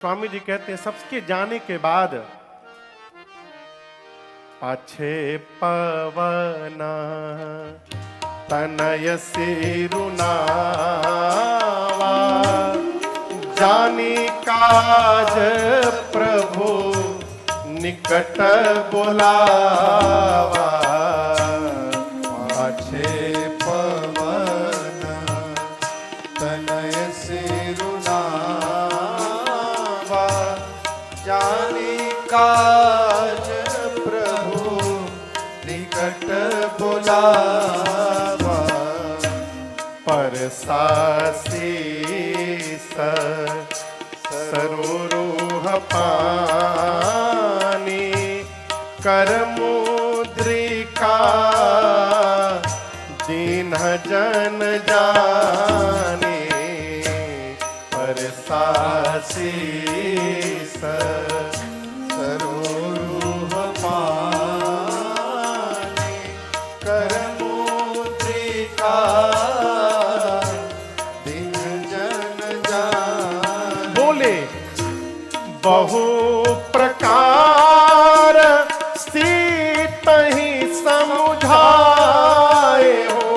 स्वामी जी कहते हैं सबके जाने के बाद पाछे पवना तनय सिरुनावा जानी काज प्रभु निकट बुलावा पाछे पवना तनय सिरुनावा जानी काज प्रभु निकट बुलावा परसासीस सरोरुह पानी कर मुद्रिका दीन जन जाने परसासीस सरोरुह पानी कर मुद्रिका दीन जन जाने। बोले बहु प्रकार सीतहि समुझाए हो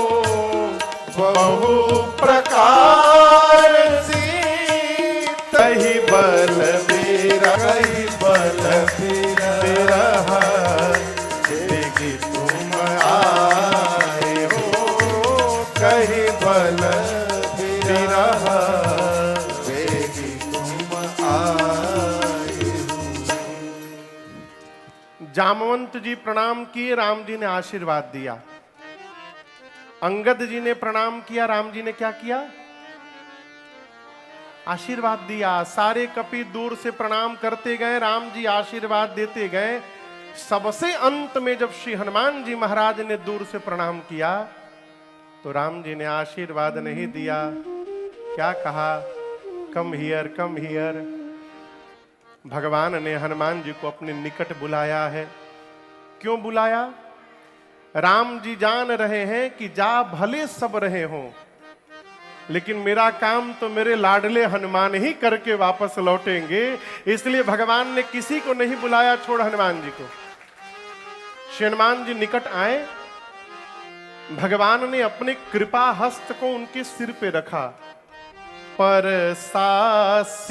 बहु प्रकार सीतहि बल बिरहि बल बिरह देगी तुम आए हो कही बल बिरह देगी तुम आए हो। जामवंत जी प्रणाम किए, राम जी ने आशीर्वाद दिया। अंगद जी ने प्रणाम किया, राम जी ने क्या किया? आशीर्वाद दिया। सारे कपि दूर से प्रणाम करते गए, राम जी आशीर्वाद देते गए। सबसे अंत में जब श्री हनुमान जी महाराज ने दूर से प्रणाम किया तो राम जी ने आशीर्वाद नहीं दिया। क्या कहा? Come here come here. भगवान ने हनुमान जी को अपने निकट बुलाया है। क्यों बुलाया? राम जी जान रहे हैं कि जा भले सब रहे हों, लेकिन मेरा काम तो मेरे लाडले हनुमान ही करके वापस लौटेंगे। इसलिए भगवान ने किसी को नहीं बुलाया छोड़ हनुमान जी को। श्री हनुमान जी निकट आए, भगवान ने अपने कृपा हस्त को उनके सिर पे रखा। पर सासीस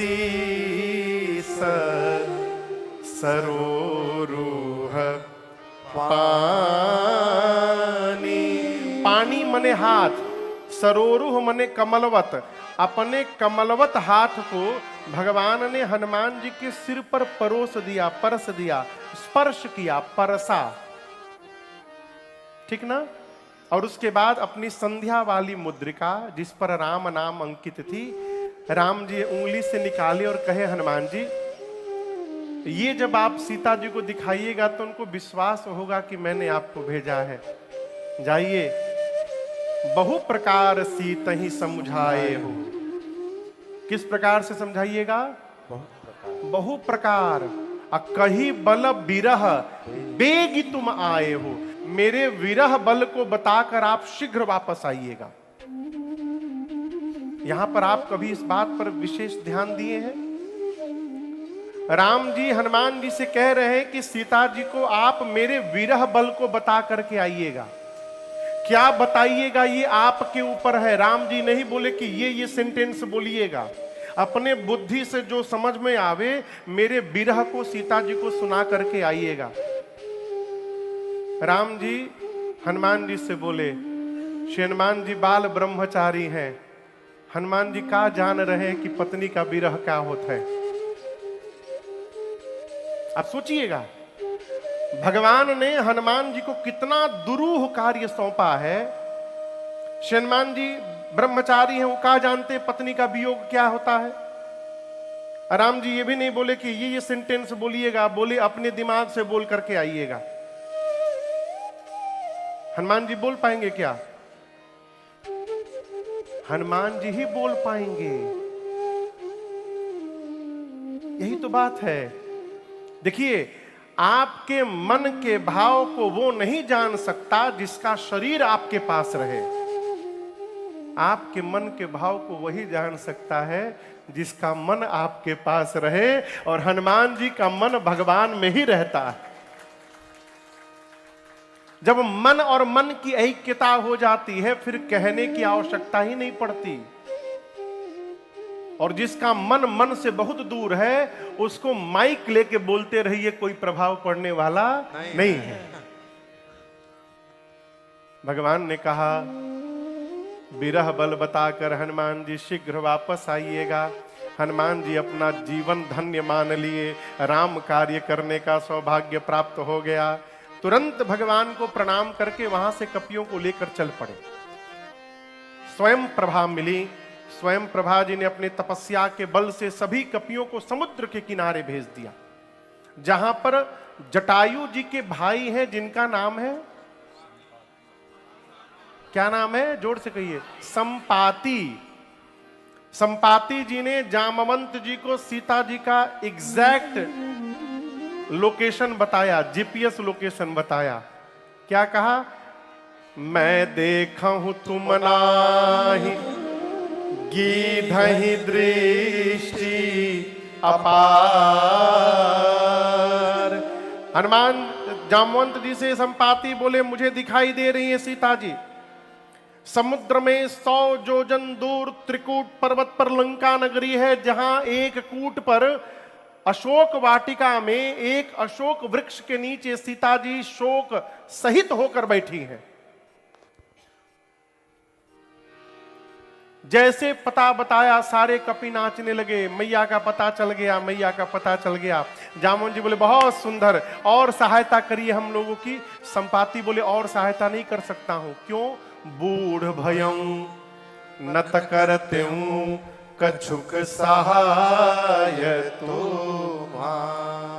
सरोरुह पानी। पानी मने हाथ, सरोरुह मने कमलवत। अपने कमलवत हाथ को भगवान ने हनुमान जी के सिर पर परोस दिया, परस दिया, स्पर्श किया, परसा। ठीक ना? और उसके बाद अपनी संध्या वाली मुद्रिका जिस पर राम नाम अंकित थी, राम जी उंगली से निकाले और कहे हनुमान जी ये जब आप सीता जी को दिखाइएगा तो उनको विश्वास होगा कि मैंने आपको भेजा है। जाइए बहु प्रकार सीतहि समझाए हो। किस प्रकार से समझाइएगा? बहु प्रकार। कही बल बिरह बेगी तुम आए हो। मेरे विरह बल को बताकर आप शीघ्र वापस आइएगा। यहां पर आप कभी इस बात पर विशेष ध्यान दिए हैं? राम जी हनुमान जी से कह रहे हैं कि सीता जी को आप मेरे विरह बल को बता करके आइएगा। क्या बताइएगा ये आपके ऊपर है। राम जी नहीं बोले कि ये सेंटेंस बोलिएगा। अपने बुद्धि से जो समझ में आवे मेरे विरह को सीता जी को सुना करके आइएगा। राम जी हनुमान जी से बोले। श्री हनुमान जी बाल ब्रह्मचारी हैं। हनुमान जी का जान रहे हैं कि पत्नी का विरह क्या होता है। आप सोचिएगा भगवान ने हनुमान जी को कितना दुरूह कार्य सौंपा है। श्री हनुमान जी ब्रह्मचारी हैं, वो क्या जानते पत्नी का वियोग क्या होता है। राम जी ये भी नहीं बोले कि ये सेंटेंस बोलिएगा, बोले अपने दिमाग से बोल करके आइएगा। हनुमान जी बोल पाएंगे क्या? हनुमान जी ही बोल पाएंगे। यही तो बात है। देखिए आपके मन के भाव को वो नहीं जान सकता जिसका शरीर आपके पास रहे। आपके मन के भाव को वही जान सकता है जिसका मन आपके पास रहे, और हनुमान जी का मन भगवान में ही रहता है। जब मन और मन की ऐक्यता हो जाती है, फिर कहने की आवश्यकता ही नहीं पड़ती। और जिसका मन मन से बहुत दूर है, उसको माइक लेके बोलते रहिए, कोई प्रभाव पड़ने वाला नहीं है। भगवान ने कहा, विरह बल बताकर हनुमान जी शीघ्र वापस आइएगा। हनुमान जी अपना जीवन धन्य मान लिए, राम कार्य करने का सौभाग्य प्राप्त हो गया। तुरंत भगवान को प्रणाम करके वहां से कपियों को लेकर चल पड़े। स्वयं प्रभा मिली। स्वयं प्रभा जी ने अपने तपस्या के बल से सभी कपियों को समुद्र के किनारे भेज दिया, जहां पर जटायु जी के भाई हैं, जिनका नाम है, क्या नाम है, जोर से कहिए, संपाति। संपाति जी ने जामवंत जी को सीता जी का एग्जैक्ट लोकेशन बताया, जीपीएस लोकेशन बताया। क्या कहा, मैं देखा हूं तुम नाही गीधहि दृष्टि अपार। हनुमान जामवंत जी से संपाति बोले, मुझे दिखाई दे रही है सीता जी। समुद्र में 100 योजन दूर त्रिकूट पर्वत पर लंका नगरी है, जहां एक कूट पर अशोक वाटिका में एक अशोक वृक्ष के नीचे सीता जी शोक सहित होकर बैठी हैं। जैसे पता बताया, सारे कपि नाचने लगे। मैया का पता चल गया, मैया का पता चल गया। जामुन जी बोले, बहुत सुंदर, और सहायता करिए हम लोगों की। संपाति बोले, और सहायता नहीं कर सकता हूं। क्यों? बूढ़ भयं नत करते कछुक सहाय तुम्हारा।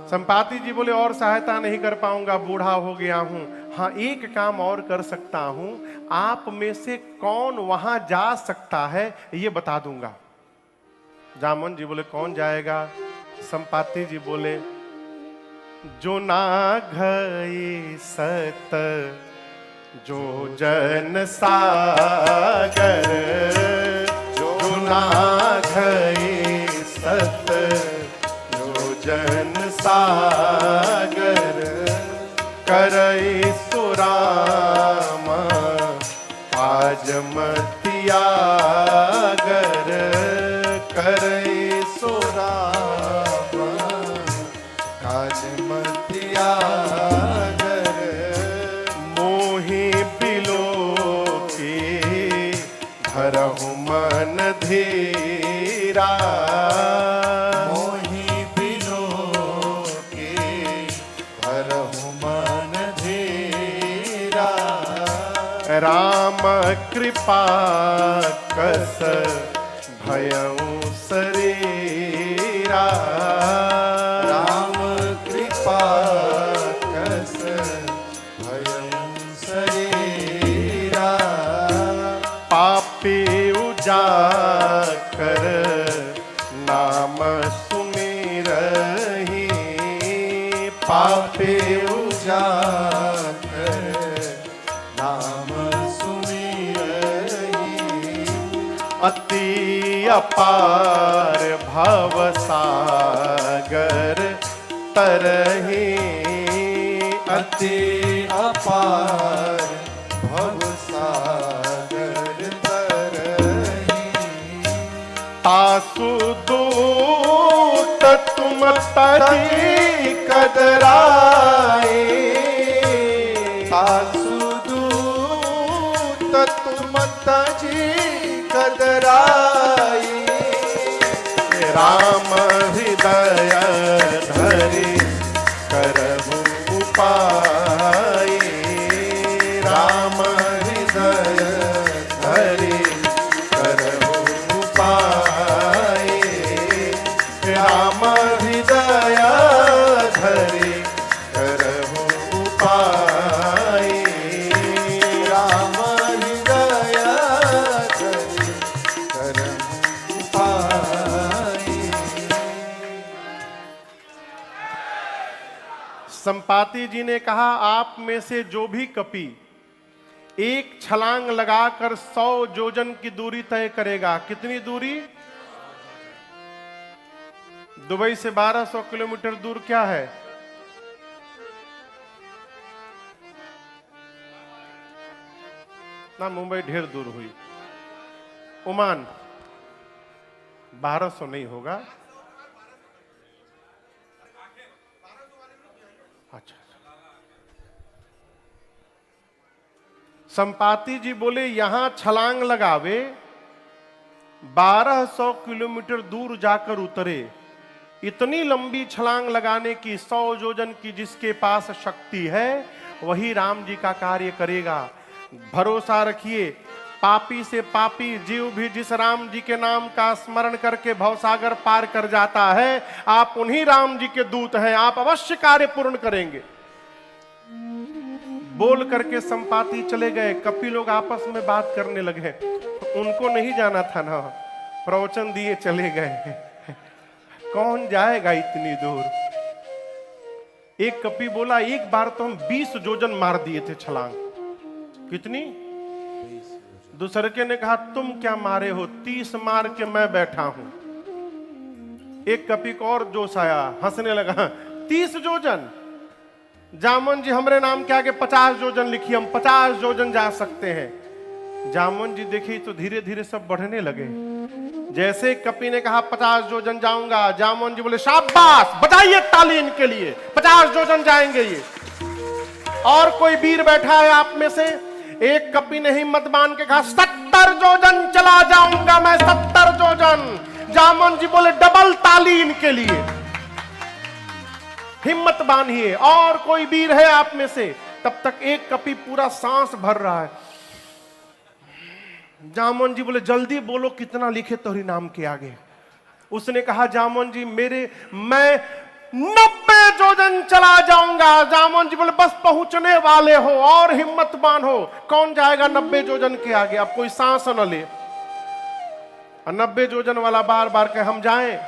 संपाति जी बोले, और सहायता नहीं कर पाऊंगा, बूढ़ा हो गया हूं। हाँ, एक काम और कर सकता हूं, आप में से कौन वहां जा सकता है ये बता दूंगा। जामुन जी बोले, कौन जाएगा? संपाति जी बोले, जो ना घई सत जो जन सागर, जो ना घई सत जो जन सागर, करई सुराम आज मतियागर, करई सुराम आज मतियागर। मोहि बिलो की धरहु मन धीरा, मोहि बिलो की धरहु मन धीरा। राम कृपा कस भयउ शरीरा, राम कृपा कस भयउ शरीरा। पापी उजाकर नाम सुमिरहि, पापी उजाकर नाम सुमिरहि। अति अपार भव सागर तरहि, अति अपार भव सागर तरहि। तासु दूत तुम तजी कदराए, तासु दूत तुम तजी कदराए। राम हृदय धरि करहु उपाय, राम हृदय धरि करहु उपाय। राम हृदय धरि करहु उपाय, राम हृदय धरि करहु उपाय। संपाति जी ने कहा, आप में से जो भी कपि एक छलांग लगाकर 100 योजन की दूरी तय करेगा। कितनी दूरी? दुबई से 1200 किलोमीटर दूर क्या है? ना, मुंबई ढेर दूर हुई। ओमान 1200 नहीं होगा। अच्छा, संपाति जी बोले यहां छलांग लगावे, 1200 किलोमीटर दूर जाकर उतरे। इतनी लंबी छलांग लगाने की 100 योजन की जिसके पास शक्ति है, वही राम जी का कार्य करेगा। भरोसा रखिए, पापी से पापी जीव भी जिस राम जी के नाम का स्मरण करके भवसागर पार कर जाता है, आप उन्हीं राम जी के दूत हैं, आप अवश्य कार्य पूर्ण करेंगे। बोल करके संपाति चले गए। कपि लोग आपस में बात करने लगे, उनको नहीं जाना था ना, प्रवचन दिए चले गए। कौन जाएगा इतनी दूर? एक कपि बोला एक बार तो हम 20 योजन मार दिए थे छलांग। कितनी? दूसरे के ने कहा तुम क्या मारे हो? 30 मार के मैं बैठा हूं। एक कपि को और जोश आया, हंसने लगा। 30 योजन? जामन जी हमरे नाम के आगे 50 योजन लिखी, हम 50 योजन जा सकते हैं। जामन जी देखी तो धीरे धीरे सब बढ़ने लगे। जैसे कपि ने कहा 50 योजन जाऊंगा, जामन जी बोले शाबाश, बजाइए ताली इनके लिए, 50 योजन जाएंगे ये। और कोई वीर बैठा है आप में से? एक कपि ने हिम्मत बांध के कहा 70 योजन चला जाऊंगा मैं, 70 योजन। जामन जी बोले डबल ताली इनके लिए, हिम्मत बांधिए। और कोई वीर है आप में से? तब तक एक कपि पूरा सांस भर रहा है। जामन जी बोले जल्दी बोलो कितना लिखे तोहरी नाम के आगे। उसने कहा जामन जी मैं 90 योजन चला जाऊंगा। जामन जी बोले बस पहुंचने वाले हो, और हिम्मत बांधो। कौन जाएगा 90 योजन के आगे? अब कोई सांस न ले। 90 योजन वाला बार बार कहे हम जाएं।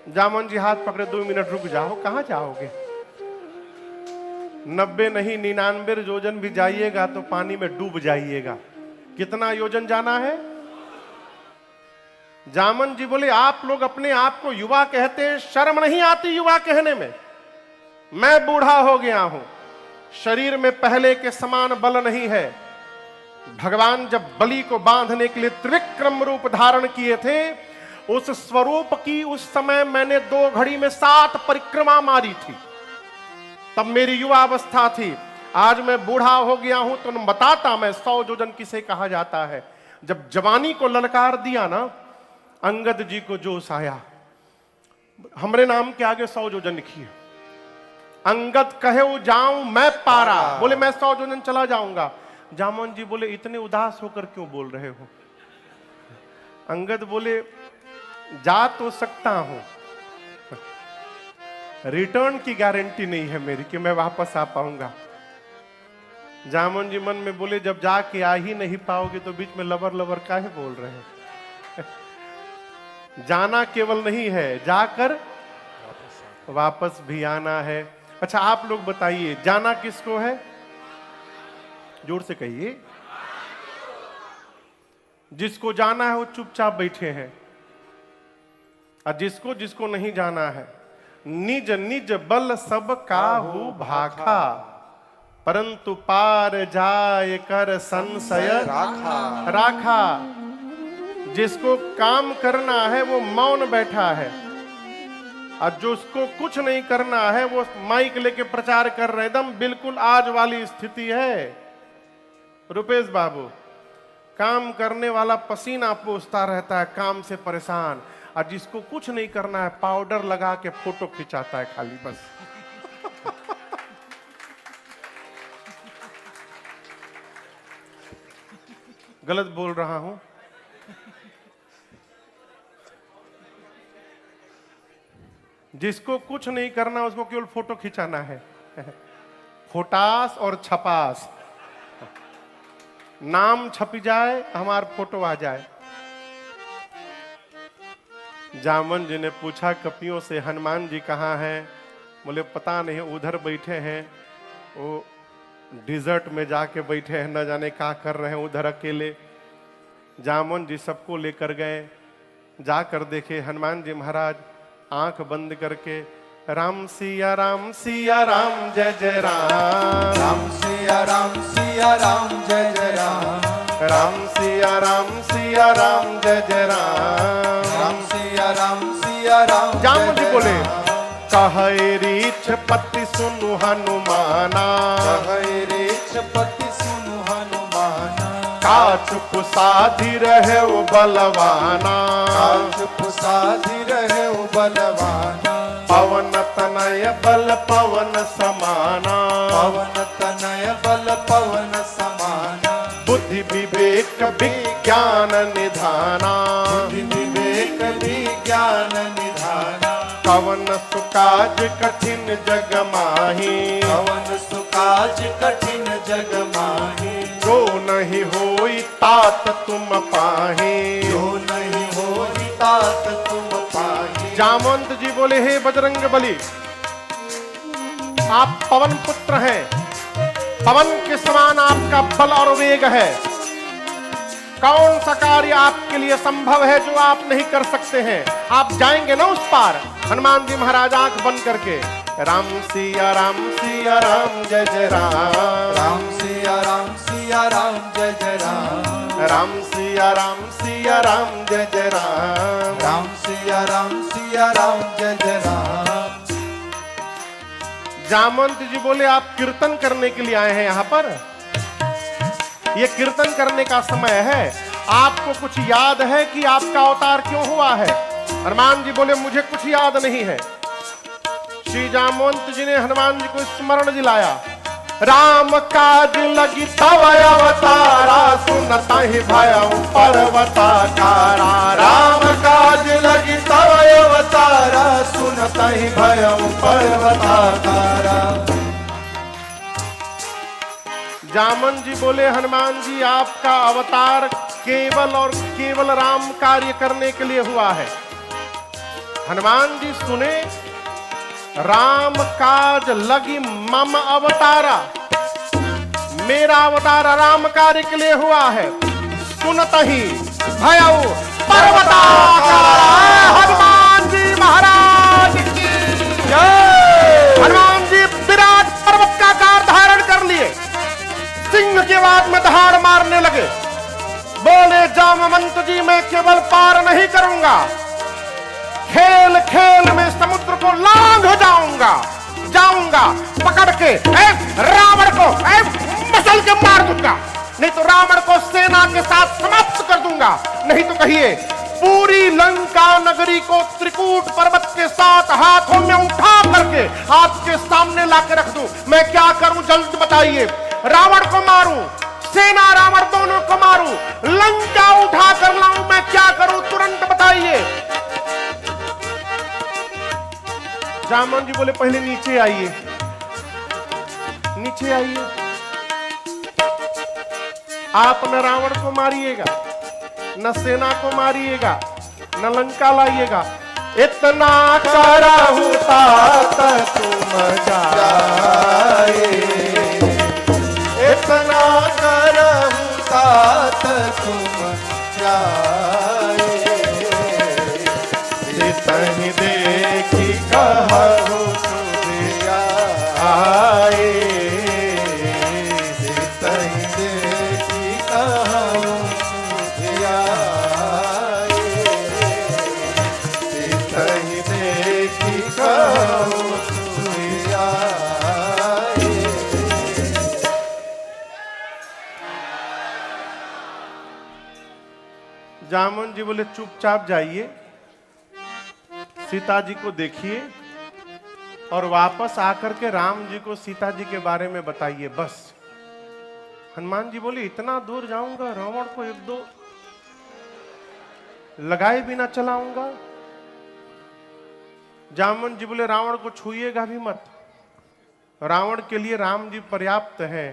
जामन जी हाथ पकड़े, 2 मिनट रुक जाओ। कहां जाओगे? 90 नहीं 99 योजन भी जाइएगा तो पानी में डूब जाइएगा। कितना योजन जाना है? जामन जी बोले आप लोग अपने आप को युवा कहते हैं, शर्म नहीं आती युवा कहने में? मैं बूढ़ा हो गया हूं, शरीर में पहले के समान बल नहीं है। भगवान जब बलि को बांधने के लिए त्रिविक्रम रूप धारण किए थे, उस स्वरूप की उस समय मैंने 2 घड़ी में 7 परिक्रमा मारी थी। तब मेरी युवा अवस्था थी। आज मैं बूढ़ा हो गया हूं तो बताता मैं 100 योजन किसे कहा जाता है। जब जवानी को ललकार दिया ना, अंगद जी को जोश आया, हमरे नाम के आगे 100 योजन लिखिए। अंगद कहे जाऊं मैं पारा, बोले मैं 100 योजन चला जाऊंगा। जामन जी बोले इतने उदास होकर क्यों बोल रहे हो? अंगद बोले जा तो सकता हूं, रिटर्न की गारंटी नहीं है मेरी कि मैं वापस आ पाऊंगा। जामन जी मन में बोले जब जाके आ ही नहीं पाओगे तो बीच में लबर लबर काहे बोल रहे हैं? जाना केवल नहीं है, जाकर वापस भी आना है। अच्छा आप लोग बताइए जाना किसको है? जोर से कहिए। जिसको जाना है वो चुपचाप बैठे हैं, और जिसको जिसको नहीं जाना है, निज निज बल सब काहू भाखा, परंतु पार जाय कर संशय राखा। जिसको काम करना है वो मौन बैठा है, और जिसको कुछ नहीं करना है वो माइक लेके प्रचार कर रहे। एकदम बिल्कुल आज वाली स्थिति है रुपेश बाबू। काम करने वाला पसीना पोंछता रहता है, काम से परेशान, और जिसको कुछ नहीं करना है पाउडर लगा के फोटो खिंचाता है खाली बस। गलत बोल रहा हूं? जिसको कुछ नहीं करना उसको केवल फोटो खिंचाना है। फोटास और छपास, नाम छप जाए हमार फोटो आ जाए। जामन जी ने पूछा कपियों से हनुमान जी कहाँ हैं? बोले पता नहीं, उधर बैठे हैं, वो डिजर्ट में जाके बैठे हैं, न जाने क्या कर रहे हैं उधर अकेले। जामन जी सबको लेकर गए। जाकर देखे हनुमान जी महाराज आंख बंद करके राम सिया राम जय जय राम, राम सिया राम जय जय राम, राम सिया राम जय जय राम, राम सिया राम जाम जी बोले कहे रीछ पति सुनु हनुमाना, कहे रीछ पति सुनु हनुमाना, काचुप साधि रहे वो बलवाना, चुप साधि रहे बलवाना, पवन तनय बल पवन समाना, पवन तनय बल पवन समाना, बुद्धि विवेक विज्ञान निधाना, बुद्धि विवेक विज्ञान निधाना, कवन सुकाज कठिन जग माही, पवन सुकाज कठिन जग माही, जो नहीं होई तात तुम पाही, जो नहीं हो तात तुम पाही। जामवंत जी बोले हे बजरंग बली, आप पवन पुत्र हैं, पवन के समान आपका बल और वेग है, कौन सा कार्य आपके लिए संभव है जो आप नहीं कर सकते हैं? आप जाएंगे ना उस पार? हनुमान जी महाराज आंख बंद करके राम सिया राम जय जय राम, राम सिया राम जय जय राम, राम सिया राम जय जय राम, राम सिया राम जय जय राम। जामवंत जी बोले आप कीर्तन करने के लिए आए हैं यहाँ पर? ये कीर्तन करने का समय है, आपको कुछ याद है कि आपका अवतार क्यों हुआ है? हनुमान जी बोले मुझे कुछ याद नहीं है। श्री जामवंत जी ने हनुमान जी को स्मरण दिलाया, राम काज लगी तव अवतारा, सुनता ही भयउ पर्वताकारा, राम काज लगी तव अवतारा, सुनता ही भयउ पर्वताकारा। जामन जी बोले हनुमान जी आपका अवतार केवल और केवल राम कार्य करने के लिए हुआ है। हनुमान जी सुने, राम काज लगी मम अवतारा, मेरा अवतार राम कार्य के लिए हुआ है। सुनत ही भयउ पर्वताकारा। हनुमान जी महाराज की जय। हनुमान जी विराट पर्वत का आकार धारण कर लिए, सिंह के बाद में दहाड़ मारने लगे। बोले जामवंत जी मैं केवल पार नहीं करूंगा, खेल खेल में समुद्र को लांघ जाऊंगा पकड़ के रावण को मसल के मार दूंगा, नहीं तो रावण को सेना के साथ समाप्त कर दूंगा, नहीं तो कहिए पूरी लंका नगरी को त्रिकूट पर्वत के साथ हाथों में उठा करके आपके सामने लाके रख दूं। मैं क्या करूं जल्द बताइए? रावण को मारूं, सेना रावण दोनों को मारूं, लंका उठा कर लाऊं, मैं क्या करूं तुरंत बताइए। जामन जी बोले पहले नीचे आइए, नीचे आइए, आप न रावण को मारिएगा, न सेना को मारिएगा, न लंका लाइएगा, इतना करहु तात तुम जाए, इतना करहु तात तुम जाए, तनि देखी कहु सुधिया आए, तनि देखी कहु सुधिया आए, तनि देखी कहु सुधिया आए। जामुन जी बोले चुपचाप जाइए, सीता जी को देखिए और वापस आकर के राम जी को सीता जी के बारे में बताइए, बस। हनुमान जी बोले इतना दूर जाऊंगा, रावण को एक दो लगाए बिना चलाऊंगा? जामुन जी बोले रावण को छुइएगा भी मत, रावण के लिए राम जी पर्याप्त हैं,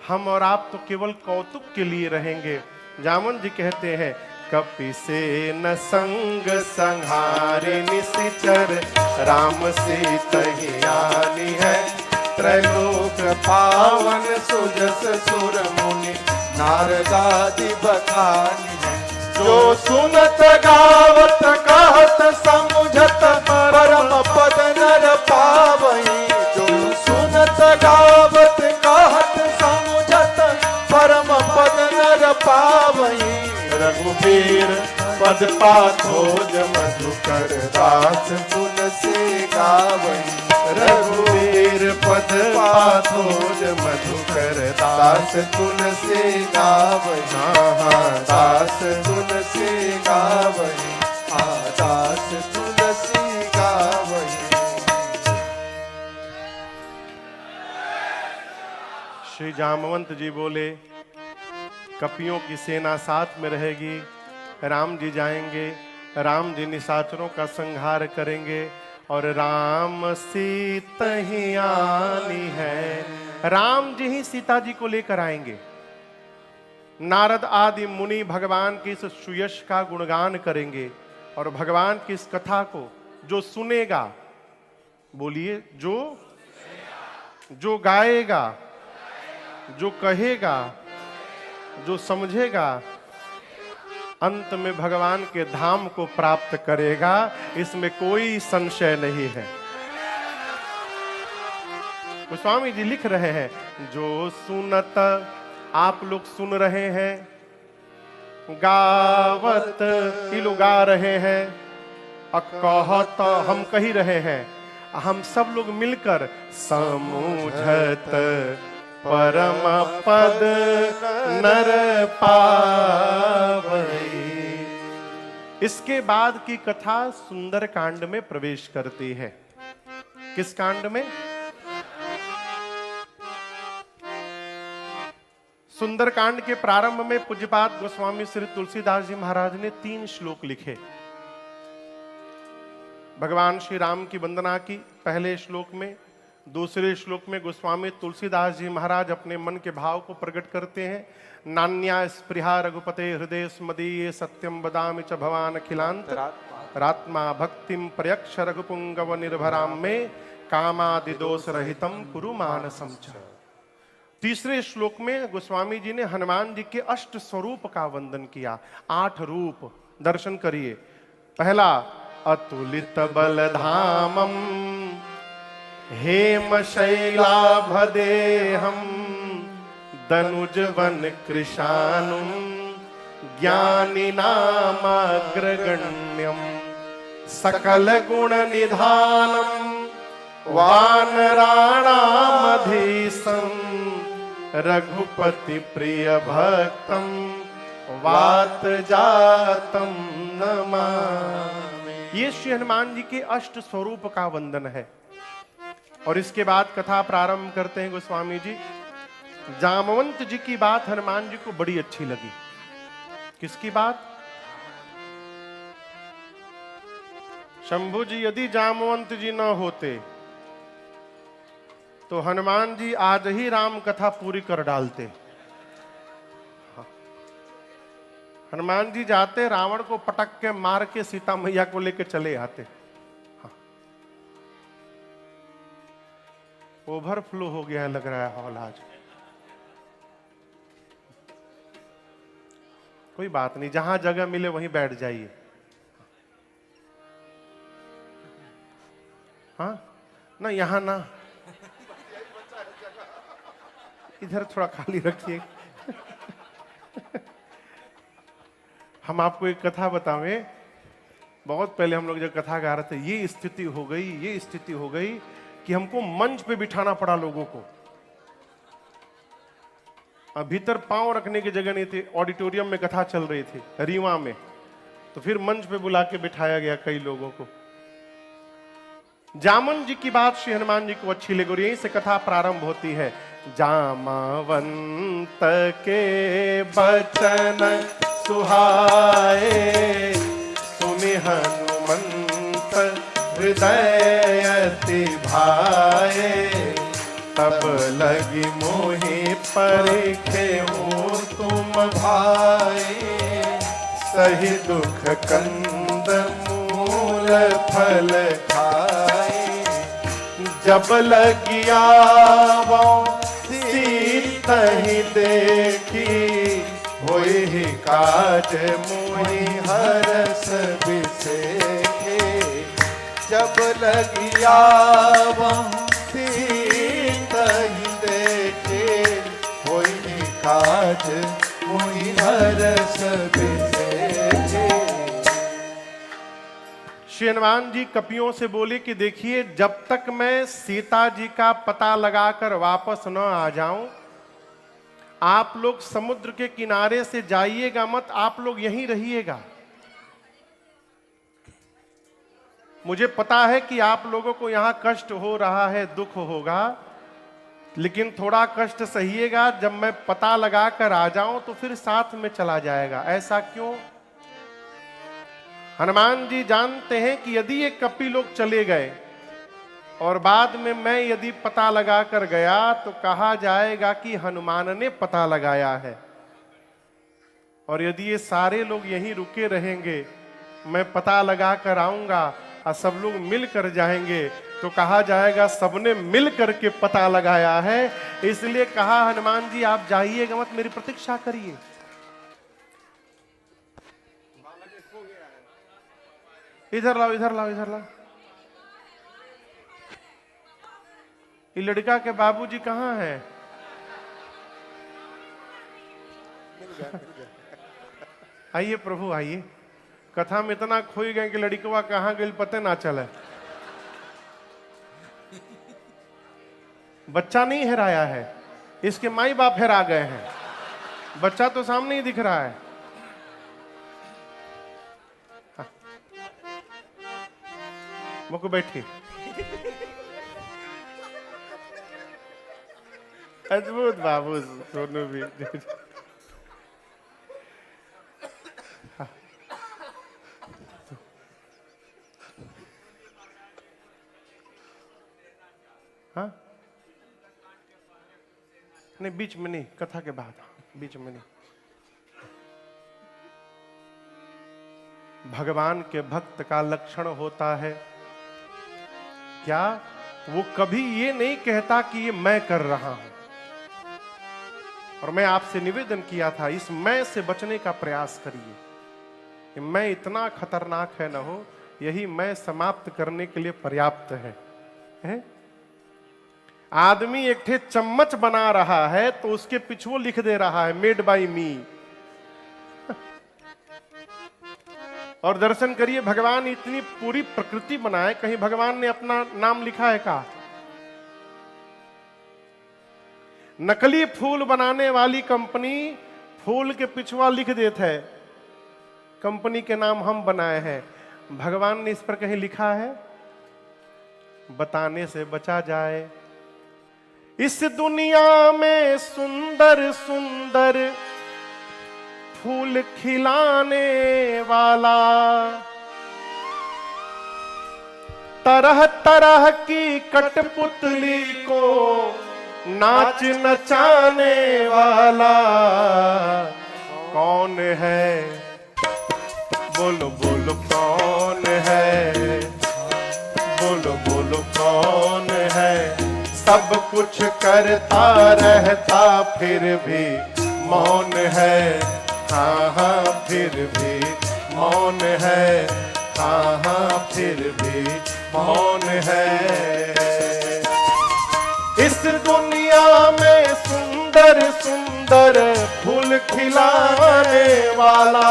हम और आप तो केवल कौतुक के लिए रहेंगे। जामुन जी कहते हैं कपि से न संग संहारे निशिचर, राम सीतहियानी है, त्रैलोक पावन सुजस सुर मुनि, नारदादि बखानी है, जो सुनत गावत कहत समझत परम पद नर पावई। जो सुनत गावत कहत समझत परम पद नर पावई। रघुबीर पद पाथोज मधुकर दास तुलसी गावई। रघुबीर पद पाथोज मधुकर दास दास तुलसी गावई। दास तुलसी गावई। दास तुलसी गावई। श्री जामवंत जी बोले, कपियों की सेना साथ में रहेगी, राम जी जाएंगे, राम जी निशाचरों का संहार करेंगे और राम सीता ही आनी है। राम जी ही सीता जी को लेकर आएंगे। नारद आदि मुनि भगवान की इस सुयश का गुणगान करेंगे और भगवान की इस कथा को जो सुनेगा, बोलिए, जो गाएगा, जो कहेगा, जो समझेगा, अंत में भगवान के धाम को प्राप्त करेगा, इसमें कोई संशय नहीं है। गोस्वामी जी लिख रहे हैं, जो सुनत, आप लोग सुन रहे हैं, गावत, ये लोग गा रहे हैं, कहत, हम कही रहे हैं, हम सब लोग मिलकर समझत परम पद नर पावई। इसके बाद की कथा सुंदर कांड में प्रवेश करती है। किस कांड में? सुंदर कांड के प्रारंभ में पूज्यपाद गोस्वामी श्री तुलसीदास जी महाराज ने 3 श्लोक लिखे। भगवान श्री राम की वंदना की पहले श्लोक में। दूसरे श्लोक में गोस्वामी तुलसीदास जी महाराज अपने मन के भाव को प्रकट करते हैं। नान्या स्पृहा रघुपते हृदय स्मदीये सत्यम बदामि च भवान अखिलांत रात्मा भक्तिम प्रयक्ष रघुपुंगव निर्भराम में कामादि दोष रहितम कुरु मानसम च। तीसरे श्लोक में गोस्वामी जी ने हनुमान जी के अष्ट स्वरूप का वंदन किया। 8 रूप दर्शन करिए। पहला, अतुलित बलधामम हेम शैलाभदेहम दनुजवन कृशानुम ज्ञानी नामग्रगण्यम सकल गुण निधानम वानराणामधीशम रघुपति प्रिय भक्तम वात जातम नमामि। ये श्री हनुमान जी के अष्ट स्वरूप का वंदन है। और इसके बाद कथा प्रारंभ करते हैं गोस्वामी जी। जामवंत जी की बात हनुमान जी को बड़ी अच्छी लगी। किसकी बात? शंभु जी, यदि जामवंत जी न होते तो हनुमान जी आज ही राम कथा पूरी कर डालते। हनुमान जी जाते, रावण को पटक के मार के सीता मैया को लेके चले आते। ओवरफ्लो हो गया है, लग रहा है हॉल आज। कोई बात नहीं, जहां जगह मिले वहीं बैठ जाइए। हाँ ना, यहां ना, इधर थोड़ा खाली रखिए। हम आपको एक कथा बतावें। बहुत पहले हम लोग जब कथा गा रहे थे, ये स्थिति हो गई, ये स्थिति हो गई कि हमको मंच पे बिठाना पड़ा लोगों को। भीतर पांव रखने की जगह नहीं थी। ऑडिटोरियम में कथा चल रही थी रीवा में, तो फिर मंच पे बुला के बिठाया गया कई लोगों को। जामन जी की बात श्री हनुमान जी को अच्छी लगी और यहीं से कथा प्रारंभ होती है। जामवंत के बचन सुहाए सुनि हनुमंत हृदय अति भाए। तब लगी मोहि परिखे तुम भाई। सही दुख कंद मूल फल खाए। जब लगिया वो सीत ही देखी होई ही काज मुनि हरस बिसेखे जब लगिया तही देखे होई काज मुनि हरस बिसेखे। श्री हनुमान जी कपियों से बोले कि देखिए, जब तक मैं सीता जी का पता लगाकर वापस न आ जाऊं, आप लोग समुद्र के किनारे से जाइएगा मत, आप लोग यहीं रहिएगा। मुझे पता है कि आप लोगों को यहां कष्ट हो रहा है, दुख होगा, लेकिन थोड़ा कष्ट सहिएगा। जब मैं पता लगाकर आ जाऊं तो फिर साथ में चला जाएगा। ऐसा क्यों? हनुमान जी जानते हैं कि यदि ये कपि लोग चले गए और बाद में मैं यदि पता लगाकर गया तो कहा जाएगा कि हनुमान ने पता लगाया है। और यदि ये सारे लोग यहीं रुके रहेंगे, मैं पता लगाकर आऊंगा और सब लोग मिल कर जाएंगे, तो कहा जाएगा सबने मिल करके पता लगाया है। इसलिए कहा हनुमान जी आप जाइएगा मत, मेरी प्रतीक्षा करिए। इधर लाओ, इधर लाओ, इधर लाओ। ये लड़का के बाबूजी कहाँ हैं? आइए प्रभु आइए। कथा में इतना खोई गए कि लड़कवा कहाँ गई पता ना चले। बच्चा नहीं हेराया है, इसके माई बाप हेरा गए हैं। बच्चा तो सामने ही दिख रहा है। मुझको बैठिए। अद्भुत बाबू सोनू भी। हाँ नहीं, बीच में नहीं, कथा के बाद, बीच में नहीं। भगवान के भक्त का लक्षण होता है क्या? वो कभी ये नहीं कहता कि ये मैं कर रहा हूं। और मैं आपसे निवेदन किया था, इस मैं से बचने का प्रयास करिए। कि मैं इतना खतरनाक है ना हो, यही मैं समाप्त करने के लिए पर्याप्त है? आदमी एक ठे चम्मच बना रहा है तो उसके पिछुओं लिख दे रहा है मेड बाय मी। और दर्शन करिए, भगवान इतनी पूरी प्रकृति बनाए, कहीं भगवान ने अपना नाम लिखा है का? नकली फूल बनाने वाली कंपनी फूल के पिछुआ लिख देते है कंपनी के नाम हम बनाए हैं। भगवान ने इस पर कहीं लिखा है? बताने से बचा जाए। इस दुनिया में सुंदर सुंदर फूल खिलाने वाला, तरह तरह की कठपुतली को नाच नचाने वाला कौन है? बोलो बोलो कौन है? बोलो बोलो कौन है? सब कुछ करता रहता फिर भी मौन है। हाँ हाँ फिर भी मौन है। हाँ हाँ फिर भी मौन है। इस दुनिया में सुंदर सुंदर फूल खिलाने वाला,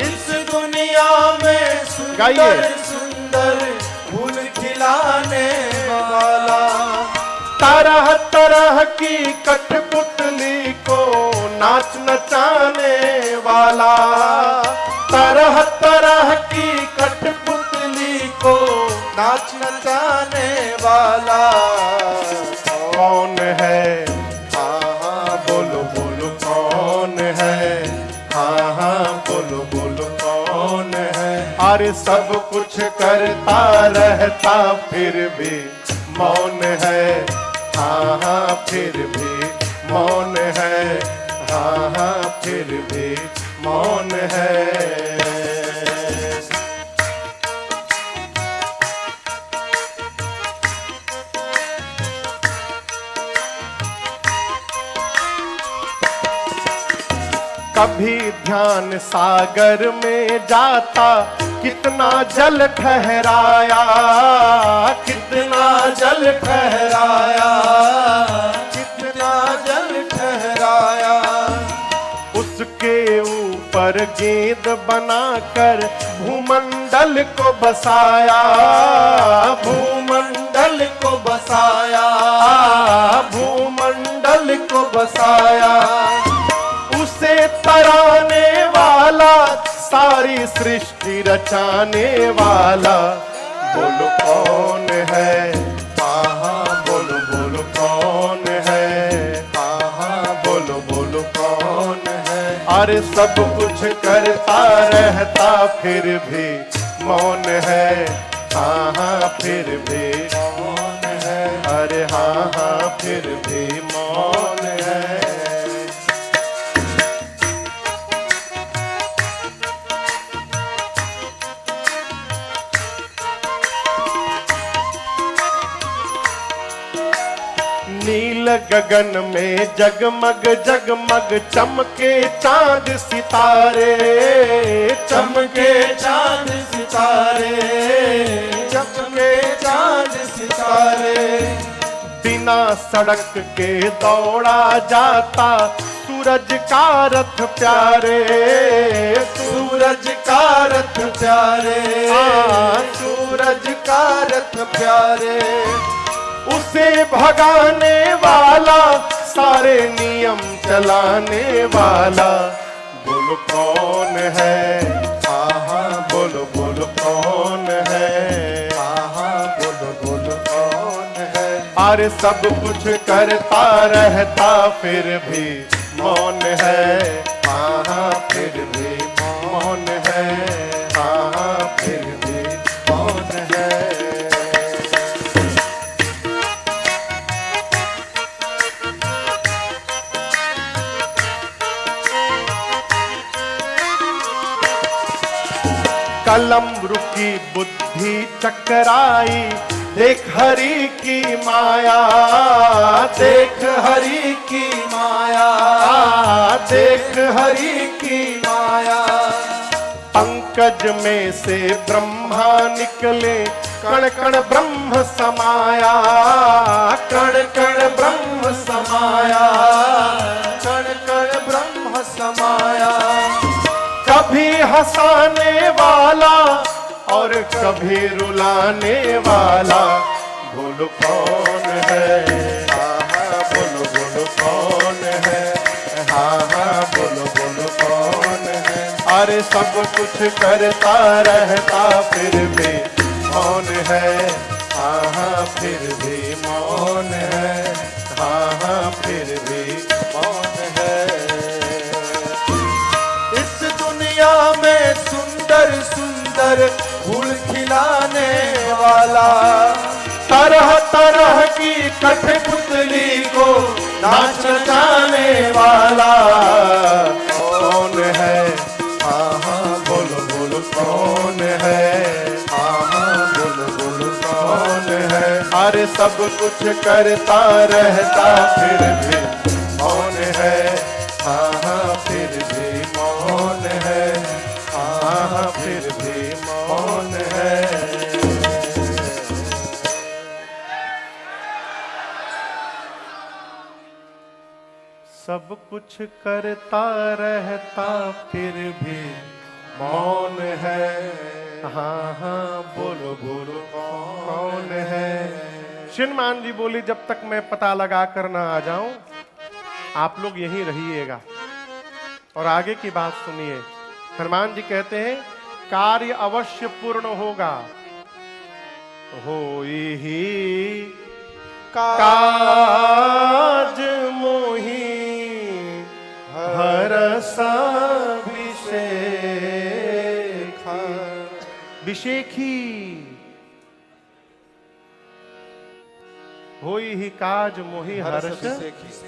इस दुनिया में सुंदर सुंदर फूल खिलाने वाला, तरह तरह की कठपुतली को नाच नचाने वाला, तरह तरह की कठपुतली को नाच नचाने वाला कौन है? हाँ हाँ बोलो बोलो कौन है? हाँ हाँ बोलो बोलो कौन है? अरे सब कुछ करता रहता फिर भी मौन है। हाँ हाँ फिर भी मौन है। हाँ हाँ फिर भी मौन है। कभी ध्यान सागर में जाता, कितना जल ठहराया, कितना जल ठहराया, कितना जल ठहराया। उसके ऊपर गेंद बनाकर भूमंडल को बसाया, भूमंडल को बसाया, भूमंडल को बसाया। उसे तराने वाला, सारी सृष्टि रचाने वाला, बोलो कौन है, आहा बोलो बोलो कौन है, आहा बोलो बोलो कौन है। अरे सब कुछ करता रहता फिर भी मौन है, हाँ हाँ फिर भी कौन है, अरे हाँ हाँ फिर भी मौन है। नील गगन में जगमग जगमग चमके चांद सितारे, चमके चांद सितारे, चमके चांद सितारे। बिना सड़क के दौड़ा जाता सूरज का रथ प्यारे, सूरज का रथ प्यारे, सूरज का रथ प्यारे। उसे भगाने वाला, सारे नियम चलाने वाला, बोलो कौन है, आहा बोलो बोलो कौन है, आहा बोलो बोलो कौन है। अरे सब कुछ करता रहता फिर भी मौन है, हाँ हाँ फिर भी मौन है, हाँ हाँ फिर भी मौन है। कलम रुकी बुद्धि चकराई, देख हरि की माया, देख हरि की माया, देख हरि की माया। पंकज में से ब्रह्मा निकले, कण कण ब्रह्म समाया, कण कण ब्रह्म समाया, कण कण ब्रह्म समाया। कभी हंसाने वाला और कभी रुलाने वाला, बोलो कौन है, हाँ हाँ बोलो बोलो कौन है, हाँ हाँ बोलो बोलो कौन है। अरे सब कुछ करता रहता फिर भी मौन है, हाँ हाँ फिर भी मौन है, हाँ हाँ फिर भी मौन है। इस दुनिया में सुंदर सुंदर फूल खिलाने वाला, तरह तरह की कठपुतली को नाच नचाने वाला, कौन है, हाँ हाँ बोलो बोलो कौन है, हाँ हाँ बोलो बोलो कौन है। अरे सब कुछ करता रहता फिर भी मौन है, हाँ हाँ फिर भी मौन है, हाँ हाँ फिर भी मौन है। सब कुछ करता रहता फिर भी मौन है, हाँ हाँ बोलो बोलो कौन है। श्रीमान जी बोली जब तक मैं पता लगा कर ना आ जाऊं आप लोग यहीं रहिएगा। और आगे की बात सुनिए। हनुमान जी कहते हैं कार्य अवश्य पूर्ण होगा, होई ही काज मोही हरसा विशेखी, होई ही काज मोही हर्ष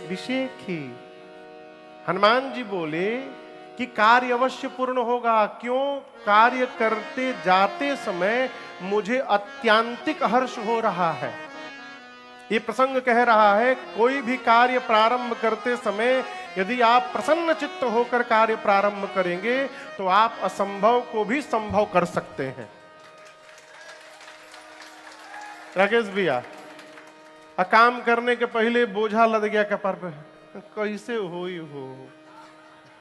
विशेखी। हनुमान जी बोले कि कार्य अवश्य पूर्ण होगा। क्यों? कार्य करते जाते समय मुझे अत्यांतिक हर्ष हो रहा है। ये प्रसंग कह रहा है कोई भी कार्य प्रारंभ करते समय यदि आप प्रसन्न चित्त होकर कार्य प्रारंभ करेंगे तो आप असंभव को भी संभव कर सकते हैं। राकेश भैया, काम करने के पहले बोझा लद गया कपार पे, कैसे हो ही हो,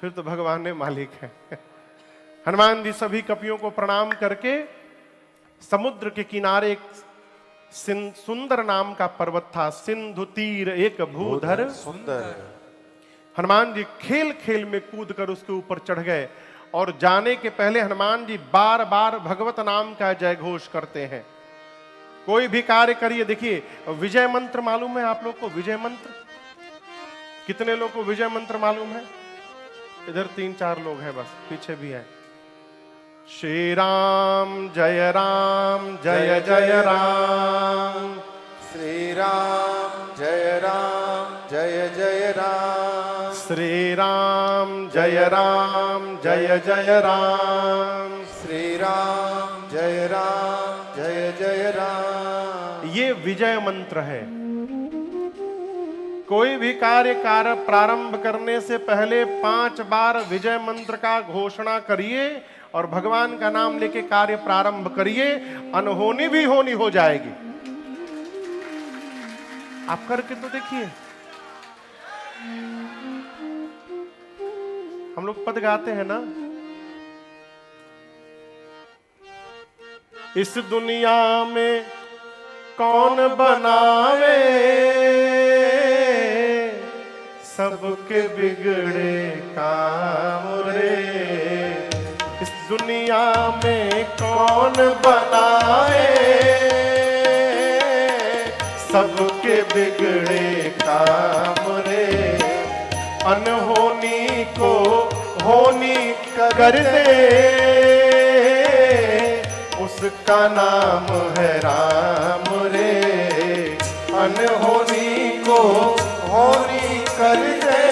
फिर तो भगवान ने मालिक है। हनुमान जी सभी कपियों को प्रणाम करके समुद्र के किनारे एक सुंदर नाम का पर्वत था, सिंधु तीर एक भूधर सुंदर। हनुमान जी खेल खेल में कूद कर उसके ऊपर चढ़ गए और जाने के पहले हनुमान जी बार बार भगवत नाम का जय घोष करते हैं। कोई भी कार्य करिए, देखिए विजय मंत्र मालूम है आप लोग को? विजय मंत्र कितने लोग को विजय मंत्र मालूम है? इधर 3-4 लोग हैं, बस पीछे भी है। श्री राम जय जय राम, श्री राम जय जय राम, श्री राम जय जय राम, श्री राम जय जय राम। ये विजय मंत्र है। कोई भी कार्य प्रारंभ करने से पहले 5 बार विजय मंत्र का घोषणा करिए और भगवान का नाम लेके कार्य प्रारंभ करिए, अनहोनी भी होनी हो जाएगी। आप करके तो देखिए। हम लोग पद गाते हैं ना, इस दुनिया में कौन बनावे सबके बिगड़े काम रे, इस दुनिया में कौन बनाए सबके बिगड़े काम रे, अनहोनी को होनी कर दे उसका नाम है राम रे, अनहोनी को होनी कर दे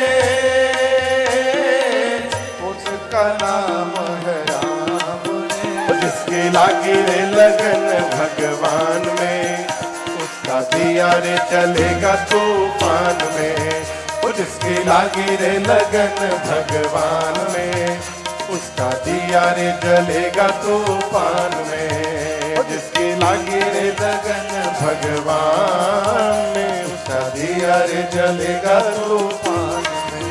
उसका नाम है राम रे। जिसके लागे रे लगन भगवान में उसका दिया रे चलेगा तूफान में, वो जिसके लागे रे लगन भगवान में उसका दिया रे जलेगा तूफान में, वो जिसके लागे रे लगन भगवान में उसका दिया रे जलेगा तूफान में।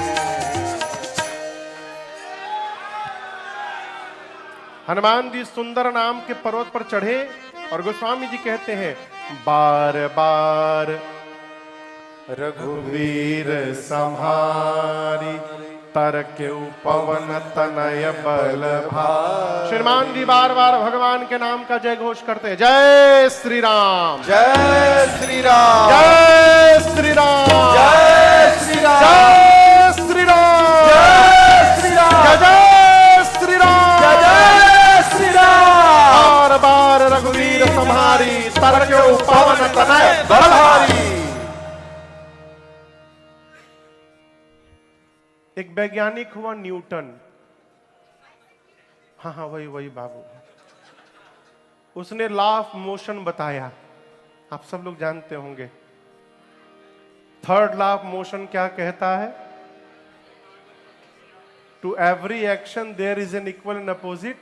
हनुमान जी सुंदर नाम के पर्वत पर चढ़े और गोस्वामी जी कहते हैं, बार बार रघुवीर संहारी तरके पवन तनय बल भारी। श्रीमान जी बार बार भगवान के नाम का जय घोष करते हैं, जय श्री राम जय श्री राम, जय श्री राम, जय श्री राम, जय श्री राम, जय श्री राम, जय श्री राम, जय श्री राम। बार बार रघुवीर संहारी तरके पवन तनय बल भारी। एक वैज्ञानिक हुआ न्यूटन, हाँ वही बाबू, उसने लॉ ऑफ मोशन बताया, आप सब लोग जानते होंगे। थर्ड लॉ ऑफ मोशन क्या कहता है? To every action there is an equal and opposite,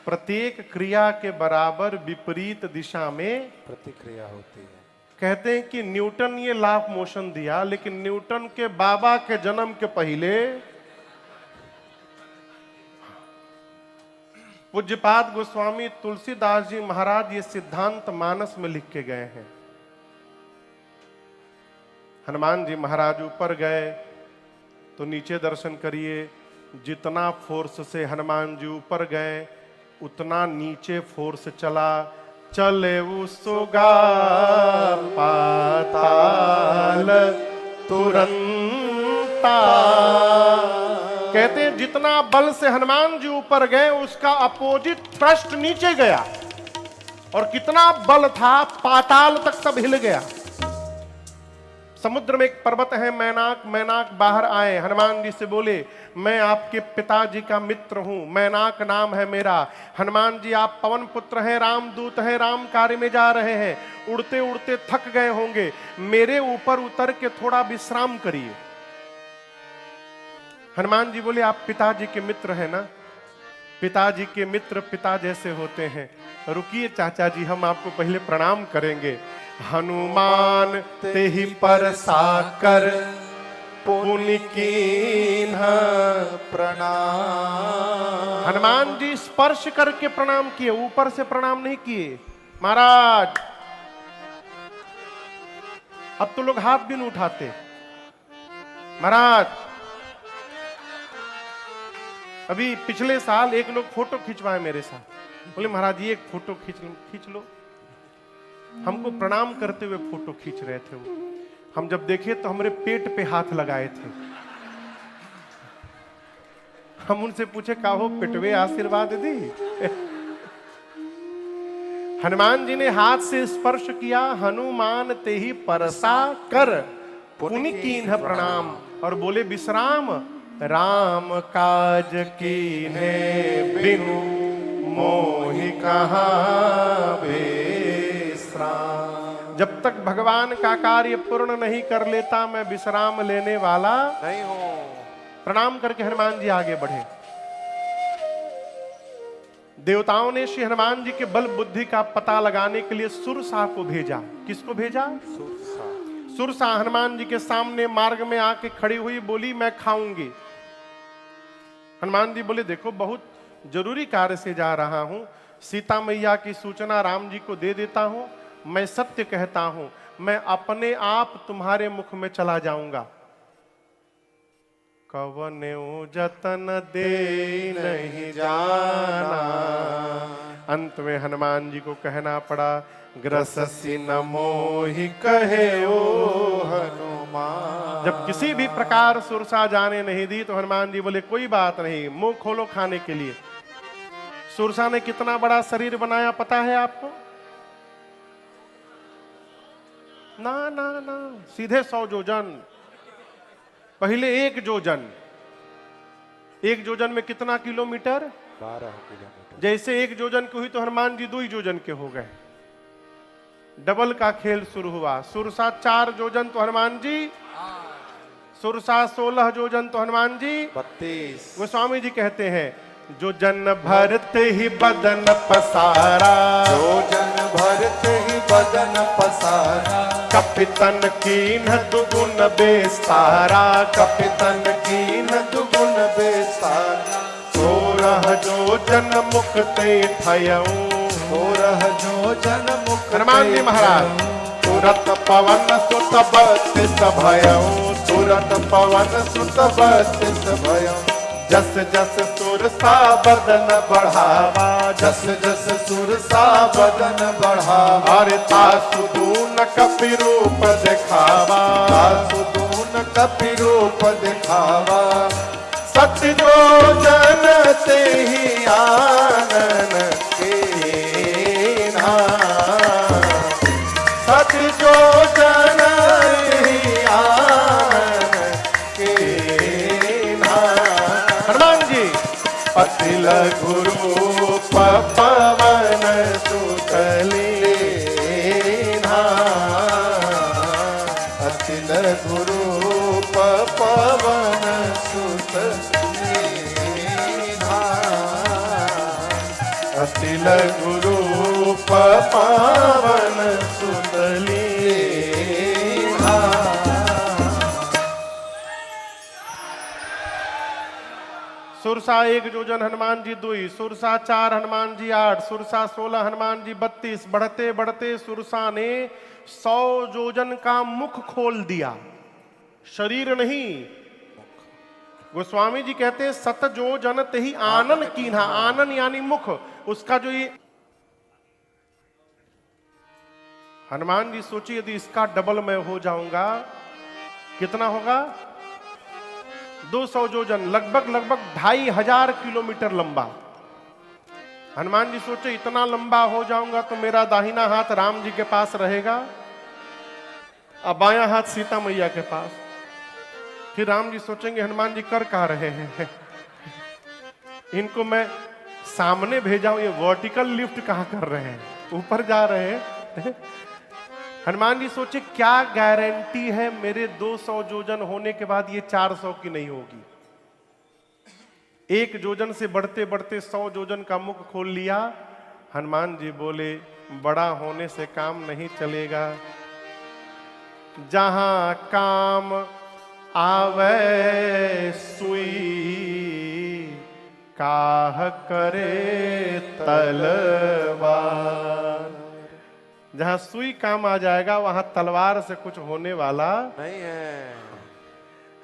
प्रत्येक क्रिया के बराबर विपरीत दिशा में प्रतिक्रिया होती है। कहते हैं कि न्यूटन ये लॉ ऑफ मोशन दिया, लेकिन न्यूटन के बाबा के जन्म के पहले पूज्यपाद गोस्वामी तुलसीदास जी महाराज ये सिद्धांत मानस में लिख के गए हैं। हनुमान जी महाराज ऊपर गए तो नीचे दर्शन करिए, जितना फोर्स से हनुमान जी ऊपर गए उतना नीचे फोर्स चला, चले उसुगा पाताल तुरंता। कहते हैं जितना बल से हनुमान जी ऊपर गए उसका अपोजिट पृष्ठ नीचे गया, और कितना बल था पाताल तक सब हिल गया। समुद्र में एक पर्वत है मैनाक, मैनाक बाहर आए, हनुमान जी से बोले मैं आपके पिताजी का मित्र हूं, मैनाक नाम है मेरा। हनुमान जी आप पवन पुत्र हैं, रामदूत हैं, राम कार्य में जा रहे हैं, उड़ते उड़ते थक गए होंगे, मेरे ऊपर उतर के थोड़ा विश्राम करिए। हनुमान जी बोले आप पिताजी के मित्र हैं ना, पिताजी के मित्र पिता जैसे होते हैं, रुकिए चाचा जी हम आपको पहले प्रणाम करेंगे। हनुमान ते ही परसा कर पुनि कीन्हा प्रणाम। हनुमान जी स्पर्श करके प्रणाम किए, ऊपर से प्रणाम नहीं किए। महाराज अब तो लोग हाथ भी नहीं उठाते। महाराज अभी पिछले साल एक लोग फोटो खिंचवाए मेरे साथ, बोले महाराज ये एक फोटो खींच लो। हमको प्रणाम करते हुए फोटो खींच रहे थे वो। हम जब देखे तो हमारे पेट पे हाथ लगाए थे। हम उनसे पूछे का हो पिटवे आशीर्वाद दी। हनुमान जी ने हाथ से स्पर्श किया। हनुमान ते ही परसा कर पुनि कीन्ह प्रणाम, और बोले विश्राम राम काज कीन्हे बिनु मोहि कहाँ विश्राम। जब तक भगवान का कार्य पूर्ण नहीं कर लेता मैं विश्राम लेने वाला नहीं हूं। प्रणाम करके हनुमान जी आगे बढ़े। देवताओं ने श्री हनुमान जी के बल बुद्धि का पता लगाने के लिए सुरसा को भेजा। किसको भेजा? सुरसा हनुमान जी के सामने मार्ग में आके खड़ी हुई, बोली मैं खाऊंगी। हनुमान जी बोले देखो बहुत जरूरी कार्य से जा रहा हूं, सीता मैया की सूचना राम जी को दे देता हूं, मैं सत्य कहता हूं, मैं अपने आप तुम्हारे मुख में चला जाऊंगा। कवन्यो जतन दे नहीं जाना। अंत में हनुमान जी को कहना पड़ा ग्रससि न मोहि कहे ओ हनुमान। जब किसी भी प्रकार सुरसा जाने नहीं दी तो हनुमान जी बोले कोई बात नहीं, मुंह खोलो खाने के लिए। सुरसा ने कितना बड़ा शरीर बनाया पता है आपको? ना ना ना, सीधे 100 जोजन। पहले 1 जोजन, 1 जोजन में कितना किलोमीटर? 12 किलोमीटर। जैसे 1 जोजन की हुई तो हनुमान जी 2 जोजन के हो गए। डबल का खेल शुरू हुआ। सुरसा 4 जोजन तो हनुमान जी, सुरसा 16 जोजन तो हनुमान जी 32। गोस्वामी जी कहते हैं जो जन भरते ही बदन पसारा, जो जन भरते ही बदन पसारा, कपितन कीन्ह दुगुन बेस्तारा, कपितन कीन दुगुन बेसारा, 16 जो जन मुक्ते ठयऊं। सोरह जो जन मुख हनुमान जी महाराज तुरत पवन सुत बत्तीस भयऊं, तुरत पवन सुत बत्तीस भयऊं। जस जस सुरसा बदन बढ़ावा, जस जस सुरसा बदन बढ़ावा, अरे तासु दून कपि रूप दिखावा, सुदून कपि रूप दिखावा। सत्य जो जन ते ही आनन कीन्हा, सत्य जो जन ते ही आनन कीन्हा। हनुमान जी अति लघु रूप पवन सुत लीन्हा, अति लघु रूप पवन सुत लीन्हा, अति लघु रूप पवन सुत लीन्हा। सुरसा 1 जोजन हनुमान जी 2, सुरसा 4 हनुमान जी 8, सुरसा 16 हनुमान जी 32। बढ़ते बढ़ते सुरसा ने 100 जोजन का मुख खोल दिया, शरीर नहीं। गोस्वामी जी कहते हैं सत जो जन तेहि आनन कीन्हा, आनन यानी मुख। उसका जो ये हनुमान जी सोचिए यदि इसका डबल मैं हो जाऊंगा कितना होगा? 200 जोजन, लगभग 2500 किलोमीटर लंबा। हनुमान जी सोचे इतना लंबा हो जाऊंगा तो मेरा दाहिना हाथ राम जी के पास रहेगा और बायां हाथ सीता मैया के पास। फिर राम जी सोचेंगे हनुमान जी कर कहाँ रहे हैं, इनको मैं सामने भेजा हूं, ये वर्टिकल लिफ्ट कहाँ कर रहे हैं, ऊपर जा रहे हैं। हनुमान जी सोचे क्या गारंटी है मेरे 200 जोजन होने के बाद ये 400 की नहीं होगी। 1 जोजन से बढ़ते बढ़ते 100 जोजन का मुख खोल लिया। हनुमान जी बोले बड़ा होने से काम नहीं चलेगा, जहां काम आवे सुई काह करे तलवार। जहां सुई काम आ जाएगा वहां तलवार से कुछ होने वाला नहीं है।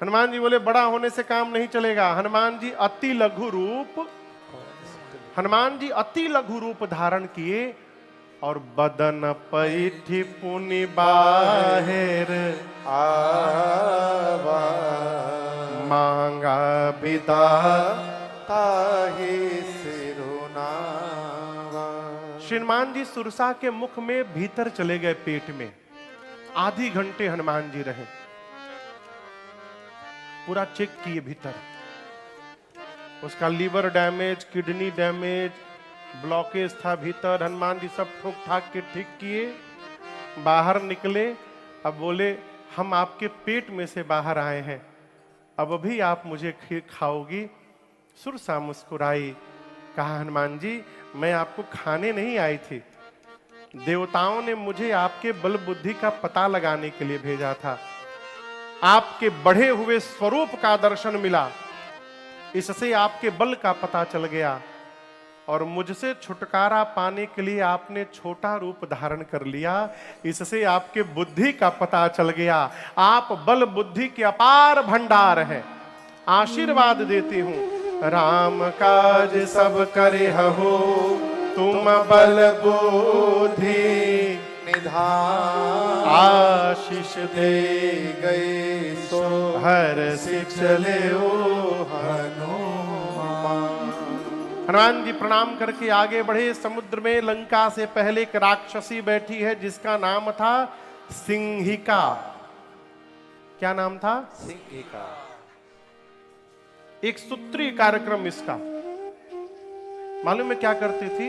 हनुमान जी बोले बड़ा होने से काम नहीं चलेगा। हनुमान जी अति लघु रूप धारण किए और बदन पैठी पुनि बाहिर आवा मांगा विदा ताहि सिरुनावा। श्रीमान जी सुरसा के मुख में भीतर चले गए, पेट में आधी घंटे हनुमान जी रहे, पूरा चेक किए भीतर, उसका liver damage, kidney damage, blockage था भीतर। हनुमान जी सब ठोक ठाक के ठीक किए, बाहर निकले। अब बोले हम आपके पेट में से बाहर आए हैं, अब अभी आप मुझे खीर खाओगी। सुरसा मुस्कुराई, कहा हनुमान जी मैं आपको खाने नहीं आई थी, देवताओं ने मुझे आपके बल बुद्धि का पता लगाने के लिए भेजा था। आपके बढ़े हुए स्वरूप का दर्शन मिला, इससे आपके बल का पता चल गया और मुझसे छुटकारा पाने के लिए आपने छोटा रूप धारण कर लिया, इससे आपके बुद्धि का पता चल गया। आप बल बुद्धि के अपार भंडार हैं। आशीर्वाद देती हूं, राम काज सब करे हो तुम बल बुद्धि निधान। आशीष दे गए सो हर से चले ओ हनुमान। हनुमान जी प्रणाम करके आगे बढ़े। समुद्र में लंका से पहले एक राक्षसी बैठी है जिसका नाम था सिंहिका। क्या नाम था? सिंहिका। एक सूत्री कार्यक्रम इसका। मालूम है क्या करती थी?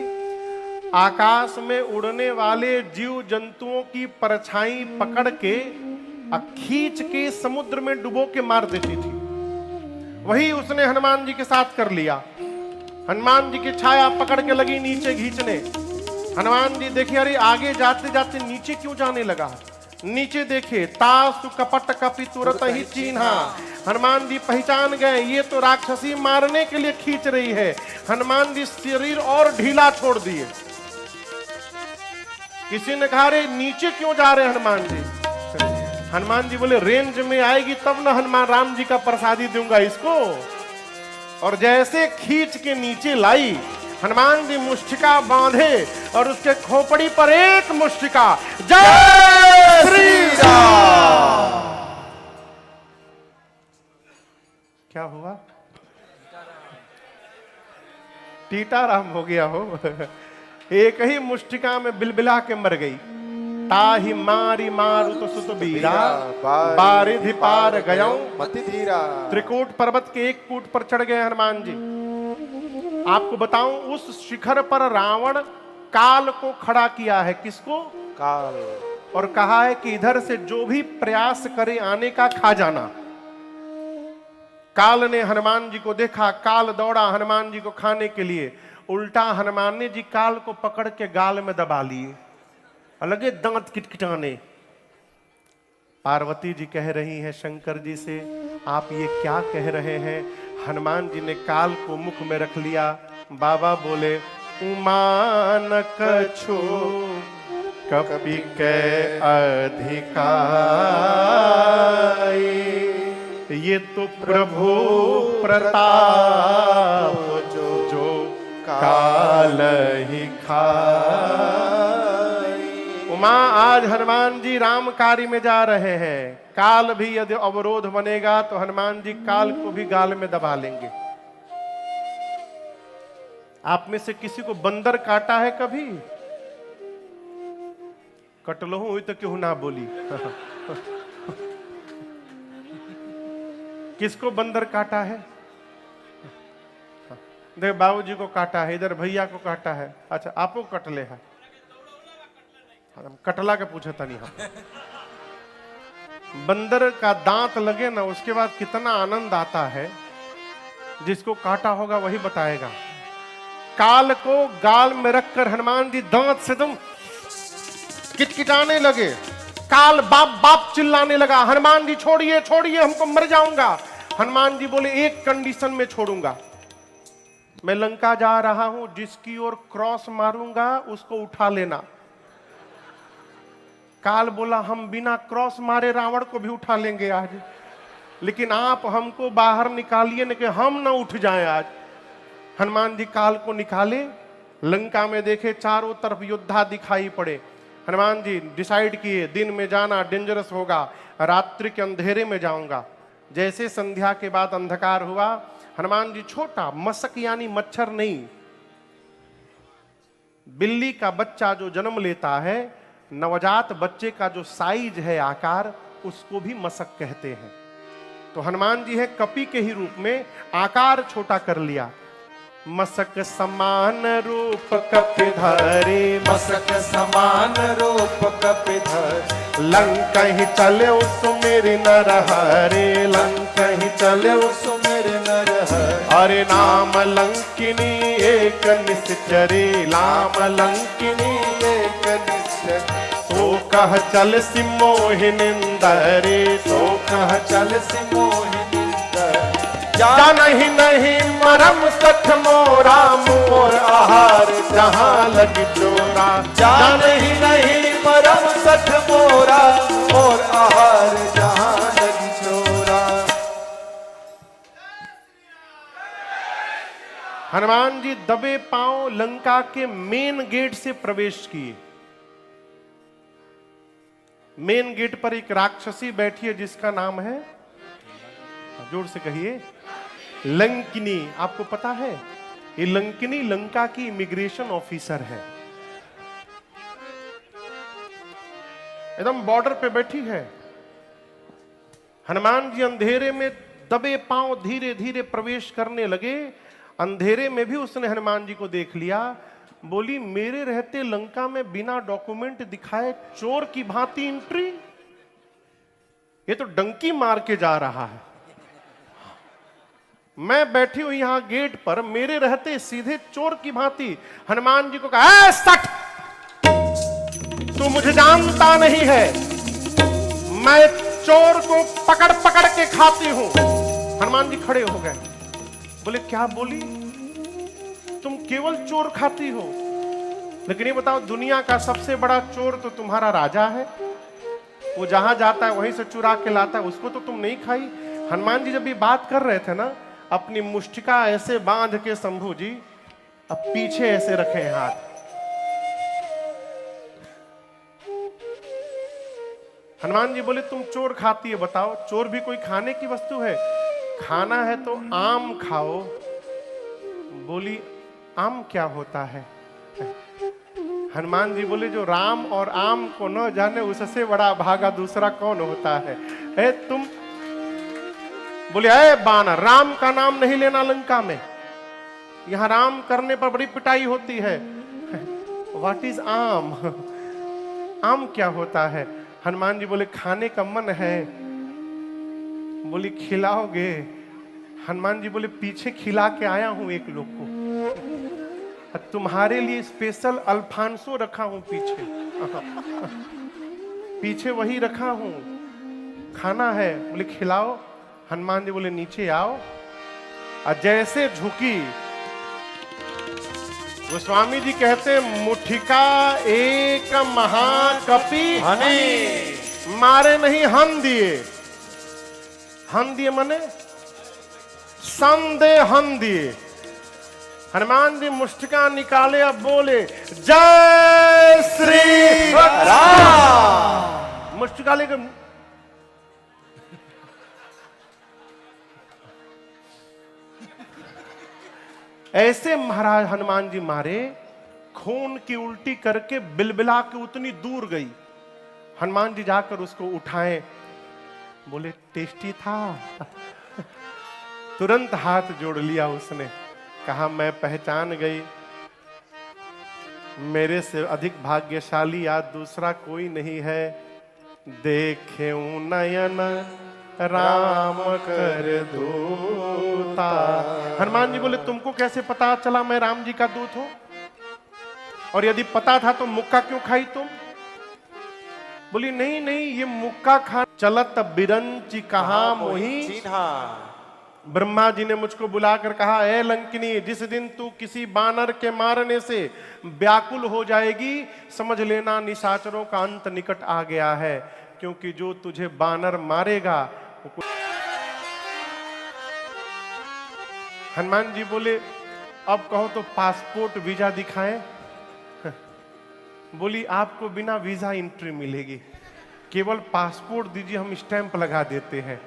आकाश में उड़ने वाले जीव जंतुओं की परछाई पकड़ के खींच के समुद्र में डुबो के मार देती थी। वही उसने हनुमान जी के साथ कर लिया। हनुमान जी की छाया पकड़ के लगी नीचे खींचने। हनुमान जी देखे अरे आगे जाते जाते नीचे क्यों जाने लगा। नीचे देखे तासु कपट कपि तुरत ही चीन्हा। हनुमान जी पहचान गए ये तो राक्षसी मारने के लिए खींच रही है। हनुमान जी शरीर और ढीला छोड़ दिए। किसी ने कहा रे नीचे क्यों जा रहे हनुमान जी? हनुमान जी बोले रेंज में आएगी तब ना हनुमान राम जी का प्रसादी दूंगा इसको। और जैसे खींच के नीचे लाई, हनुमान जी मुष्टिका बांधे और उसके खोपड़ी पर एक मुष्टिका, जय श्री राम। क्या हुआ? टीटाराम हो गया हो। एक ही मुष्टिका में बिलबिला के मर गई। ताहि मारी मारुत सुत बीरा बारिधि पार गयौ मति धीरा। त्रिकूट पर्वत के एक कूट पर चढ़ गए हनुमान जी। आपको बताऊं उस शिखर पर रावण काल को खड़ा किया है। किसको? काल। और कहा है कि इधर से जो भी प्रयास करे आने का खा जाना। काल ने हनुमान जी को देखा, काल दौड़ा हनुमान जी को खाने के लिए। उल्टा हनुमान जी काल को पकड़ के गाल में दबा लिए, लगे दांत किटकिटाने। पार्वती जी कह रही हैं शंकर जी से आप ये क्या कह रहे हैं? हनुमान जी ने काल को मुख में रख लिया। बाबा बोले उमान कछु कपि के अधिकारी, ये तो प्रभु प्रताप जो काल ही खाई। उमा आज हनुमान जी रामकारी में जा रहे हैं। काल भी यदि अवरोध बनेगा तो हनुमान जी काल को भी गाल में दबा लेंगे। आप में से किसी को बंदर काटा है कभी? कटलो हुई तो क्यों ना बोली। किसको बंदर काटा है? देख बाबूजी को काटा है, इधर भैया को काटा है। अच्छा आपको कटले है? कटला के पूछे तनी हम। बंदर का दांत लगे ना उसके बाद कितना आनंद आता है। जिसको काटा होगा वही बताएगा। काल को गाल में रखकर हनुमान जी दांत से तुम किटकिटाने लगे। काल बाप बाप चिल्लाने लगा, हनुमान जी छोड़िए छोड़िए, हमको मर जाऊंगा। हनुमान जी बोले एक कंडीशन में छोड़ूंगा, मैं लंका जा रहा हूं, जिसकी ओर क्रॉस मारूंगा उसको उठा लेना। काल बोला हम बिना क्रॉस मारे रावण को भी उठा लेंगे आज, लेकिन आप हमको बाहर निकालिए न कि हम ना उठ जाएं आज। हनुमान जी काल को निकाले, लंका में देखे चारों तरफ योद्धा दिखाई पड़े। हनुमान जी डिसाइड किए दिन में जाना डेंजरस होगा, रात्रि के अंधेरे में जाऊंगा। जैसे संध्या के बाद अंधकार हुआ, हनुमान जी छोटा मशक यानी मच्छर नहीं, बिल्ली का बच्चा जो जन्म लेता है, नवजात बच्चे का जो साइज है आकार, उसको भी मशक कहते हैं। तो हनुमान जी है कपि के ही रूप में आकार छोटा कर लिया। मशक समान रूप कपिधरे, मसक समान रूप कपिधर, लंका ही चले सुमेरि नर हरे, लंका ही चले सुमेर नर हर। अरे नाम लंकिनी एक निश्चरे, राम लंकिनी एक निश्चय, तो कह चल सिमोहिनिंदरे, तो कह चल सिमोहिनी जानहि नहीं मरम सठ मोरा, मोर आहार जहां लग चोरा। जान ही नहीं परम सठ मोरा, और आहार जहां लगी चोरा। हनुमान जी दबे पांव लंका के मेन गेट से प्रवेश किए। मेन गेट पर एक राक्षसी बैठी है जिसका नाम है, जोर से कहिए, लंकिनी। आपको पता है ये लंकिनी लंका की इमिग्रेशन ऑफिसर है, एकदम बॉर्डर पे बैठी है। हनुमान जी अंधेरे में दबे पांव धीरे धीरे प्रवेश करने लगे। अंधेरे में भी उसने हनुमान जी को देख लिया। बोली मेरे रहते लंका में बिना डॉक्यूमेंट दिखाए चोर की भांति एंट्री, ये तो डंकी मार के जा रहा है। मैं बैठी हुई यहां गेट पर, मेरे रहते सीधे चोर की भांति। हनुमान जी को कहा, सट, तू मुझे जानता नहीं है, मैं चोर को पकड़ पकड़ के खाती हूं। हनुमान जी खड़े हो गए, बोले क्या बोली, तुम केवल चोर खाती हो, लेकिन ये बताओ दुनिया का सबसे बड़ा चोर तो तुम्हारा राजा है, वो जहां जाता है वहीं से चुरा के लाता है, उसको तो तुम नहीं खाई। हनुमान जी जब ये बात कर रहे थे ना, अपनी मुष्टिका ऐसे बांध के शंभू जी अब पीछे ऐसे रखे हाथ। हनुमान जी बोले तुम चोर खाती है, बताओ चोर भी कोई खाने की वस्तु है? खाना है तो आम खाओ। बोली आम क्या होता है? हनुमान जी बोले जो राम और आम को न जाने उससे बड़ा भागा दूसरा कौन होता है? तुम बोले अरे बानर, राम का नाम नहीं लेना लंका में, यहां राम करने पर बड़ी पिटाई होती है। व्हाट इज आम? आम क्या होता है? हनुमान जी बोले खाने का मन है। बोली खिलाओगे? हनुमान जी बोले पीछे खिला के आया हूं एक लोग को, तुम्हारे लिए स्पेशल अल्फांसो रखा हूं पीछे। पीछे वही रखा हूं, खाना है। बोले खिलाओ। हनुमान जी बोले नीचे आओ। और जैसे झुकी, गोस्वामी जी कहते मुठिका एक महाकपि हनि, मारे नहीं हन दिए। हन दिए मने संदेह हन दिए। हनुमान जी मुष्टिका निकाले, अब बोले जय श्री राम। मुष्टिका लेकर ऐसे महाराज हनुमान जी मारे, खून की उल्टी करके बिलबिला के उतनी दूर गई। हनुमान जी जाकर उसको उठाए, बोले टेस्टी था। तुरंत हाथ जोड़ लिया उसने, कहा मैं पहचान गई, मेरे से अधिक भाग्यशाली आज दूसरा कोई नहीं है। देखे नयन राम कर दूता। हनुमान जी बोले तुमको कैसे पता चला मैं राम जी का दूत हूं? और यदि पता था तो मुक्का क्यों खाई तुम? बोली नहीं नहीं, ये मुक्का खा चलत बिरंची कहा मोही। चिन्हा। ब्रह्मा जी ने मुझको बुलाकर कहा, ए लंकिनी, जिस दिन तू किसी बानर के मारने से व्याकुल हो जाएगी, समझ लेना निशाचरों का अंत निकट आ गया है, क्योंकि जो तुझे बानर मारेगा वो हनुमान जी बोले अब कहो तो पासपोर्ट वीजा दिखाएं? बोली आपको बिना वीजा एंट्री मिलेगी, केवल पासपोर्ट दीजिए, हम स्टैंप लगा देते हैं।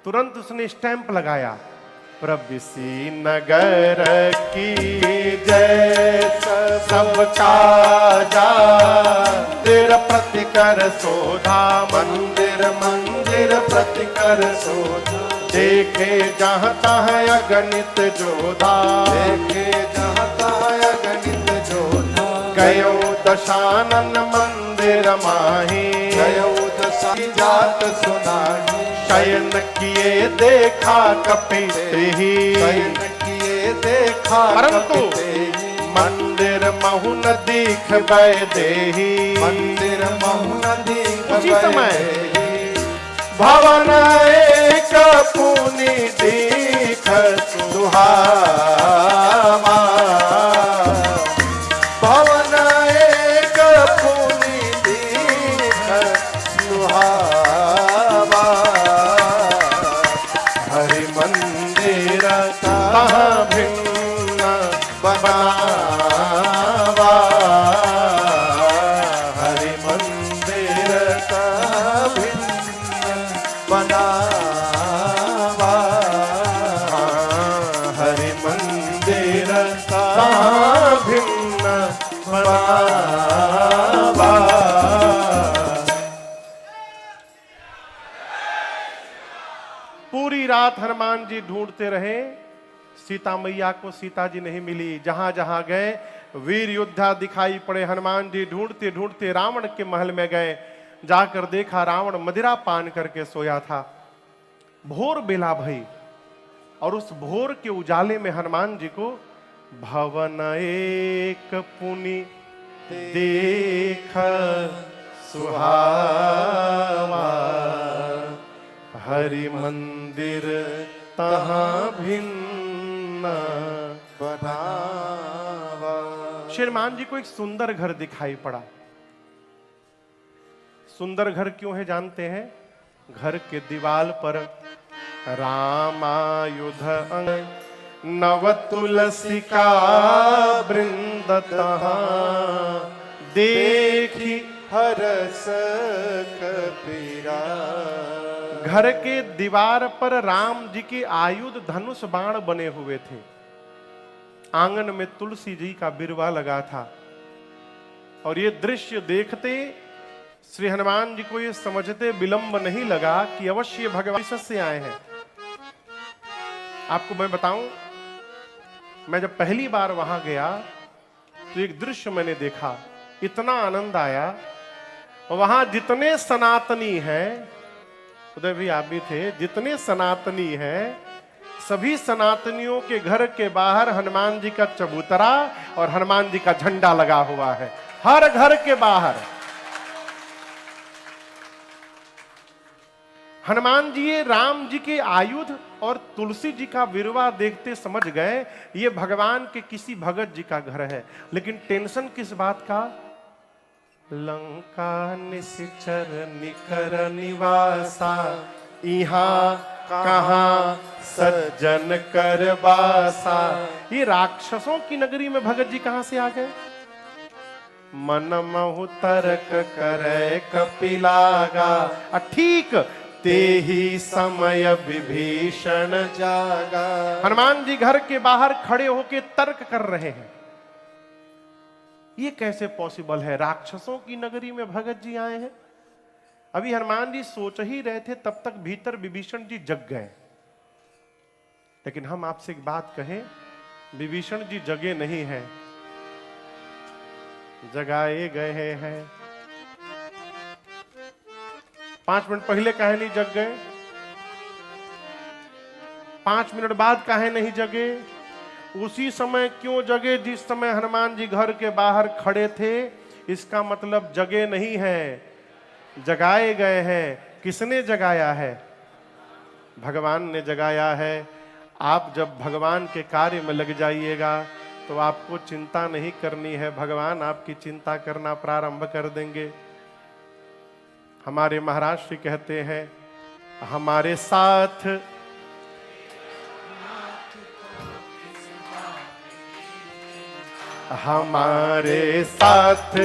तुरंत उसने स्टैंप लगाया। प्रभृषि नगर की जय सबका जा, मंदिर प्रतिकर शोधा मंदिर मंदिर प्रतिकर शोधा। देखे जहाँ तहाँ अगणित जोधा, देखे जहाँ तहाँ अगणित जोधा। गयो दशानन मंदिर माही, गयो दशानन जात सुनाही। शयन किए देखा कपित ही, शयन किए देखा परंतु कपित ही। मंदिर महु न दीख बैदेही। मंदिर महु न दीख उसी समय बैदेही। भवन एक पुनि दीख सुहावा। भवन एक पुनि दीख सुहावा। हरि मंदिर तहाँ भिन्न बनावा। हरि मंदिर तहाँ भिन्न बनावा। हरि मंदिर तहाँ भिन्न बनावा। पूरी रात हनुमान जी ढूंढते रहे, सीता मैया को सीता जी नहीं मिली। जहां जहां गए वीर योद्धा दिखाई पड़े। हनुमान जी ढूंढते ढूंढते रावण के महल में गए, जाकर देखा रावण मदिरा पान करके सोया था। भोर बेला भई और उस भोर के उजाले में हनुमान जी को भवन एक पुनि देख सुहावा। हरि मंदिर तहाँ भिन्न बनावा। श्रीमान जी को एक सुंदर घर दिखाई पड़ा। सुंदर घर क्यों है जानते हैं? घर के दीवाल पर रामायुध नव तुलसी का वृंद तहाँ देखी हरस कपीरा। घर के दीवार पर राम जी के आयुध धनुष बाण बने हुए थे। आंगन में तुलसी जी का बिरवा लगा था। और ये दृश्य देखते श्री हनुमान जी को ये समझते विलंब नहीं लगा कि अवश्य भगवान से आए हैं। आपको मैं बताऊं, मैं जब पहली बार वहां गया तो एक दृश्य मैंने देखा, इतना आनंद आया। वहां जितने सनातनी हैं, उधर भी आप भी थे, जितने सनातनी हैं, सभी सनातनियों के घर के बाहर हनुमान जी का चबूतरा और हनुमान जी का झंडा लगा हुआ है। हर घर के बाहर हनुमान जी ये राम जी के आयुध और तुलसी जी का विरवा देखते समझ गए ये भगवान के किसी भगत जी का घर है। लेकिन टेंशन किस बात का? लंका निश्चर निकर निवासा, यहाँ कहाँ सज्जन कर बासा। ये राक्षसों की नगरी में भगत जी कहां से आ गए? मन महु तर्क करे कपिलागा, ठीक ते ही समय विभीषण जागा। हनुमान जी घर के बाहर खड़े होके तर्क कर रहे हैं। ये कैसे पॉसिबल है? राक्षसों की नगरी में भगत जी आए हैं। अभी हनुमान जी सोच ही रहे थे, तब तक भीतर विभीषण जी जग गए। लेकिन हम आपसे एक बात कहें, विभीषण जी जगे नहीं हैं, जगाए गए हैं। 5 मिनट पहले कहे नहीं जग गए? 5 मिनट बाद काहे नहीं जगे? उसी समय क्यों जगे जिस समय हनुमान जी घर के बाहर खड़े थे? इसका मतलब जगे नहीं है, जगाए गए हैं। किसने जगाया है? भगवान ने जगाया है। आप जब भगवान के कार्य में लग जाइएगा तो आपको चिंता नहीं करनी है, भगवान आपकी चिंता करना प्रारंभ कर देंगे। हमारे महाराज श्री कहते हैं, हमारे साथ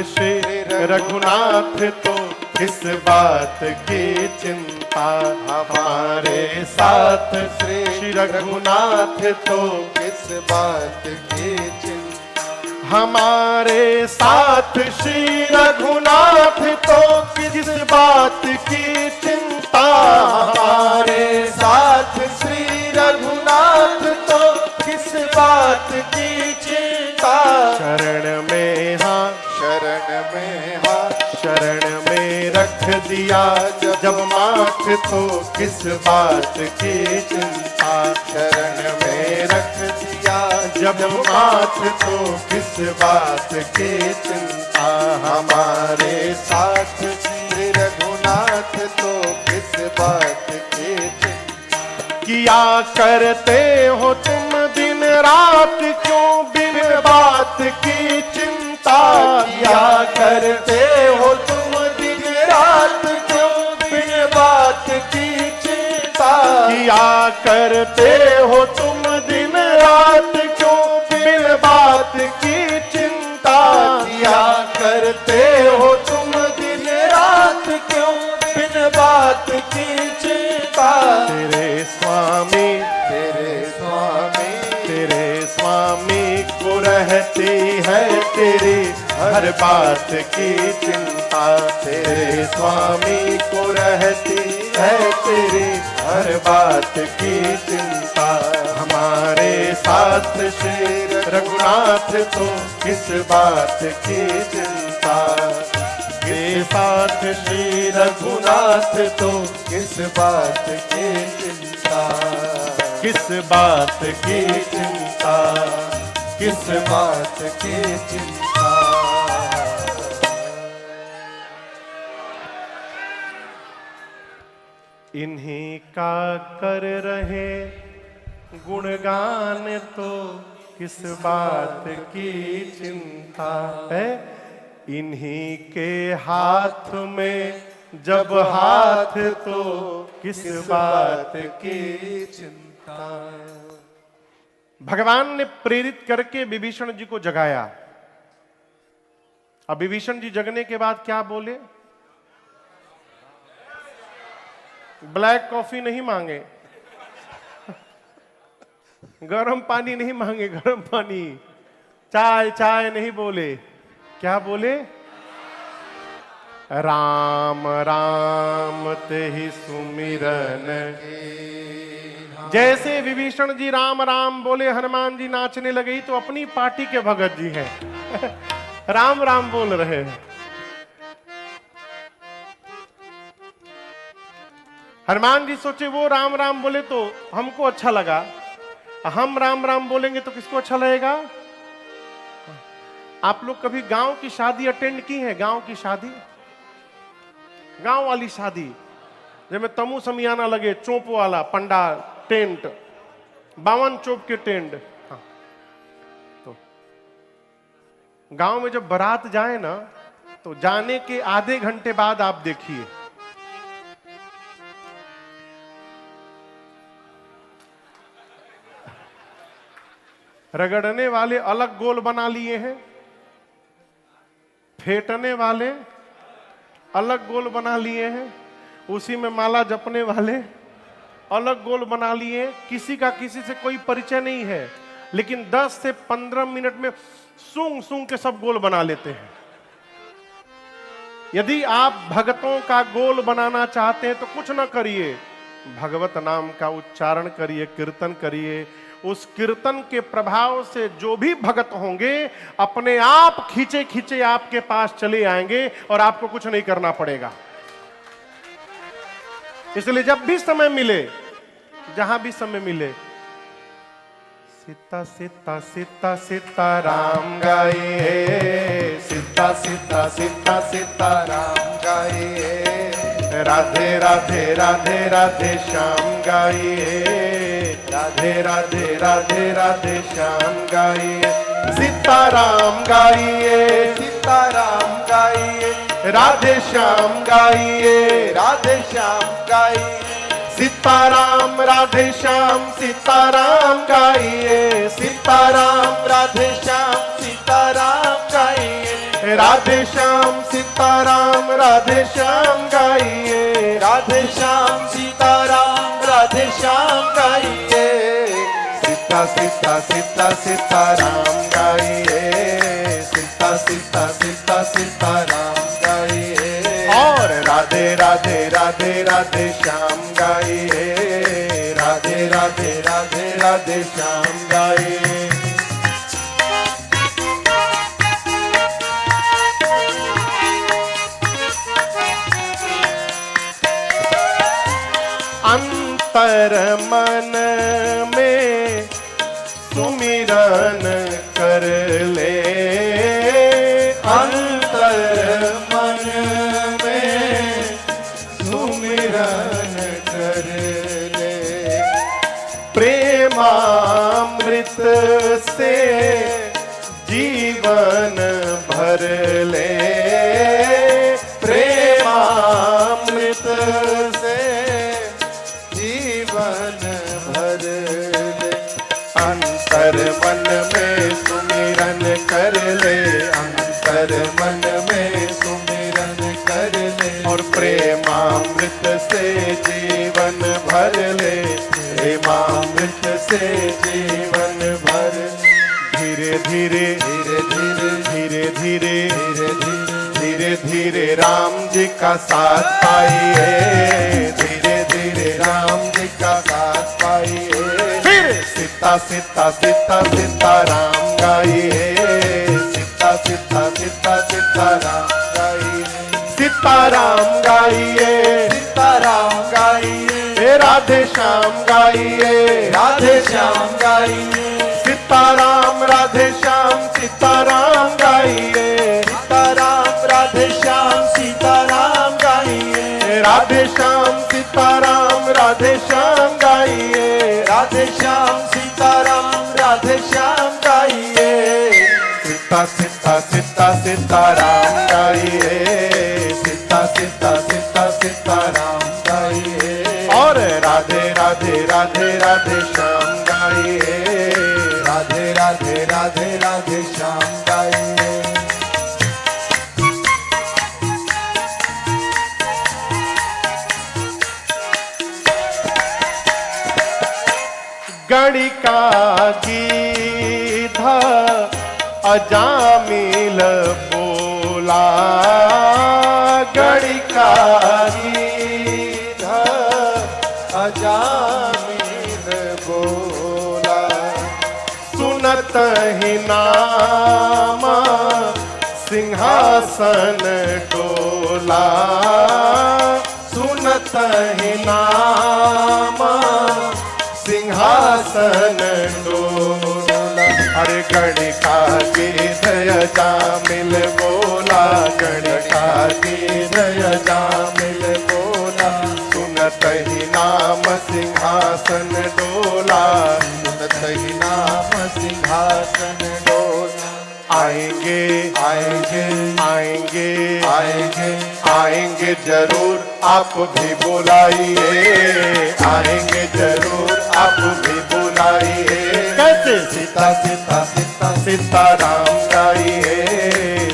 श्री रघुनाथ तो किस बात की चिंता। हमारे साथ श्री रघुनाथ तो किस बात की चिंता। हमारे साथ श्री रघुनाथ तो किस बात की चिंता। हमारे साथ श्री रघुनाथ तो किस बात की चिंता। शरण में हाँ, शरण में हाँ, शरण में रख दिया जब माथ तो किस बात की चिंता। शरण में रख दिया जब माथ तो किस बात की चिंता। हमारे साथ श्री रघुनाथ तो किस बात की चिंता। किया करते हो तुम दिन रात क्यों बिन बात की चिंता। किया करते हो तुम दिन रात क्यों बिन बात की चिंता। किया करते हो तुम दिन रात क्यों बिन बात की चिंता। किया करते हो तुम दिन रात क्यों बिन बात की चिंता। तेरे स्वामी को रहती है तेरी हर बात की चिंता। तेरे स्वामी को रहती है तेरी हर बात की चिंता। हमारे साथ श्री रघुनाथ तो किस बात की चिंता। के साथ श्री रघुनाथ तो किस बात की चिंता। किस बात की चिंता। किस बात की चिंता। इन्हीं का कर रहे गुणगान तो किस बात की चिंता है। इन्हीं के हाथ में जब हाथ तो किस बात की चिंता। भगवान ने प्रेरित करके विभीषण जी को जगाया। अब विभीषण जी जगने के बाद क्या बोले? ब्लैक कॉफी नहीं मांगे, गरम पानी नहीं मांगे, गरम पानी, चाय चाय नहीं बोले। क्या बोले? राम राम ते ही सुमिरन। जैसे विभीषण जी राम राम बोले, हनुमान जी नाचने लगे। तो अपनी पार्टी के भगत जी हैं राम राम बोल रहे हैं। हनुमान जी सोचे वो राम राम बोले तो हमको अच्छा लगा, हम राम राम बोलेंगे तो किसको अच्छा लगेगा। आप लोग कभी गांव की शादी अटेंड की है? गांव की शादी, गांव वाली शादी जिसमें तमु समियाना लगे, चोप वाला पंडाल, टेंट, 52 चोप के टेंट। हाँ। तो गांव में जब बारात जाए ना, तो जाने के आधे घंटे बाद आप देखिए रगड़ने वाले अलग गोल बना लिए हैं, फेंटने वाले अलग गोल बना लिए हैं, उसी में माला जपने वाले अलग गोल बना लिए। किसी का किसी से कोई परिचय नहीं है, लेकिन 10 से 15 मिनट में सूंघ सूंघ के सब गोल बना लेते हैं। यदि आप भगतों का गोल बनाना चाहते हैं तो कुछ ना करिए, भगवत नाम का उच्चारण करिए, कीर्तन करिए। उस कीर्तन के प्रभाव से जो भी भगत होंगे अपने आप खींचे खींचे आपके पास चले आएंगे और आपको कुछ नहीं करना पड़ेगा। इसलिए जब भी समय मिले, जहां भी समय मिले, सीता सीता सीता सीता राम गाइए, सीता सीता सीता सीता राम गाइए, राधे राधे राधे राधे श्याम गाइए, राधे राधे राधे राधे श्याम गाइए, सीताराम गाइए, सीताराम गाइए, राधे श्याम गाइए, राधे श्याम गाइए, सीताराम राधे श्याम सीताराम गाइए, सीताराम राधे श्याम सीताराम गाइए, राधे श्याम सीताराम राधे श्याम गाइए, राधे श्याम सीताराम राधे श्याम गाइए, सीता सीता सीता सीताराम गाइए, सीता सीता सीता सीताराम गाइए, और राधे राधे राधे राधे श्याम गाइए, राधे राधे राधे राधे श्याम गाइए। अंतर मन में सुमिरन कर ले, अंतर मन में सुमिरन कर ले, प्रेमामृत से जीवन भर ले, प्रेमामृत से जीवन भर ले, अंतर मन में सुमिरन कर ले, अंतर मन में सुमिरन कर ले, और प्रेमामृत से जीवन भर ले, प्रेमामृत से जीवन भर ले। धीरे धीरे धीरे धीरे धीरे धीरे धीरे धीरे धीरे धीरे राम जी का साथ पाइए, धीरे धीरे राम जी का साथ पाइए, फिर सीता सीता सीता सीता राम गाइए, सीता सीता सीता सीता राम गाइए, सीताराम गाइए, सीताराम गाइए, राधे श्याम गाइए, राधे श्याम गाइए, सीताराम राधे श्याम सीताराम गाइए, सीताराम राधे श्याम सीताराम गाइए, राधे श्याम सीताराम राधे श्याम गाइए, राधे श्याम सीताराम राधे श्याम गाइए, सीता सीता सीता सीताराम गाइए, सीता सीता सीता सीताराम गाइए, और राधे राधे राधे राधे श्याम गाइए, राधे राधे राधे राधे श्याम गाइए, गणिका गीधा अजामिल बोला, गणिका गीधा अजामिल बोला, सुनत ही नाम सिंहासन डोला, सुनत ही नाम सिंहासन डोला, अरे गणिका की दय जामिल बोला, गणिका की दय जामिल बोला, सुनत ही नाम सिंहासन डोला, सुनत ही नाम सिंहासन डोला, आएंगे आएंगे आएंगे आएंगे आएंगे जरूर आप भी बुलाइए, आएंगे जरूर आप भी बुलाइए, कैसे सीता सीता सीता सीताराम गाइए,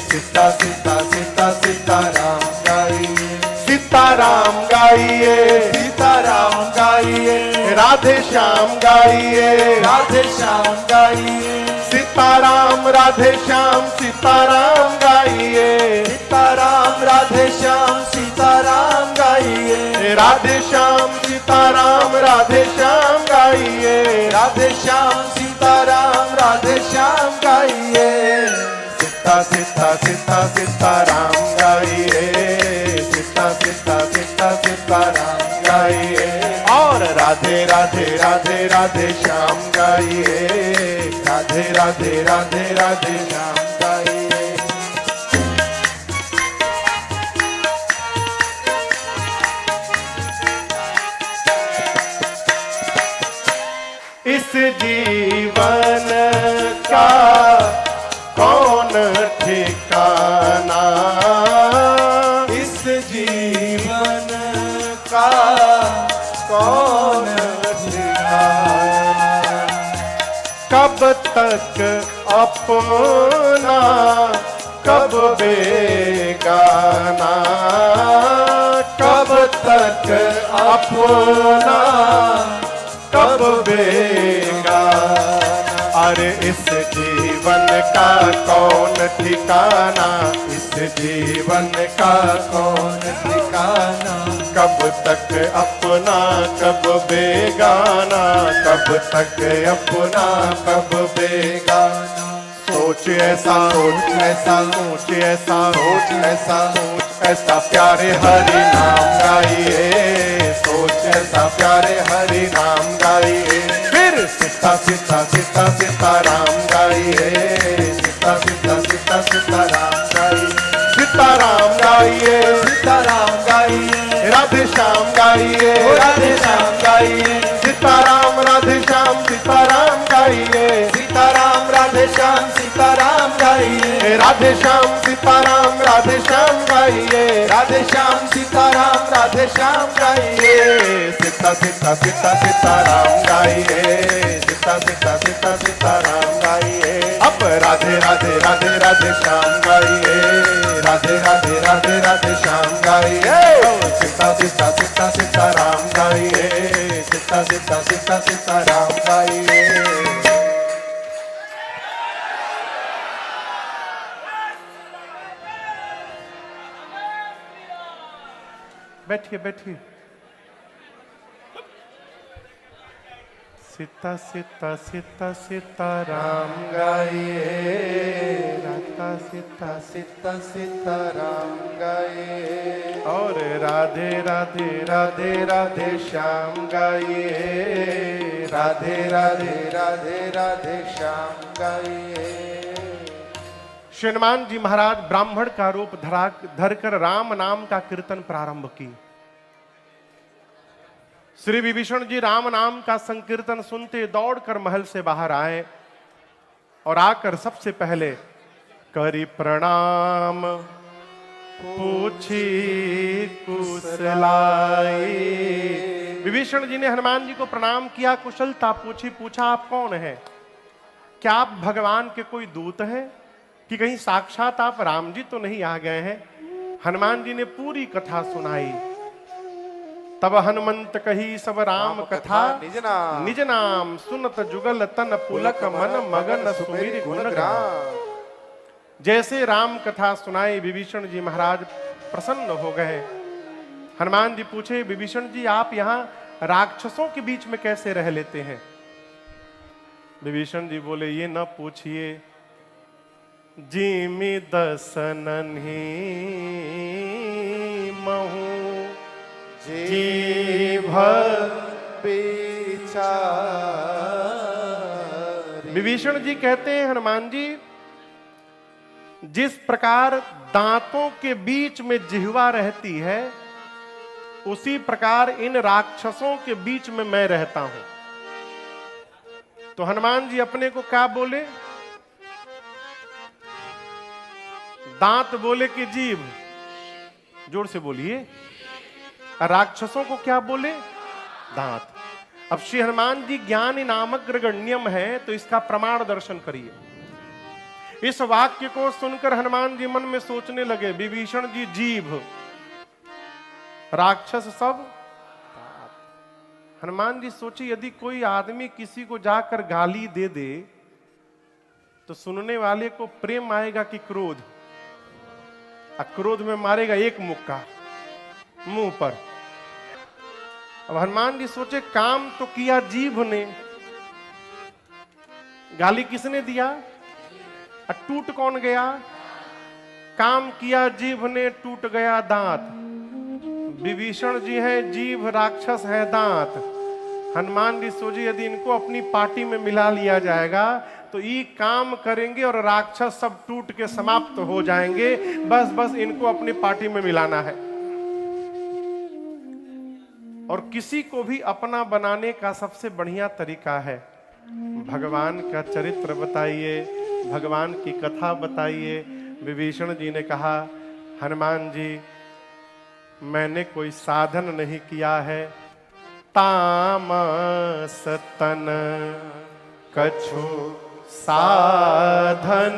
सीता सीता सीता सीताराम गाइए, सीताराम गाइए, सीताराम गाइए, राधे श्याम गाइए, राधे श्याम गाइए, सीताराम राधे श्याम सीताराम गाइए, सीताराम राधे श्याम सीताराम गाइए, राधे श्याम सीताराम राधे श्याम गाइए, राधे श्याम सीताराम राधे श्याम गाइए, सीता सीता सीता सीताराम गाइए, सीता सीता सीता सीताराम गाइए, और राधे राधे राधे राधे श्याम गाइए, राधे राधे राधे राधे श्याम गाइए। इस जीवन का कौन ठिकाना, इस जीवन का कौन ठिकाना, कब तक अपना कब बेगाना, कब तक अपना कब बेगाना। अरे इस जीवन का कौन ठिकाना, इस जीवन का कौन ठिकाना, कब तक अपना कब बेगाना, कब तक अपना कब बेगाना। सोच ऐसा सोच ऐसा सोच ऐसा सोच ऐसा सोच ऐसा प्यारे हरि नाम गाइए, सोच ऐसा प्यारे हरि नाम गाइए। फिर सीता सीता सीता सीता राम गाइए, सीता सीता सीता सीता राम गाइए, सीता राम गाइए, सीता राम गाइए, राधे श्याम गाइए, राधे श्याम गाइए, सीता राम राधे श्याम सीता राम गाइए, सीता राम राधे श्याम सीता राम गाइए, राधे श्याम सीता राम राधे श्याम गाइए, राधे श्याम सीता राम राधे श्याम गाइए। सीता सीता सीता सीता राम गाइए, सीता सीता सीता सीता राम गाइए। अब राधे राधे राधे राधे श्याम गाइए, राधे राधे राधे राधे श्याम गाइए। सीता सीता सीता सीता राम गाइए, सीता सीता सीता सीता राम गाइए। बैठिए बैठिए। सीता सीता सीता सीता राम गाइए, राधा सीता सीता सीता राम गाइए, और राधे राधे राधे राधे श्याम गाइए, राधे राधे राधे राधे श्याम गाइए। श्री हनुमान जी महाराज ब्राह्मण का रूप धरकर राम नाम का कीर्तन प्रारंभ की। श्री विभीषण जी राम नाम का संकीर्तन सुनते दौड़कर महल से बाहर आए और आकर सबसे पहले करी प्रणाम पूछी कुशलाई। विभीषण जी ने हनुमान जी को प्रणाम किया, कुशलता पूछी, पूछा आप कौन हैं? क्या आप भगवान के कोई दूत हैं कि कहीं साक्षात आप राम जी तो नहीं आ गए हैं? हनुमान जी ने पूरी कथा सुनाई। तब हनुमंत कही सब राम कथा निज नाम सुनत जुगल तन पुलक मन मगन सुमिर गुण गान। जैसे राम कथा सुनाई विभीषण जी महाराज प्रसन्न हो गए। हनुमान जी पूछे, विभीषण जी आप यहाँ राक्षसों के बीच में कैसे रह लेते हैं? विभीषण जी बोले, ये न पूछिए, जीमी दसनहि महू जीभ बेचारी। विभीषण जी कहते हैं, हनुमान जी जिस प्रकार दांतों के बीच में जिह्वा रहती है उसी प्रकार इन राक्षसों के बीच में मैं रहता हूं। तो हनुमान जी अपने को क्या बोले? दांत बोले कि जीभ? जोर से बोलिए। राक्षसों को क्या बोले? दांत। अब श्री हनुमान जी ज्ञानी नामक गण्यम है, तो इसका प्रमाण दर्शन करिए। इस वाक्य को सुनकर हनुमान जी मन में सोचने लगे, विभीषण जी जीभ, राक्षस सब। हनुमान जी सोचे, यदि कोई आदमी किसी को जाकर गाली दे दे तो सुनने वाले को प्रेम आएगा कि क्रोध? क्रोध में मारेगा एक मुक्का मुंह पर। अब हनुमान जी सोचे, काम तो किया जीभ ने, गाली किसने दिया? टूट कौन गया? काम किया जीभ ने, टूट गया दांत। विभीषण जी है जीभ, राक्षस है दांत। हनुमान जी सोचे यदि इनको अपनी पार्टी में मिला लिया जाएगा तो ये काम करेंगे और राक्षस सब टूट के समाप्त हो जाएंगे। बस बस इनको अपनी पार्टी में मिलाना है। और किसी को भी अपना बनाने का सबसे बढ़िया तरीका है, भगवान का चरित्र बताइए, भगवान की कथा बताइए। विभीषण जी ने कहा, हनुमान जी मैंने कोई साधन नहीं किया है, तामस तन कछु साधन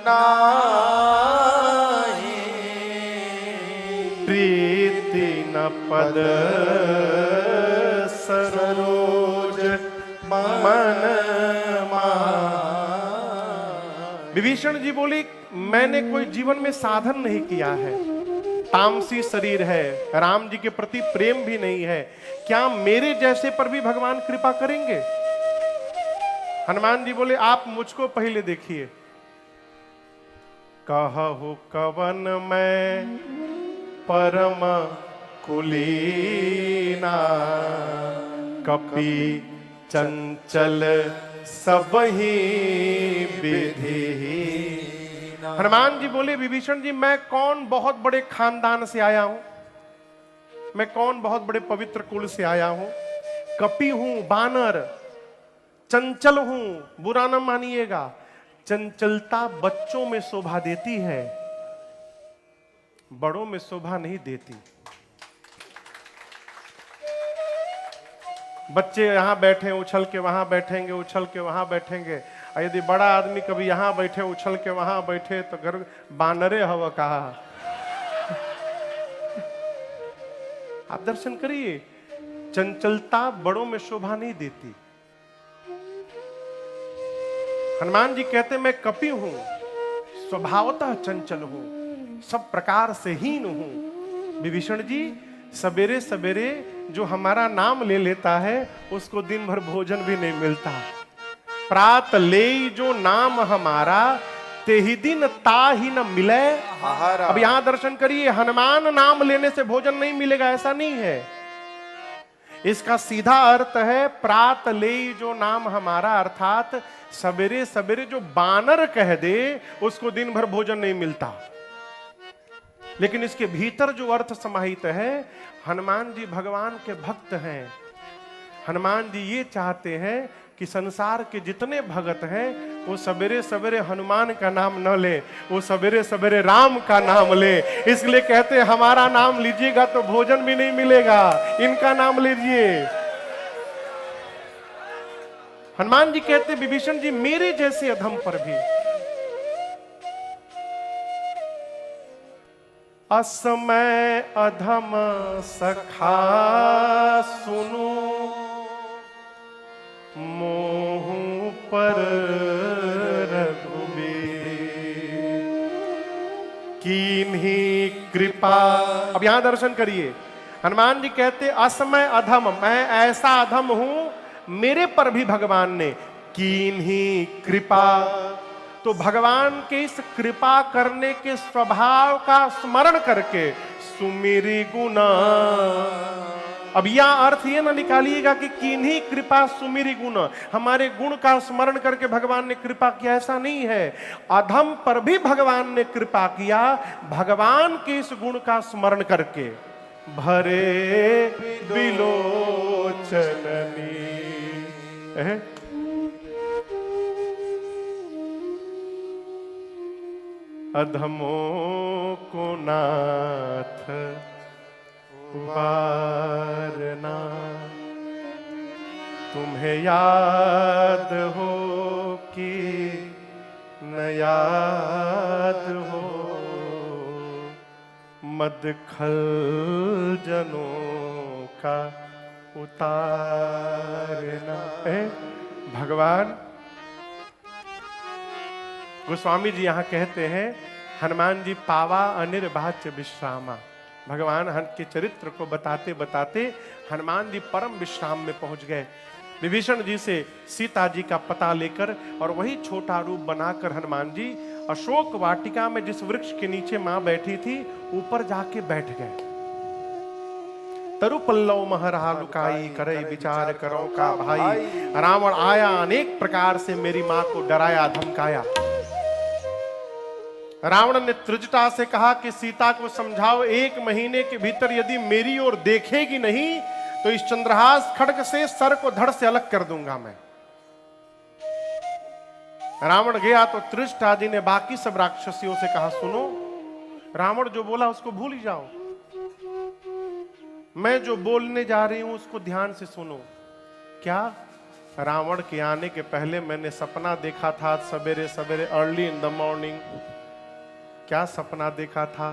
नाहि प्रीति न पद सरोज मन विभीषण जी बोली, मैंने कोई जीवन में साधन नहीं किया है, तामसी शरीर है, राम जी के प्रति प्रेम भी नहीं है, क्या मेरे जैसे पर भी भगवान कृपा करेंगे? हनुमान जी बोले, आप मुझको पहले देखिए। कहु कवन मैं परम कुलीना, कपि चंचल सबहि विधि। हनुमान जी बोले, विभीषण जी मैं कौन बहुत बड़े खानदान से आया हूं, मैं कौन बहुत बड़े पवित्र कुल से आया हूं, कपि हूं, बानर, चंचल हूं, बुरा न मानिएगा। चंचलता बच्चों में शोभा देती है, बड़ों में शोभा नहीं देती। बच्चे यहां बैठे उछल के वहां बैठेंगे, उछल के वहां बैठेंगे, और यदि बड़ा आदमी कभी यहां बैठे उछल के वहां बैठे तो घर बानरे हवा कहा। आप दर्शन करिए, चंचलता बड़ों में शोभा नहीं देती। हनुमान जी कहते, मैं कपि हूं, स्वभावतः चंचल हूं, सब प्रकार से हीन हूं। विभीषण जी सवेरे सवेरे जो हमारा नाम ले लेता है उसको दिन भर भोजन भी नहीं मिलता। प्रात ले जो नाम हमारा, ते ही दिन ता ही न मिले आहारा। अब यहां दर्शन करिए, हनुमान नाम लेने से भोजन नहीं मिलेगा ऐसा नहीं है। इसका सीधा अर्थ है प्रात ले जो नाम हमारा, अर्थात सवेरे सवेरे जो बानर कह दे उसको दिन भर भोजन नहीं मिलता। लेकिन इसके भीतर जो अर्थ समाहित है, हनुमान जी भगवान के भक्त हैं। हनुमान जी ये चाहते हैं कि संसार के जितने भगत हैं वो सवेरे सवेरे हनुमान का नाम न ले, वो सवेरे सवेरे राम का नाम ले। इसलिए कहते हैं हमारा नाम लीजिएगा तो भोजन भी नहीं मिलेगा, इनका नाम लीजिए। हनुमान जी कहते, विभीषण जी मेरे जैसे अधम पर भी असमय अधम सखा सुनो, मोह पर रघुबीर कीन्ही कृपा। अब यहां दर्शन करिए, हनुमान जी कहते असमय अधम, मैं ऐसा अधम हूं, मेरे पर भी भगवान ने कीन्ही कृपा। तो भगवान के इस कृपा करने के स्वभाव का स्मरण करके सुमिरी गुना। अब यह अर्थ ये ना निकालिएगा कि किन्हीं कृपा सुमिरी गुण, हमारे गुण का स्मरण करके भगवान ने कृपा किया, ऐसा नहीं है। अधम पर भी भगवान ने कृपा किया, भगवान के इस गुण का स्मरण करके। भरे बिलोचननी अधमों को नाथ उबारना, तुम्हें याद हो कि न याद हो, मदखल जनों का उतारना। भगवान गोस्वामी जी यहाँ कहते हैं, हनुमान जी पावा अनिर्वाच्य विश्रामा। भगवान के चरित्र को बताते बताते हनुमान जी परम विश्राम में पहुंच गए। विभीषण जी से सीता जी का पता लेकर और वही छोटा रूप बनाकर हनुमान जी अशोक वाटिका में जिस वृक्ष के नीचे मां बैठी थी ऊपर जाके बैठ गए। तरु पल्लव महरहा लुकाई, करे विचार करो का भाई। रावण आया, अनेक प्रकार से मेरी मां को डराया धमकाया। रावण ने त्रिजटा से कहा कि सीता को समझाओ, 1 महीने के भीतर यदि मेरी ओर देखेगी नहीं तो इस चंद्रहास खड्ग से सर को धड़ से अलग कर दूंगा मैं। रावण गया तो त्रिजटा जी ने बाकी सब राक्षसियों से कहा, सुनो, रावण जो बोला उसको भूल ही जाओ, मैं जो बोलने जा रही हूं उसको ध्यान से सुनो। क्या? रावण के आने के पहले मैंने सपना देखा था, सवेरे सवेरे अर्ली इन द मॉर्निंग। क्या सपना देखा था?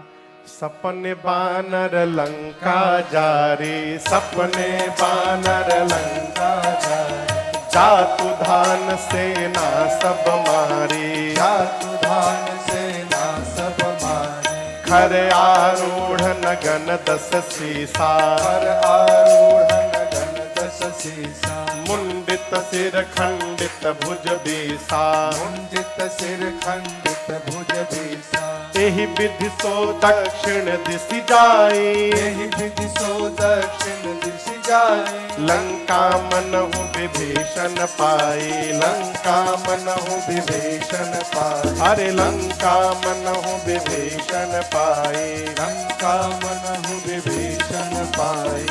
सपने बानर लंका जा रे, सपने बानर लंका जा रे, जातु धान सेना सब मारी, जातु धान सेना सब मारी, खर आरूढ़ नगन 10 सीसा, पर आरूढ़ नगन 10 सीसा, मुंडित सिर खंडित भुज बीसा, मुंडित सिर खंडित भुज बीसा, एहि विधि सो दक्षिण दिशि जाए, एहि विधि सो दक्षिण दिशि जाए, लंका मनहु विभीषण पाए, लंका मनहु विभीषण पाए, अरे लंका मनहु विभीषण पाए, लंका मनहु विभीषण पाए।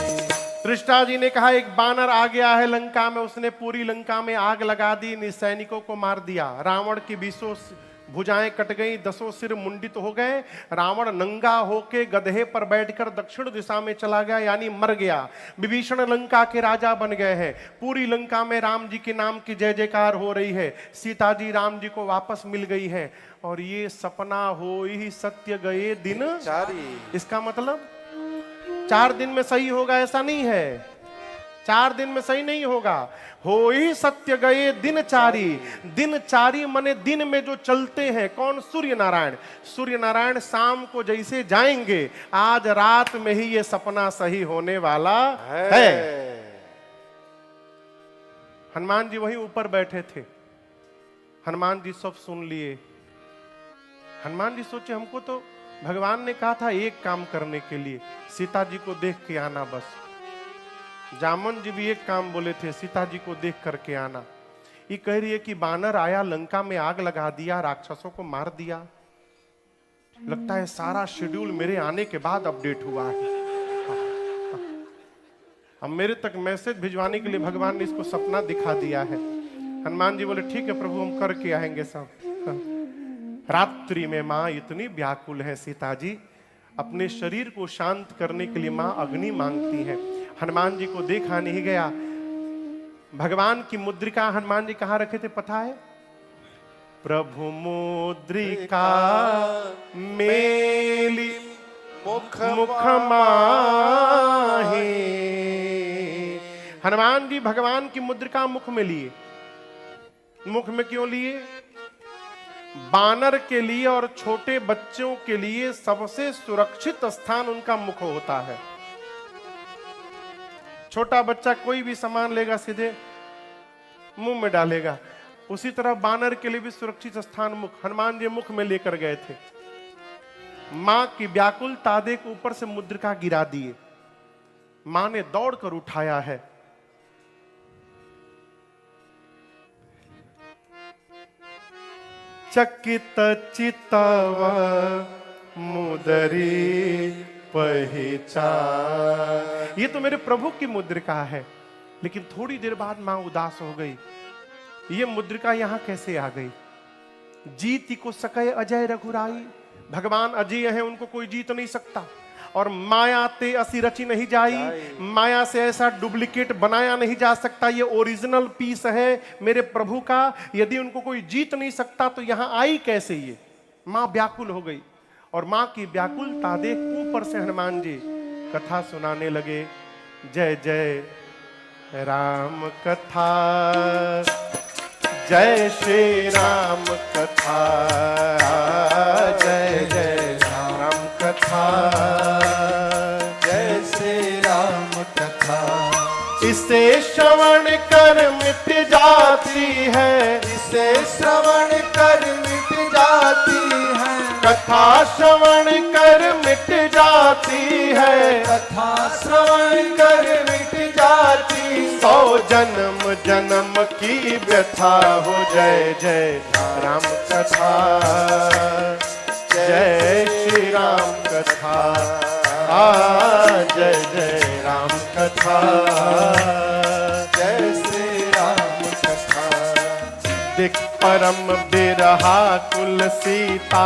त्रिष्टा जी ने कहा, एक बानर आ गया है लंका में, उसने पूरी लंका में आग लगा दी, सैनिकों को मार दिया। रावण की 20 भुजाएं कट गई, 10 सिर मुंडित हो गए। रावण नंगा होके गधे पर बैठकर दक्षिण दिशा में चला गया, यानी मर गया। विभीषण लंका के राजा बन गए हैं। पूरी लंका में राम जी के नाम की जय जयकार हो रही है। सीता जी राम जी को वापस मिल गई है। और ये सपना हो ही सत्य गए दिन चारी। इसका मतलब 4 दिन में सही होगा ऐसा नहीं है, 4 दिन में सही नहीं होगा। हो ही सत्य गए दिन चारी। दिन चारी माने दिन में जो चलते हैं कौन? सूर्य नारायण। सूर्य नारायण शाम को जैसे जाएंगे, आज रात में ही ये सपना सही होने वाला है। हनुमान जी वहीं ऊपर बैठे थे। हनुमान जी सब सुन लिए। हनुमान जी सोचे, हमको तो भगवान ने कहा था एक काम करने के लिए, सीता जी को देख के आना बस। जामन जी भी एक काम बोले थे, सीता जी को देख करके आना। ये कह रही है कि बानर आया, लंका में आग लगा दिया, राक्षसों को मार दिया। लगता है सारा शेड्यूल मेरे आने के बाद अपडेट हुआ है। अब मेरे तक मैसेज भिजवाने के लिए भगवान ने इसको सपना दिखा दिया है। हनुमान जी बोले, ठीक है प्रभु, हम करके आएंगे सब। रात्रि में माँ इतनी व्याकुल है सीता जी, अपने शरीर को शांत करने के लिए माँ अग्नि मांगती है। हनुमान जी को देखा नहीं गया। भगवान की मुद्रिका हनुमान जी कहाँ रखे थे पता है? प्रभु मुद्रिका मेली मुख माही। हनुमान जी भगवान की मुद्रिका मुख में लिए। मुख में क्यों लिए? बानर के लिए और छोटे बच्चों के लिए सबसे सुरक्षित स्थान उनका मुख होता है। छोटा बच्चा कोई भी सामान लेगा सीधे मुंह में डालेगा, उसी तरह बानर के लिए भी सुरक्षित स्थान मुख। हनुमान जी मुख में लेकर गए थे। मां की व्याकुलता देख ऊपर से मुद्रिका गिरा दिए। मां ने दौड़कर उठाया है। चकित चितव मुदरी पहचान। ये तो मेरे प्रभु की मुद्रिका है। लेकिन थोड़ी देर बाद मां उदास हो गई। ये मुद्रिका यहां कैसे आ गई? जीत को सके अजय रघुराई। भगवान अजय हैं, उनको कोई जीत नहीं सकता। और माया ते असी रची नहीं जाई। माया से ऐसा डुप्लीकेट बनाया नहीं जा सकता। ये ओरिजिनल पीस है मेरे प्रभु का। यदि उनको कोई जीत नहीं सकता तो यहां आई कैसे? ये मां व्याकुल हो गई। और मां की व्याकुलता देख ऊपर से हनुमान जी कथा सुनाने लगे। जय जय राम कथा, जय श्री राम कथा, जय जय राम कथा, जय श्री राम कथा। इसे श्रवण कर मिट जाती है, इसे श्रवण कर मिट जाती है, कथा श्रवण कर मिट जाती है, कथा श्रवण कर मिट जाती, 100 जन्म जन्म की व्यथा हो। जय जय राम कथा, जय श्री राम कथा, जय जय राम कथा, जय श्री राम कथा। दिख परम बिरहा कुल सीता,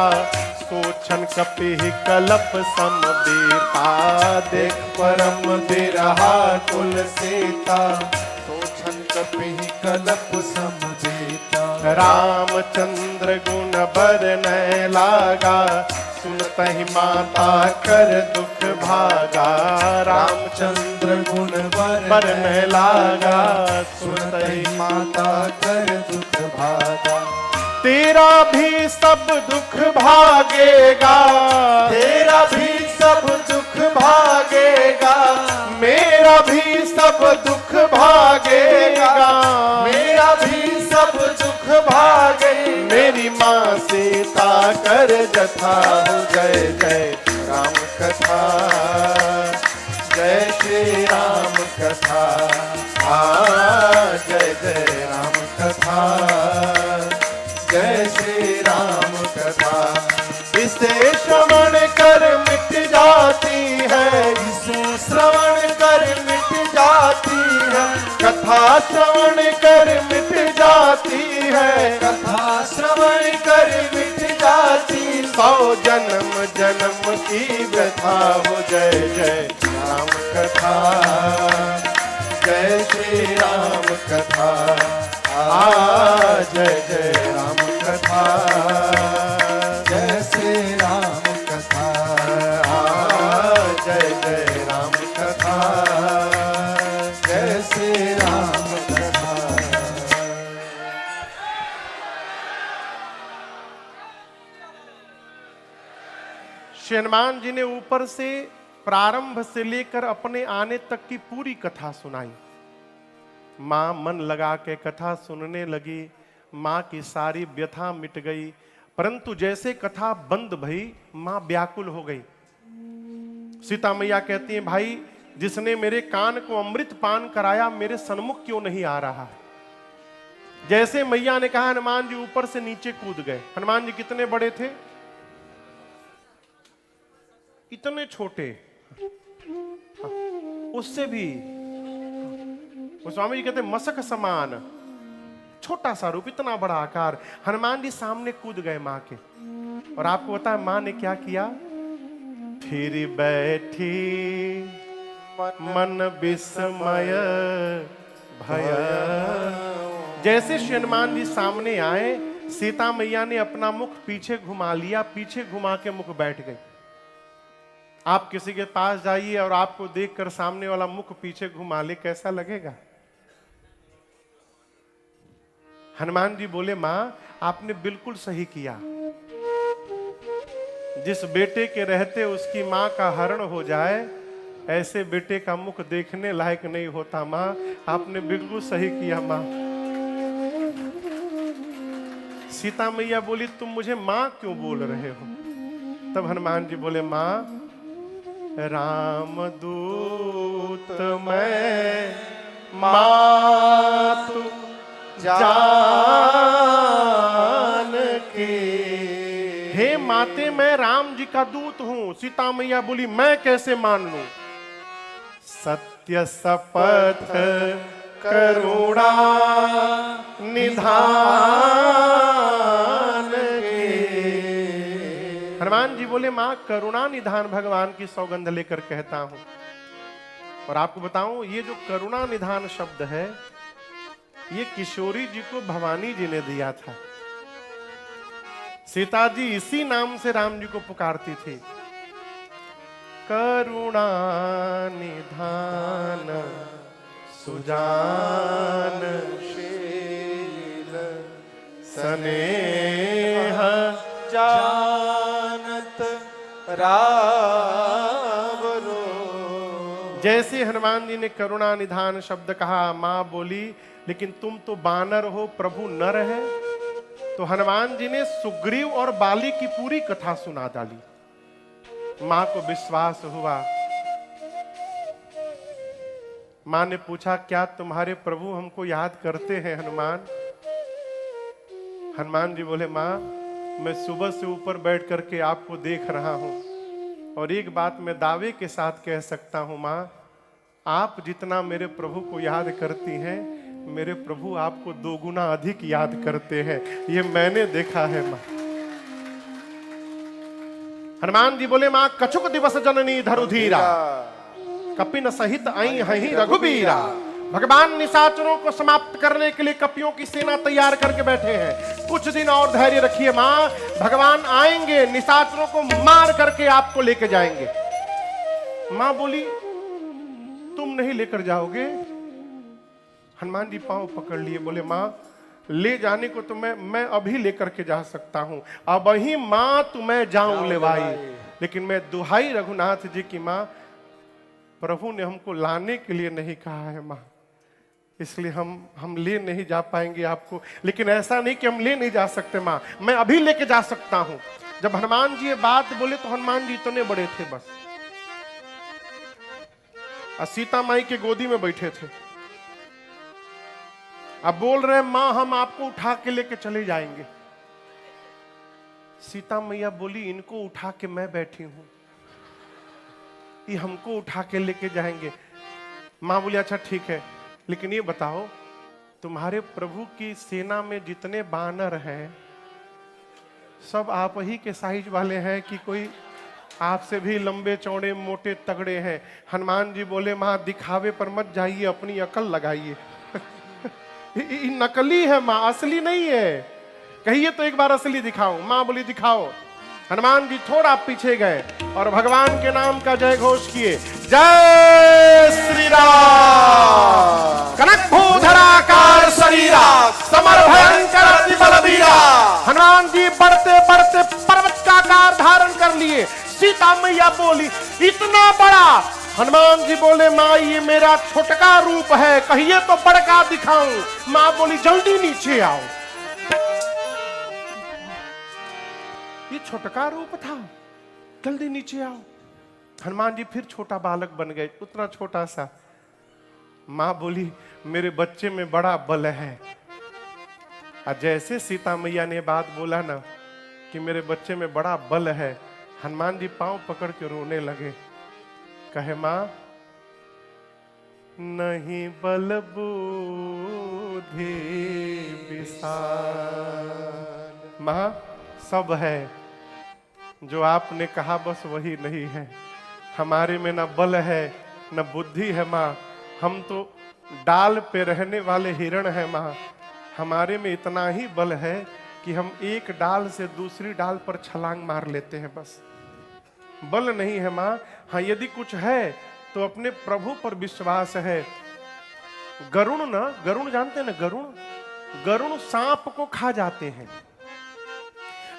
सोचन कपि कलप सम बीता। देख परम बिरहा कुल सीता, सोचन कपि कलप सम बीता। रामचंद्र गुण बरनय लागा, सुनतहि माता कर दुख भागा। रामचंद्र गुण बरनय लागा, सुनतहि सुनतहि माता कर दुख भागा। तेरा भी सब दुख भागेगा, तेरा भी सब दुख भागेगा, मेरा भी सब दुख भागेगा, मेरा भी सब दुख भागे। मेरी माँ सीता कर जथा हो। जय जय राम कथा, जय श्री राम कथा, जय जय राम कथा, जय श्री राम कथा। इसे श्रवण कर मिट जाती है, इसे श्रवण कर मिट जाती है, कथा श्रवण कर मिट जाती है, कथा श्रवण कर मिट जाती, 100 जन्म जन्म की व्यथा हो। जय जय राम कथा, जय श्री राम कथा, जय जय राम कथा, जय श्री राम कथा, जय जय राम कथा, जय श्री राम कथा। श्री हनुमान जी ने ऊपर से प्रारंभ से लेकर अपने आने तक की पूरी कथा सुनाई। मां मन लगा के कथा सुनने लगी, मां की सारी व्यथा मिट गई, परंतु जैसे कथा बंद भई मां व्याकुल हो गई। सीता मैया कहती हैं, भाई जिसने मेरे कान को अमृत पान कराया मेरे सन्मुख क्यों नहीं आ रहा। जैसे मैया ने कहा, हनुमान जी ऊपर से नीचे कूद गए। हनुमान जी कितने बड़े थे, इतने छोटे, उससे भी स्वामी जी कहते मसक समान, छोटा सा रूप, इतना बड़ा आकार। हनुमान जी सामने कूद गए मां के, और आपको पता है मां ने क्या किया, फिर बैठी मन विस्मय भय। जैसे श्री हनुमान जी सामने आए, सीता मैया ने अपना मुख पीछे घुमा लिया, पीछे घुमा के मुख बैठ गई। आप किसी के पास जाइए और आपको देखकर सामने वाला मुख पीछे घुमा ले, कैसा लगेगा। हनुमान जी बोले, मां आपने बिल्कुल सही किया। जिस बेटे के रहते उसकी मां का हरण हो जाए, ऐसे बेटे का मुख देखने लायक नहीं होता। मां आपने बिल्कुल सही किया। मां सीता मैया बोली, तुम मुझे मां क्यों बोल रहे हो। तब हनुमान जी बोले, मां राम दूत मैं मातु जान के। हे माते, मैं राम जी का दूत हूं। सीता मैया बोली, मैं कैसे मान लूं। सत्य शपथ करुणा निधान के। हनुमान जी बोले, मां करुणा निधान भगवान की सौगंध लेकर कहता हूं। और आपको बताऊं, ये जो करुणा निधान शब्द है, ये किशोरी जी को भवानी जी ने दिया था। सीता जी इसी नाम से राम जी को पुकारती थी, करुणा निधान सुजान शील स्नेह जानत रावरो जैसे हनुमान जी ने करुणा निधान शब्द कहा, मां बोली लेकिन तुम तो बानर हो, प्रभु नर है। तो हनुमान जी ने सुग्रीव और बाली की पूरी कथा सुना डाली। मां को विश्वास हुआ। मां ने पूछा, क्या तुम्हारे प्रभु हमको याद करते हैं हनुमान? हनुमान जी बोले, मां मैं सुबह से ऊपर बैठ करके आपको देख रहा हूं और एक बात मैं दावे के साथ कह सकता हूं मां, आप जितना मेरे प्रभु को याद करती हैं, मेरे प्रभु आपको 2 गुना अधिक याद करते हैं। ये मैंने देखा है मां। हनुमान जी बोले, मां कछुक दिवस जननी धरुधीरा, कपिन सहित आई हहीं रघुबीरा। भगवान निशाचरों को समाप्त करने के लिए कपियों की सेना तैयार करके बैठे हैं। कुछ दिन और धैर्य रखिए मां, भगवान आएंगे, निशाचरों को मार करके आपको लेके जाएंगे। मां बोली, तुम नहीं लेकर जाओगे? हनुमान जी पांव पकड़ लिए, बोले, मां ले जाने को तो मैं अभी लेकर के जा सकता हूं, अब ही मां तुम्हें जाऊं ले भाई, लेकिन मैं दुहाई रघुनाथ जी की मां, प्रभु ने हमको लाने के लिए नहीं कहा है मां, इसलिए हम ले नहीं जा पाएंगे आपको। लेकिन ऐसा नहीं कि हम ले नहीं जा सकते मां, मैं अभी लेके जा सकता हूं। जब हनुमान जी ये बात बोले तो हनुमान जी इतने बड़े थे बस, और सीता माई के गोदी में बैठे थे। अब बोल रहे, मां हम आपको उठा के लेके चले जाएंगे। सीता मैया बोली, इनको उठा के मैं बैठी हूं, ये हमको उठा के लेके जाएंगे। मां बोली, अच्छा ठीक है, लेकिन ये बताओ तुम्हारे प्रभु की सेना में जितने बानर हैं सब आप ही के साइज वाले हैं कि कोई आपसे भी लंबे चौड़े मोटे तगड़े हैं? हनुमान जी बोले, मां दिखावे पर मत जाइए, अपनी अकल लगाइए। ये नकली है मां, असली नहीं है। कहिए तो एक बार असली दिखाऊं। मां बोली, दिखाओ। हनुमान जी थोड़ा पीछे गए और भगवान के नाम का जय घोष किए, जय श्री राम। कनक भूधराकार शरीरा, समर भयंकर अति बलबीरा। हनुमान जी बढ़ते बढ़ते पर्वत का आकार धारण कर लिए। सीता मैया बोली, इतना बड़ा? हनुमान जी बोले, मां ये मेरा छोटका रूप है, कहिए तो बड़का दिखाऊं। मां बोली, जल्दी नीचे आओ। ये छोटका रूप था, जल्दी नीचे आओ। हनुमान जी फिर छोटा बालक बन गए, उतना छोटा सा। मां बोली, मेरे बच्चे में बड़ा बल है। और जैसे सीता मैया ने बात बोला ना कि मेरे बच्चे में बड़ा बल है, हनुमान जी पांव पकड़ के रोने लगे। कहे, मां नहीं बल बुद्धि विशाल। मां सब है, जो आपने कहा बस वही नहीं है। हमारे में ना बल है ना बुद्धि है मां, हम तो डाल पे रहने वाले हिरण हैं मां। हमारे में इतना ही बल है कि हम एक डाल से दूसरी डाल पर छलांग मार लेते हैं, बस बल नहीं है मां। हाँ यदि कुछ है तो अपने प्रभु पर विश्वास है। गरुण ना, गरुण जानते हैं ना, गरुण सांप को खा जाते हैं।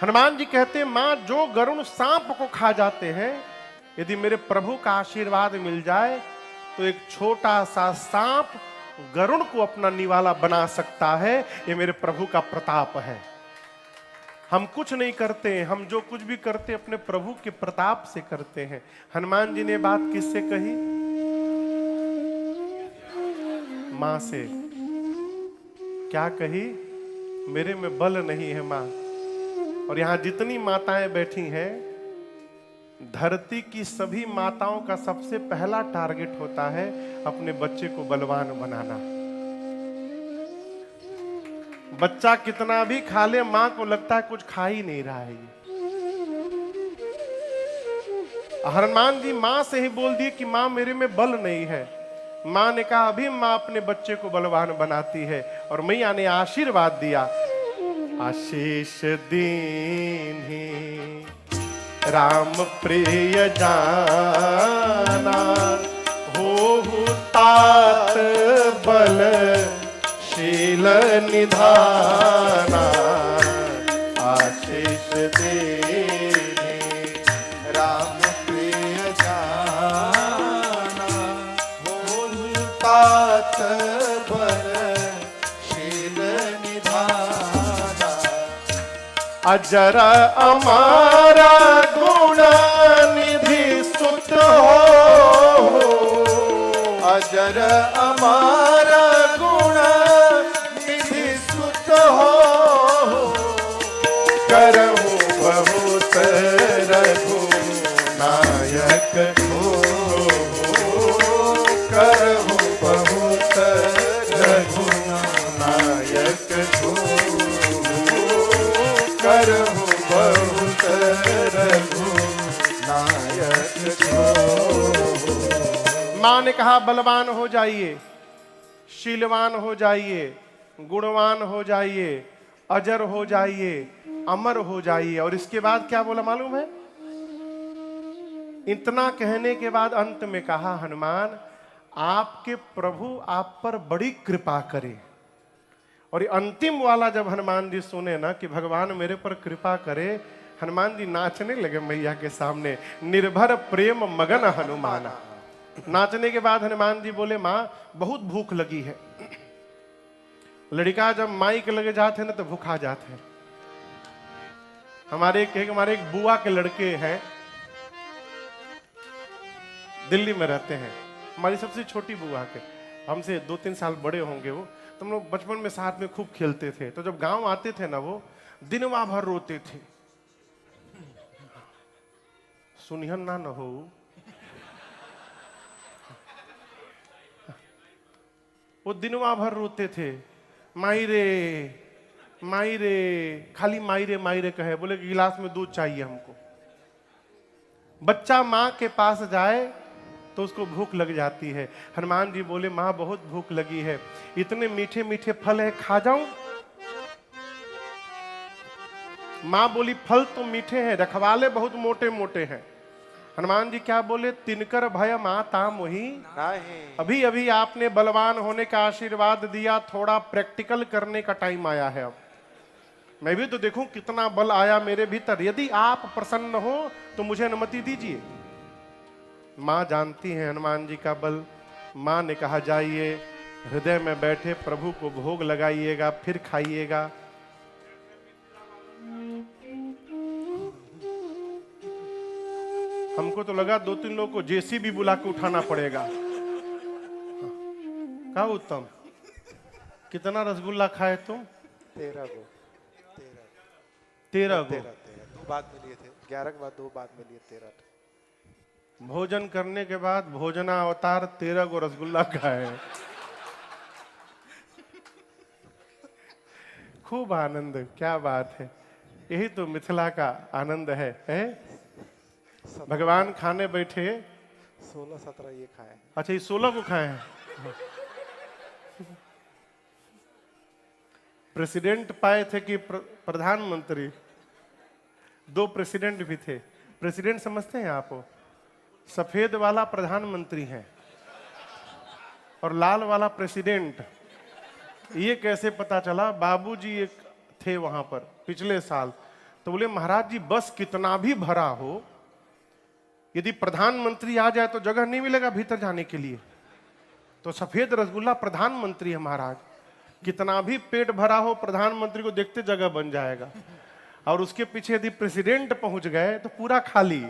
हनुमान जी कहते हैं, मां जो गरुण सांप को खा जाते हैं, यदि मेरे प्रभु का आशीर्वाद मिल जाए तो एक छोटा सा सांप गरुण को अपना निवाला बना सकता है। ये मेरे प्रभु का प्रताप है। हम कुछ नहीं करते, हम जो कुछ भी करते अपने प्रभु के प्रताप से करते हैं। हनुमान जी ने बात किससे कही? मां से। क्या कही? मेरे में बल नहीं है मां। और यहां जितनी माताएं बैठी हैं, धरती की सभी माताओं का सबसे पहला टारगेट होता है अपने बच्चे को बलवान बनाना। बच्चा कितना भी खा ले, मां को लगता है कुछ खा ही नहीं रहा है ये। हनुमान जी मां से ही बोल दिए कि मां मेरे में बल नहीं है। मां ने कहा अभी मां अपने बच्चे को बलवान बनाती है। और मैया ने आशीर्वाद दिया, आशीष दीन्ही राम प्रिय जाना, हो तात बल शील निधाना। आशीष दीन्ही राम प्रिय जाना, तात बल शील निधाना। अजर अमारा गुण निधि सुत हो, अजर अमारा गुण निधि सुत हो, करहु बहुत रघु नायक हो, करहु बहुत रघु नायक हो, करहु बहुत रघु नायक हो। मां ने कहा बलवान हो जाइए, शीलवान हो जाइए, गुणवान हो जाइए, अजर हो जाइए, अमर हो जाइए। और इसके बाद क्या बोला मालूम है? इतना कहने के बाद अंत में कहा हनुमान आपके प्रभु आप पर बड़ी कृपा करे। और ये अंतिम वाला जब हनुमान जी सुने ना कि भगवान मेरे पर कृपा करे, हनुमान जी नाचने लगे मैया के सामने, निर्भर प्रेम मगन हनुमाना। नाचने के बाद हनुमान जी बोले माँ बहुत भूख लगी है। लड़का जब माई के लगे जाते हैं ना तो भूखा जाते हैं। हमारे एक बुआ के लड़के हैं, दिल्ली में रहते हैं, हमारी सबसे छोटी बुआ के, हमसे 2-3 साल बड़े होंगे वो। तो हम लोग बचपन में साथ में खूब खेलते थे। तो जब गांव आते थे ना वो दिनवा भर रोते थे। सुनिहन ना न हो, वो दिनवा भर रोते थे, माई रे, खाली माई रे कहे। बोले कि गिलास में दूध चाहिए हमको। बच्चा माँ के पास जाए तो उसको भूख लग जाती है। हनुमान जी बोले माँ बहुत भूख लगी है, इतने मीठे मीठे फल है खा जाऊं? माँ बोली फल तो मीठे हैं, रखवाले बहुत मोटे मोटे हैं। हनुमान जी क्या बोले? तिनकर भय माता मोही नहीं। अभी अभी आपने बलवान होने का आशीर्वाद दिया, थोड़ा प्रैक्टिकल करने का टाइम आया है। अब मैं भी तो देखूं कितना बल आया मेरे भीतर। यदि आप प्रसन्न हो तो मुझे अनुमति दीजिए। मां जानती हैं हनुमान जी का बल। मां ने कहा जाइए हृदय में बैठे प्रभु को भोग लगाइएगा, फिर खाइएगा। हमको तो लगा 2-3 लोग को जेसीबी बुला के उठाना पड़ेगा। क्या उत्तम, कितना रसगुल्ला खाए तुम? 13 गो। 13 गो। 2 बाद में लिए थे, 11 के बाद 2 बाद में लिए 13। भोजन करने के बाद भोजना अवतार 13 गो रसगुल्ला खाए। खूब आनंद, क्या बात है। यही तो मिथिला का आनंद है? भगवान खाने बैठे 16-17 ये खाए। अच्छा ये 16 को खाए हैं। प्रेसिडेंट पाए थे कि प्रधानमंत्री? 2 प्रेसिडेंट भी थे। प्रेसिडेंट समझते हैं आप? सफेद वाला प्रधानमंत्री है और लाल वाला प्रेसिडेंट। ये कैसे पता चला? बाबूजी एक थे वहां पर पिछले साल, तो बोले महाराज जी बस कितना भी भरा हो, यदि प्रधानमंत्री आ जाए तो जगह नहीं मिलेगा भीतर जाने के लिए। तो सफेद रसगुल्ला प्रधानमंत्री है महाराज। कितना भी पेट भरा हो, प्रधानमंत्री को देखते जगह बन जाएगा। और उसके पीछे यदि प्रेसिडेंट पहुंच गए तो पूरा खाली।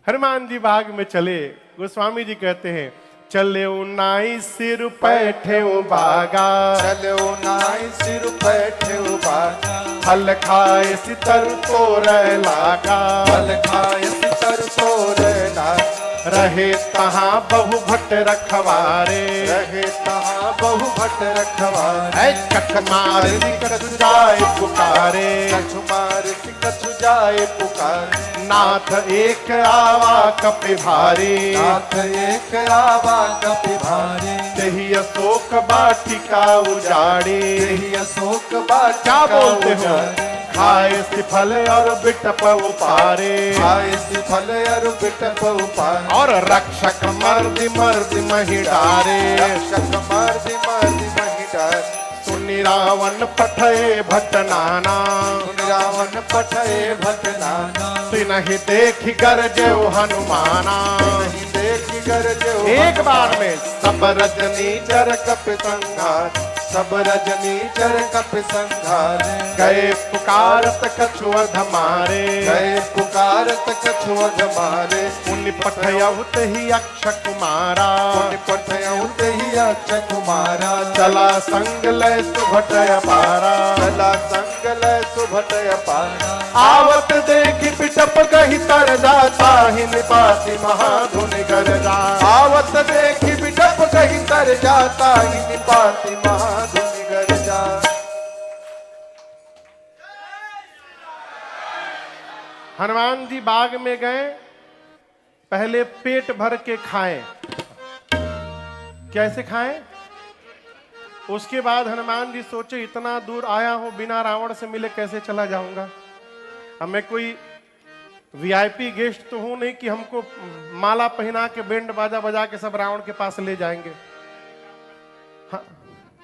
हनुमान जी बाग में चले। गोस्वामी जी कहते हैं चले नाई सिर बैठे बागा, चले नाई सिर बैठे बागा, फल खाए सितर तोरे लागा, फल खाए सितर तोरे लागा, रहे तहां बहु भट्ट रखवारे, रहे तहां बहु भट्ट रखवारे, कछ मार कछु जाए पुकारे, कछु मार कछु जाए पुकारे, नाथ एक आवा कपि भारी, नाथ एक आवा कपि भारी, तेहि अशोक बाटिका उजाड़ी, तेहि अशोक बाटिका क्या बोलते हो? उजाड़ी, खाए सिफल और बिटप उपारे, खाए सिफल और बिटप उपारे, और रक्षक मर्द मर्द मही डारे, रक्षक मर्द मर्द मही डारे, सुन सुनि रावण पठये भट नाना, रावण पठये भट नाना, तिनहि देखि गरजे हनुमाना। देखि गरजे एक बार में सब रजनी चर कपि संहार, सब रजनी चर कपि संहार, गए पुकारत कछु अध मारे, गए पुकारत कछु अध मारे, मुनि पठयहुत ही अक्ष कुमारा, मुनि पठयहुत ही अक्ष कुमारा, चला संग लय सुभटय पारा, चला संग लय सुभटय पारा, आवत देखि बिटप गहि तर जाता, ही निपाति महाधुनि गरजा। आवत देखि बिटप कहीं तर जाता, ही निपाति महाधुनि गरजा। हनुमान जी बाग में गए, पहले पेट भर के खाएं। कैसे खाएं? उसके बाद हनुमान जी सोचे इतना दूर आया हूं, बिना रावण से मिले कैसे चला जाऊंगा। अब मैं कोई वीआईपी गेस्ट तो हूं नहीं कि हमको माला पहना के बैंड बाजा बजा के सब रावण के पास ले जाएंगे।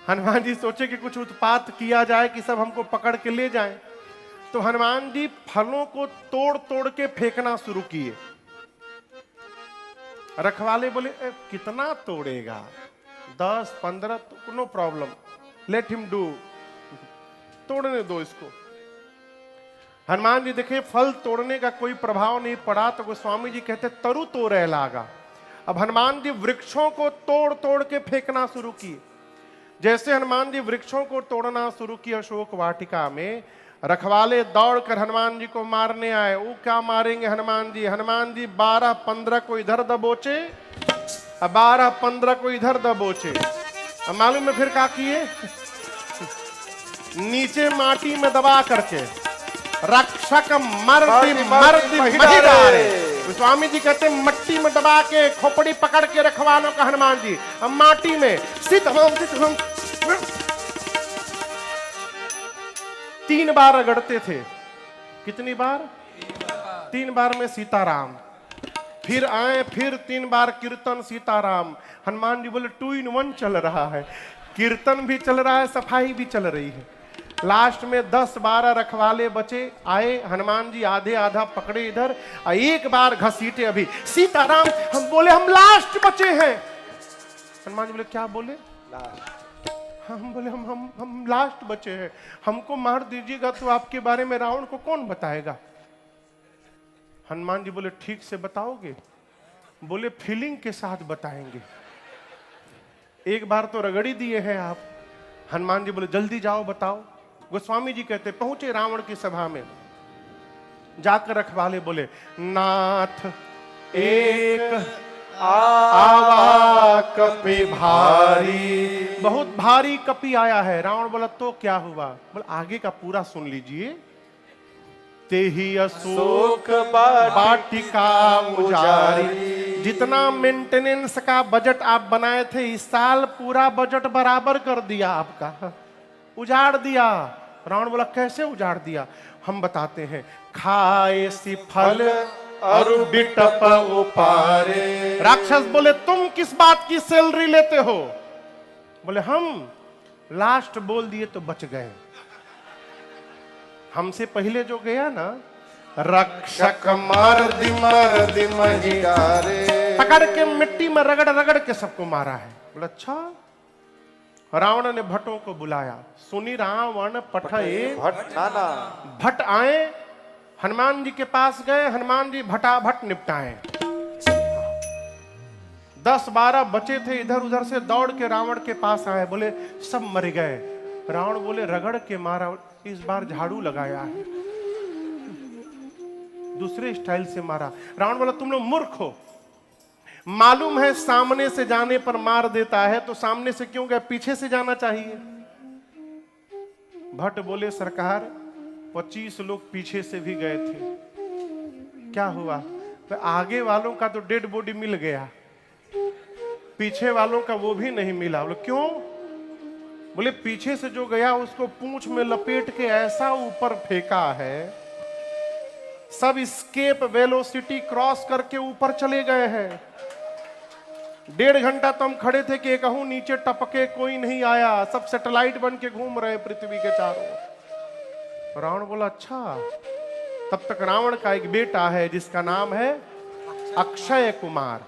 हनुमान जी सोचे कि कुछ उत्पात किया जाए कि सब हमको पकड़ के ले जाएं। तो हनुमान जी फलों को तोड़ तोड़ के फेंकना शुरू किए। रखवाले बोले कितना तोड़ेगा, 10-15, no problem, let him do, तोड़ने दो इसको। हनुमान जी देखे फल तोड़ने का कोई प्रभाव नहीं पड़ा, तो गोस्वामी जी कहते तरु तोड़े लागा। अब हनुमान जी वृक्षों को तोड़ तोड़ के फेंकना शुरू किए। जैसे हनुमान जी वृक्षों को तोड़ना शुरू किया अशोक वाटिका में, रखवाले दौड़कर हनुमान जी को मारने आए। वो क्या मारेंगे हनुमान जी? हनुमान जी 12-15 को इधर दबोचे, 12-15 को इधर दबोचे। अब मालूम है फिर क्या किए? नीचे माटी में दबा करके रक्षक मर्दी मर्दी महिडारे। स्वामी जी कहते मट्टी में दबा के खोपड़ी पकड़ के रखवालों का हनुमान जी, अब माटी में सित हम 3 बार रगड़ते थे। कितनी बार? 3 बार में सीताराम, फिर आए, फिर 3 बार कीर्तन सीताराम। हनुमान जी बोले 2 in 1 चल रहा है, कीर्तन भी चल रहा है, सफाई भी चल रही है। लास्ट में 10-12 रखवाले बचे, आए हनुमान जी आधे आधा पकड़े इधर, एक बार घसीटे अभी सीताराम। हम बोले हम लास्ट बचे हैं। हनुमान जी बोले क्या बोले? हम बोले हम लास्ट बचे हैं, हमको मार दीजिएगा तो आपके बारे में रावण को कौन बताएगा? हनुमान जी बोले ठीक से बताओगे? बोले फीलिंग के साथ बताएंगे। एक बार तो रगड़ी दिए हैं आप। हनुमान जी बोले जल्दी जाओ बताओ। गोस्वामी जी कहते पहुंचे रावण की सभा में, जाकर रखवाले बोले नाथ एक आवा कपि भारी, बहुत भारी कपि आया है। रावण बोला तो क्या हुआ? बोला आगे का पूरा सुन लीजिए। तेहि अशोक वाटिका उजारी, जितना मेंटेनेंस का बजट आप बनाए थे इस साल पूरा बजट बराबर कर दिया आपका, उजाड़ दिया। रावण बोला कैसे उजाड़ दिया? हम बताते हैं। खाए सी फल अरु बिटप उपारे। राक्षस बोले तुम किस बात की सैलरी लेते हो? बोले हम लास्ट बोल दिए तो बच गए, हमसे पहले जो गया ना रक्षक मर्दी मर्दी महिडारे, पकड़ के मिट्टी में रगड़ रगड़ के सबको मारा है। बोला अच्छा। रावण ने भट्टों को बुलाया। सुनी रावण पठये भट नाना, भट्ट आए, हनुमान जी के पास गए। हनुमान जी भटाभट निपटाए। 10-12 बचे थे, इधर उधर से दौड़ के रावण के पास आए। बोले सब मर गए। रावण बोले रगड़ के मारा, इस बार झाड़ू लगाया है, दूसरे स्टाइल से मारा। रावण बोला तुम लोग मूर्ख हो, मालूम है सामने से जाने पर मार देता है, तो सामने से क्यों गए? पीछे से जाना चाहिए। भट्ट बोले सरकार 25 लोग पीछे से भी गए थे, क्या हुआ? तो आगे वालों का तो डेड बॉडी मिल गया, पीछे वालों का वो भी नहीं मिला। बोले क्यों? बोले पीछे से जो गया उसको पूंछ में लपेट के ऐसा ऊपर फेंका है, सब स्केप वेलोसिटी क्रॉस करके ऊपर चले गए हैं। 1.5 घंटा तो हम खड़े थे कि कहूं नीचे टपके, कोई नहीं आया, सब सैटेलाइट बन के घूम रहे पृथ्वी के चारों ओर। रावण बोला अच्छा। तब तक रावण का एक बेटा है जिसका नाम है अक्षय कुमार।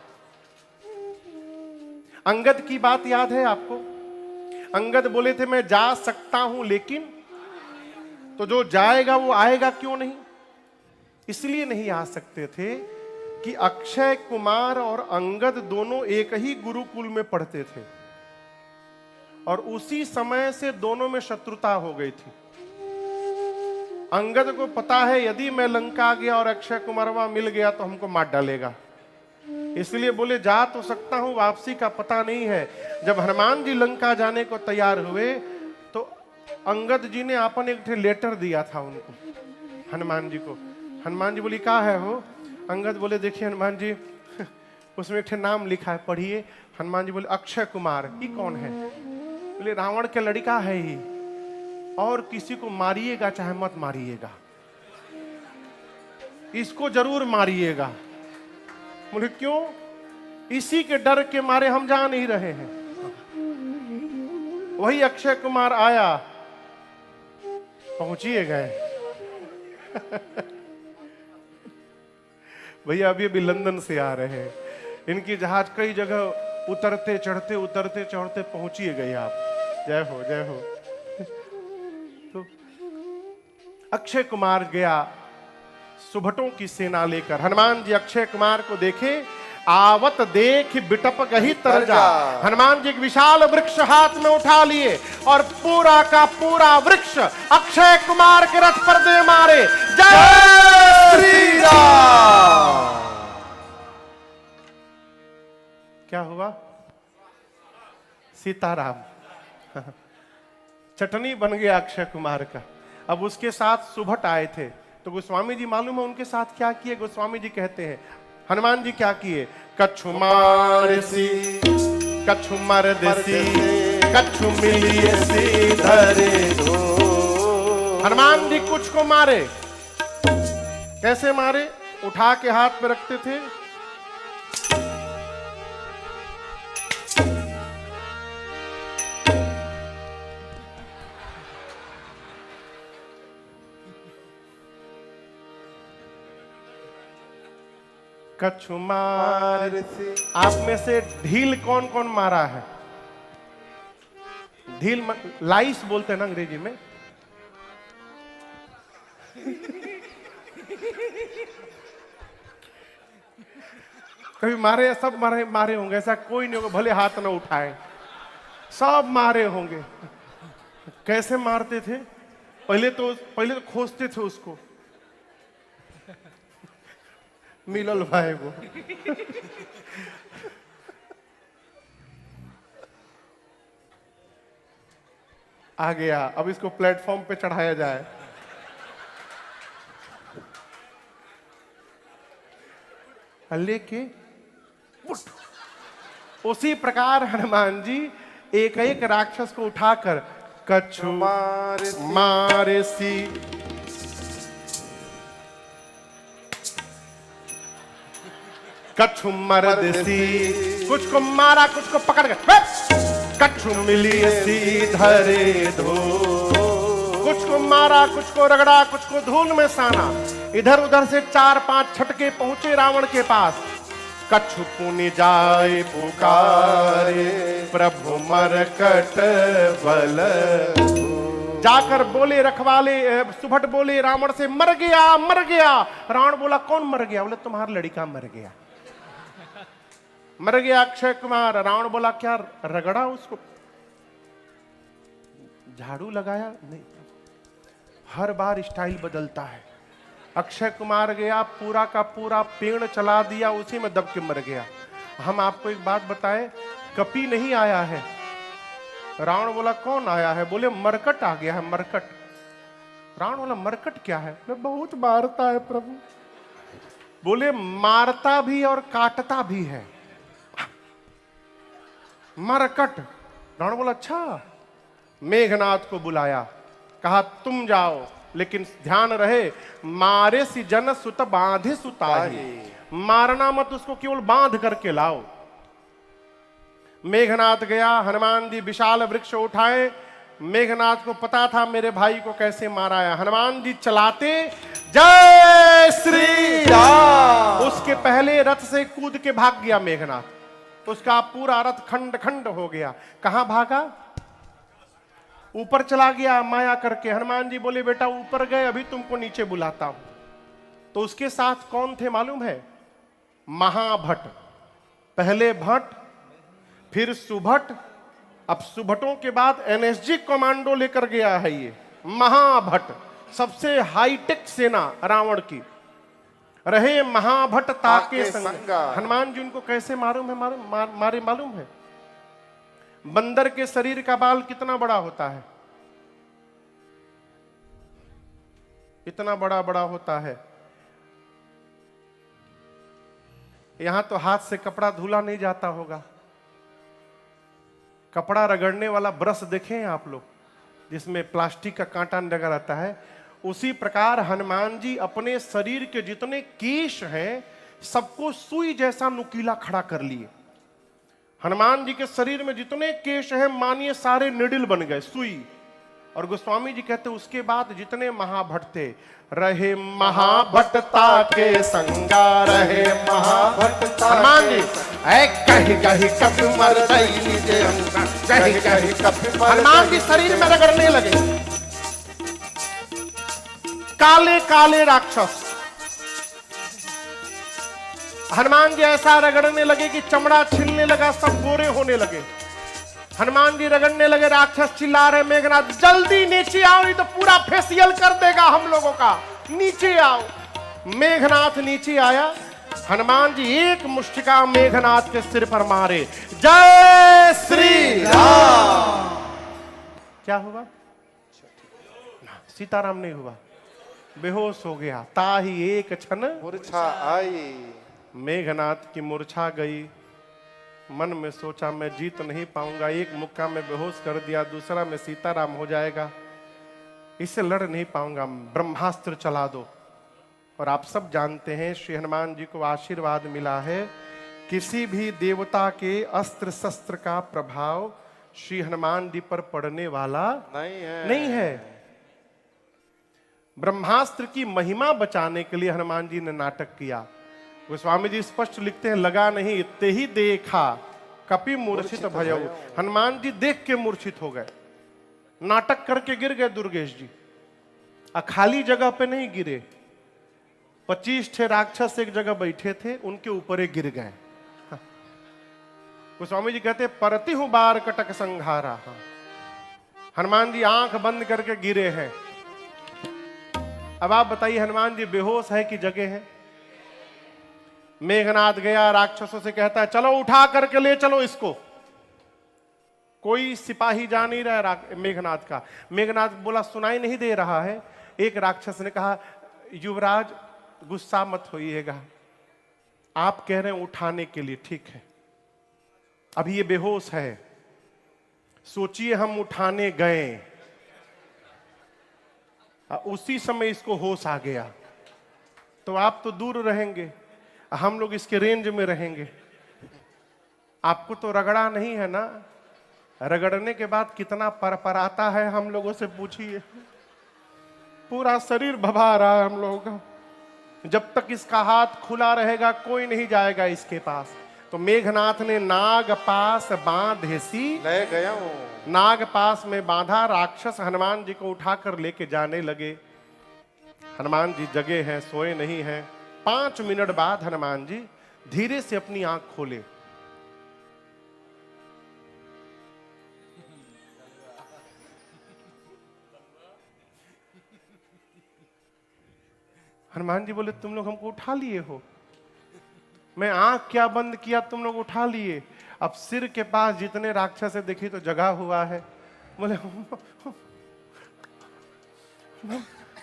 अंगद की बात याद है आपको? अंगद बोले थे मैं जा सकता हूं लेकिन, तो जो जाएगा वो आएगा क्यों नहीं? इसलिए नहीं आ सकते थे कि अक्षय कुमार और अंगद दोनों एक ही गुरुकुल में पढ़ते थे और उसी समय से दोनों में शत्रुता हो गई थी। अंगद को पता है यदि मैं लंका गया और अक्षय कुमार वहां मिल गया तो हमको मार डालेगा, इसलिए बोले जा तो सकता हूं, वापसी का पता नहीं है। जब हनुमान जी लंका जाने को तैयार हुए तो अंगद जी ने अपन एक लेटर दिया था उनको, हनुमान जी को। हनुमान जी बोली क्या है हो? अंगद बोले देखिए हनुमान जी, उसमें एक नाम लिखा है, पढ़िए। हनुमान जी बोले अक्षय कुमार, ये कौन है? बोले रावण के लड़का है ही, और किसी को मारिएगा चाहे मत मारिएगा, इसको जरूर मारिएगा। बोले क्यों? इसी के डर के मारे हम जा नहीं रहे हैं। वही अक्षय कुमार आया, पहुंचिए गए। भैया अभी लंदन से आ रहे हैं, इनकी जहाज कई जगह उतरते चढ़ते पहुंचिए गए आप। जय हो जय हो। तो अक्षय कुमार गया सुभटों की सेना लेकर। हनुमान जी अक्षय कुमार को देखे, आवत देख बिटप गही तरजा। हनुमान जी एक विशाल वृक्ष हाथ में उठा लिए और पूरा का पूरा वृक्ष अक्षय कुमार के रथ पर दे मारे। जय श्री राम। क्या हुआ? सीताराम चटनी बन गया अक्षय कुमार का। अब उसके साथ सुभट आए थे, तो गोस्वामी जी मालूम है उनके साथ क्या किए? गोस्वामी जी कहते हैं हनुमान जी क्या किए? कछु मारसी कछु मरदेसी कछु मिलियसी धरे दो। हनुमान जी कुछ को मारे। कैसे मारे? उठा के हाथ में रखते थे, कछु मार। आप में से ढील कौन कौन मारा है? ढील लाइस बोलते हैं ना अंग्रेजी में। कभी मारे? सब मारे होंगे, ऐसा कोई नहीं होगा भले हाथ ना उठाए, सब मारे होंगे। कैसे मारते थे? पहले तो खोजते थे उसको, मिलल भाई वो। आ गया, अब इसको प्लेटफॉर्म पे चढ़ाया जाए। लेके उसी प्रकार हनुमान जी एक एक राक्षस को उठाकर कछु मारे सी कछु मरदेसी, कुछ को मारा कुछ को पकड़ कर कछु मिलियसी धरे दो। कुछ को मारा कुछ को रगड़ा कुछ को धूल में साना। इधर उधर से 4-5 छटके पहुंचे रावण के पास। कछु पुनि जाए पुकारे प्रभु मरकट बल। जाकर बोले रखवाले, सुभट बोले रावण से मर गया मर गया। रावण बोला कौन मर गया? बोले तुम्हारा लड़का मर गया। मर गया अक्षय कुमार। रावण बोला क्या रगड़ा उसको? झाड़ू लगाया? नहीं, हर बार स्टाइल बदलता है। अक्षय कुमार गया, पूरा का पूरा पेड़ चला दिया, उसी में दब के मर गया। हम आपको एक बात बताएं, कपी नहीं आया है। रावण बोला कौन आया है? बोले मरकट आ गया है, मरकट। रावण बोला मरकट क्या है? मैं बहुत मारता है प्रभु। बोले मारता भी और काटता भी है, मरकट। रावण बोला अच्छा। मेघनाथ को बुलाया, कहा तुम जाओ, लेकिन ध्यान रहे मारे सी जन सुत बांधे सुताही। मारना मत उसको, केवल बांध करके लाओ। मेघनाथ गया, हनुमान जी विशाल वृक्ष उठाए। मेघनाथ को पता था मेरे भाई को कैसे मारा है। हनुमान जी चलाते, जय श्री राम, उसके पहले रथ से कूद के भाग गया मेघनाथ। उसका पूरा रथ खंड खंड हो गया। कहां भागा? ऊपर चला गया माया करके। हनुमान जी बोले बेटा ऊपर गए, अभी तुमको नीचे बुलाता हूं। तो उसके साथ कौन थे मालूम है? महाभट। पहले भट्ट, फिर सुभट, अब सुभटों के बाद एनएसजी कमांडो लेकर गया है ये महाभट। सबसे हाईटेक सेना रावण की। रहे महाभट ताके संग। हनुमान जी उनको कैसे मालूम है? मारे मालूम है? बंदर के शरीर का बाल कितना बड़ा होता है? इतना बड़ा बड़ा होता है। यहां तो हाथ से कपड़ा धुला नहीं जाता होगा। कपड़ा रगड़ने वाला ब्रश देखे हैं आप लोग, जिसमें प्लास्टिक का कांटा लगा रहता है। उसी प्रकार हनुमान जी अपने शरीर के जितने केश हैं सबको सुई जैसा नुकीला खड़ा कर लिए। हनुमान जी के शरीर में जितने केश हैं मानिए सारे निडिल बन गए, सुई। और गोस्वामी जी कहते उसके बाद जितने महाभट थे, रहे महाभटता के संगा, रहे महाभटता। हनुमान जी कहीं कहीं कभी मर गई, कहीं कहीं कभी। हनुमान जी शरीर में रगड़ने लगे। काले काले राक्षस हनुमान जी ऐसा रगड़ने लगे कि चमड़ा छिलने लगा, सब गोरे होने लगे। हनुमान जी रगड़ने लगे, राक्षस चिल्ला रहे मेघनाथ जल्दी नीचे आओ, नहीं तो पूरा फेसियल कर देगा हम लोगों का, नीचे आओ। मेघनाथ नीचे आया। हनुमान जी एक मुष्टिका मेघनाथ के सिर पर मारे। जय श्री राम। क्या हुआ? सीताराम नहीं हुआ, बेहोश हो गया। ताही एक क्षण मूर्छा आई। मेघनाथ की मूर्छा गई। मन में सोचा मैं जीत नहीं पाऊंगा, एक मुक्का में बेहोश कर दिया, दूसरा में सीताराम हो जाएगा, इससे लड़ नहीं पाऊंगा, ब्रह्मास्त्र चला दो। और आप सब जानते हैं श्री हनुमान जी को आशीर्वाद मिला है, किसी भी देवता के अस्त्र शस्त्र का प्रभाव श्री हनुमान जी पर पड़ने वाला नहीं है। ब्रह्मास्त्र की महिमा बचाने के लिए हनुमान जी ने नाटक किया। गोस्वामी जी स्पष्ट लिखते हैं, लगा नहीं इतने ही देखा कपि मूर्छित भयउ। हनुमान जी देख के मूर्छित हो गए, नाटक करके गिर गए दुर्गेश जी। खाली जगह पे नहीं गिरे, 25 ठे राक्षस एक जगह बैठे थे, उनके ऊपर ही गिर गए। गोस्वामी जी कहते परति हूं बार कटक संघारा। हनुमान जी आंख बंद करके गिरे हैं। अब आप बताइए हनुमान जी बेहोश है कि जगे हैं? मेघनाथ गया, राक्षसों से कहता है चलो उठा करके ले चलो इसको। कोई सिपाही जा नहीं रहा मेघनाथ का। मेघनाथ बोला सुनाई नहीं दे रहा है। एक राक्षस ने कहा युवराज गुस्सा मत होइएगा, आप कह रहे हैं उठाने के लिए, ठीक है, अभी ये बेहोश है, सोचिए हम उठाने गए, उसी समय इसको होश आ गया, तो आप तो दूर रहेंगे, हम लोग इसके रेंज में रहेंगे। आपको तो रगड़ा नहीं है ना? रगड़ने के बाद कितना परपराता है हम लोगों से पूछिए। पूरा शरीर भभा रहा है हम लोगों का। जब तक इसका हाथ खुला रहेगा कोई नहीं जाएगा इसके पास। तो मेघनाथ ने नाग पास बांधेसी ले गया हूं। नाग पास में बांधा, राक्षस हनुमान जी को उठाकर लेके जाने लगे। हनुमान जी जगे हैं, सोए नहीं हैं। 5 मिनट बाद हनुमान जी धीरे से अपनी आंख खोले। हनुमान जी बोले तुम लोग हमको उठा लिए हो, मैं आंख क्या बंद किया, तुम लोग उठा लिए। अब सिर के पास जितने राक्षस है देखी तो जगा हुआ है। बोले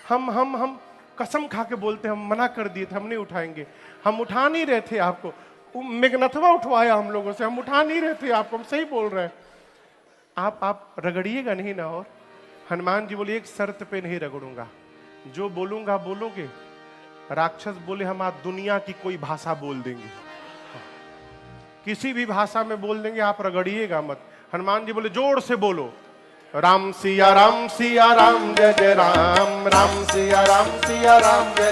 हम कसम खा के बोलते हम मना कर दिए थे, हम नहीं उठाएंगे, हम उठा नहीं रहे थे आपको। मेघनाथवा उठवाया हम लोगों से, हम उठा नहीं रहे थे आपको, हम सही बोल रहे हैं। आप रगड़िएगा नहीं ना। और हनुमान जी बोले एक शर्त पे नहीं रगड़ूंगा, जो बोलूंगा बोलोगे। राक्षस बोले हम आज दुनिया की कोई भाषा बोल देंगे। किसी भी भाषा में बोल देंगे, आप रगड़िएगा मत। हनुमान जी बोले जोर से बोलो, राम सिया राम जय जय राम, राम सिया राम जय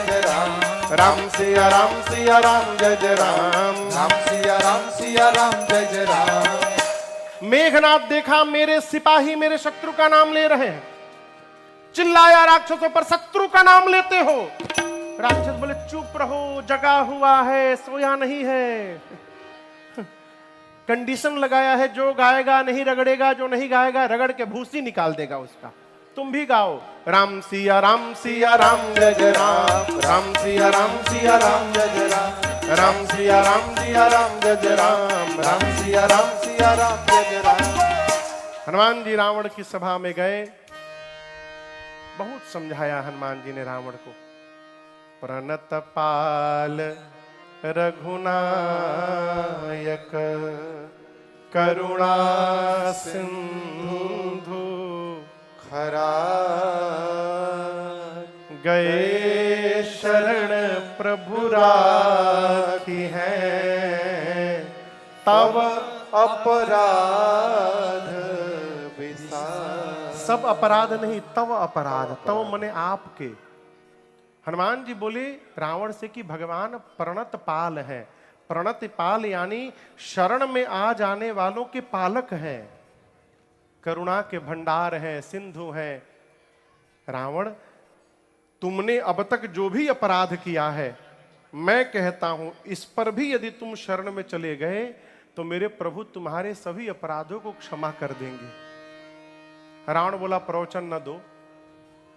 जय राम, राम सिया राम जय जय राम, राम सिया राम जय जय राम। मेघनाथ देखा मेरे सिपाही मेरे शत्रु का नाम ले रहे हैं, चिल्लाया राक्षसों पर, शत्रु का नाम लेते हो। राक्षस बोले चुप रहो, जगा हुआ है, सोया नहीं है। कंडीशन लगाया है, जो गाएगा नहीं रगड़ेगा, जो नहीं गाएगा रगड़ के भूसी निकाल देगा उसका। तुम भी गाओ, राम सिया राम जय जय राम, राम सिया राम जय जय राम, राम सिया राम जय जय राम, राम सिया राम जय जय राम। हनुमान जी रावण की सभा में गए, बहुत समझाया हनुमान जी ने रावण को। प्रणत पाल रघुनायक करुणा सिंधु खरा गए शरण प्रभु राखी है, तब अपराध विसा। सब अपराध नहीं, तव अपराध, तव मने आपके। हनुमान जी बोले रावण से कि भगवान प्रणत पाल है। प्रणत पाल यानी शरण में आ जाने वालों के पालक हैं, करुणा के भंडार हैं, सिंधु हैं। रावण, तुमने अब तक जो भी अपराध किया है, मैं कहता हूं इस पर भी यदि तुम शरण में चले गए तो मेरे प्रभु तुम्हारे सभी अपराधों को क्षमा कर देंगे। रावण बोला प्रवचन न दो,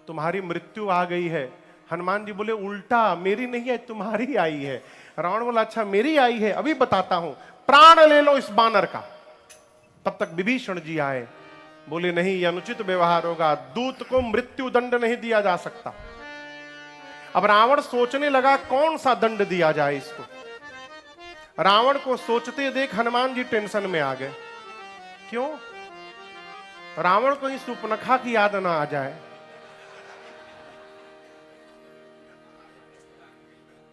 तुम्हारी मृत्यु आ गई है। हनुमान जी बोले उल्टा, मेरी नहीं है, तुम्हारी आई है। रावण बोला अच्छा मेरी आई है, अभी बताता हूं, प्राण ले लो इस बानर का। तब तक विभीषण जी आए, बोले नहीं ये अनुचित व्यवहार होगा, दूत को मृत्यु दंड नहीं दिया जा सकता। अब रावण सोचने लगा कौन सा दंड दिया जाए इसको। रावण को सोचते देख हनुमान जी टेंशन में आ गए। क्यों? रावण को ही सुपनखा की याद ना आ जाए।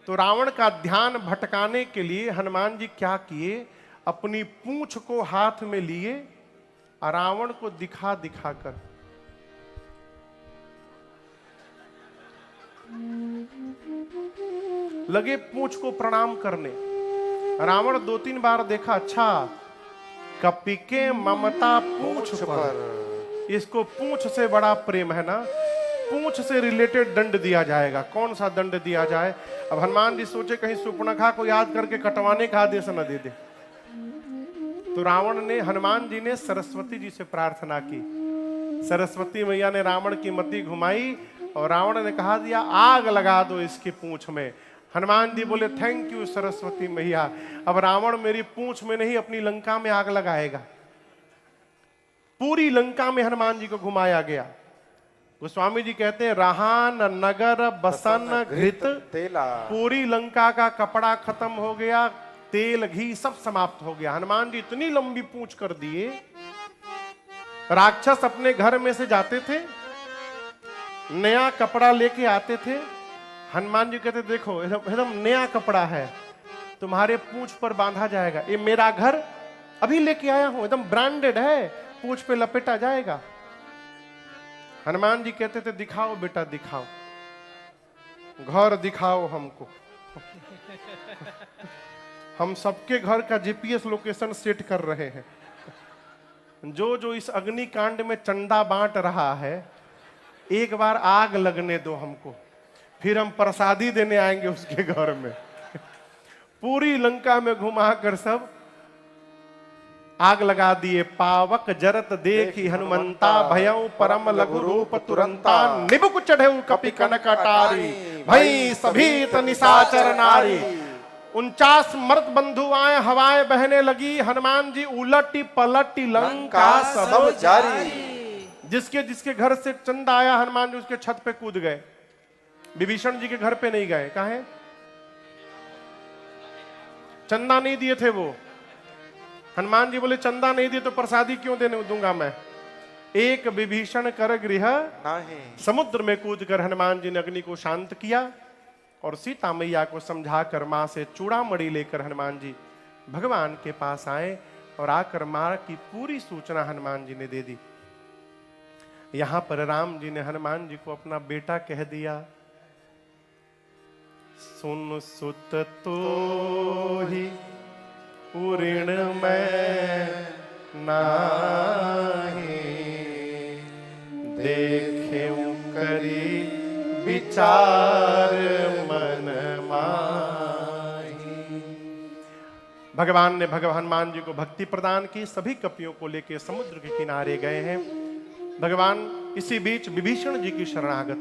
तो रावण का ध्यान भटकाने के लिए हनुमान जी क्या किए, अपनी पूंछ को हाथ में लिए और रावण को दिखा दिखा कर लगे पूंछ को प्रणाम करने। रावण 2-3 बार देखा, अच्छा कपि के ममता पूंछ पर, इसको पूंछ से बड़ा प्रेम है ना, पूंछ से रिलेटेड दंड दिया जाएगा। कौन सा दंड दिया जाए? अब हनुमान जी सोचे कहीं सुपर्णखा को याद करके कटवाने का आदेश न दे दे। तो रावण ने, हनुमान जी ने सरस्वती जी से प्रार्थना की। सरस्वती मैया ने रावण की मति घुमाई और रावण ने कहा दिया आग लगा दो इसकी पूंछ में। हनुमान जी बोले थैंक यू सरस्वती मैया, अब रावण मेरी पूंछ में नहीं अपनी लंका में आग लगाएगा। पूरी लंका में हनुमान जी को घुमाया गया। गोस्वामी जी कहते हैं रहान नगर बसन घृत तेला, पूरी लंका का कपड़ा खत्म हो गया, तेल घी सब समाप्त हो गया। हनुमान जी इतनी लंबी पूंछ कर दिए, राक्षस अपने घर में से जाते थे, नया कपड़ा लेके आते थे। हनुमान जी कहते देखो एकदम नया कपड़ा है, तुम्हारे पूंछ पर बांधा जाएगा, ये मेरा घर अभी लेके आया हूं, एकदम ब्रांडेड है, पूंछ पे लपेटा जाएगा। हनुमान जी कहते थे दिखाओ बेटा दिखाओ, घर दिखाओ हमको। हम सबके घर का जीपीएस लोकेशन सेट कर रहे हैं। जो जो इस अग्निकांड में चंदा बांट रहा है, एक बार आग लगने दो हमको, फिर हम प्रसादी देने आएंगे उसके घर में। पूरी लंका में घुमाकर सब आग लगा दिए। पावक जरत देखी हनुमंता, भयउ परम लघु रूप तुरंता, निबुक चढ़ेउ कपि कनक अटारी, भई सभीत निशाचर नारी। 49 मर्द बंधु आए, हवाएं बहने लगी, हनुमान जी उलटी पलटी लंका सब जारी। जिसके जिसके घर से चंदा आया हनुमान जी उसके छत पे कूद गए। विभीषण जी के घर पे नहीं गए, काहे? चंदा नहीं दिए थे वो। हनुमान जी बोले चंदा नहीं दिए तो प्रसादी क्यों देने दूंगा मैं। एक विभीषण कर गृह नहीं, समुद्र में कूदकर हनुमान जी ने अग्नि को शांत किया और सीता मैया को समझाकर मां से चूड़ामणि लेकर हनुमान जी भगवान के पास आए और आकर मां की पूरी सूचना हनुमान जी ने दे दी। यहां पर राम जी ने हनुमान जी को अपना बेटा कह दिया। सुन सुत तो ही उऋण मैं नाही, देखे करी विचार मन माही। भगवान ने हनुमान जी को भक्ति प्रदान की। सभी कपियों को लेकर समुद्र के किनारे गए हैं। भगवान इसी बीच विभीषण जी की शरणागत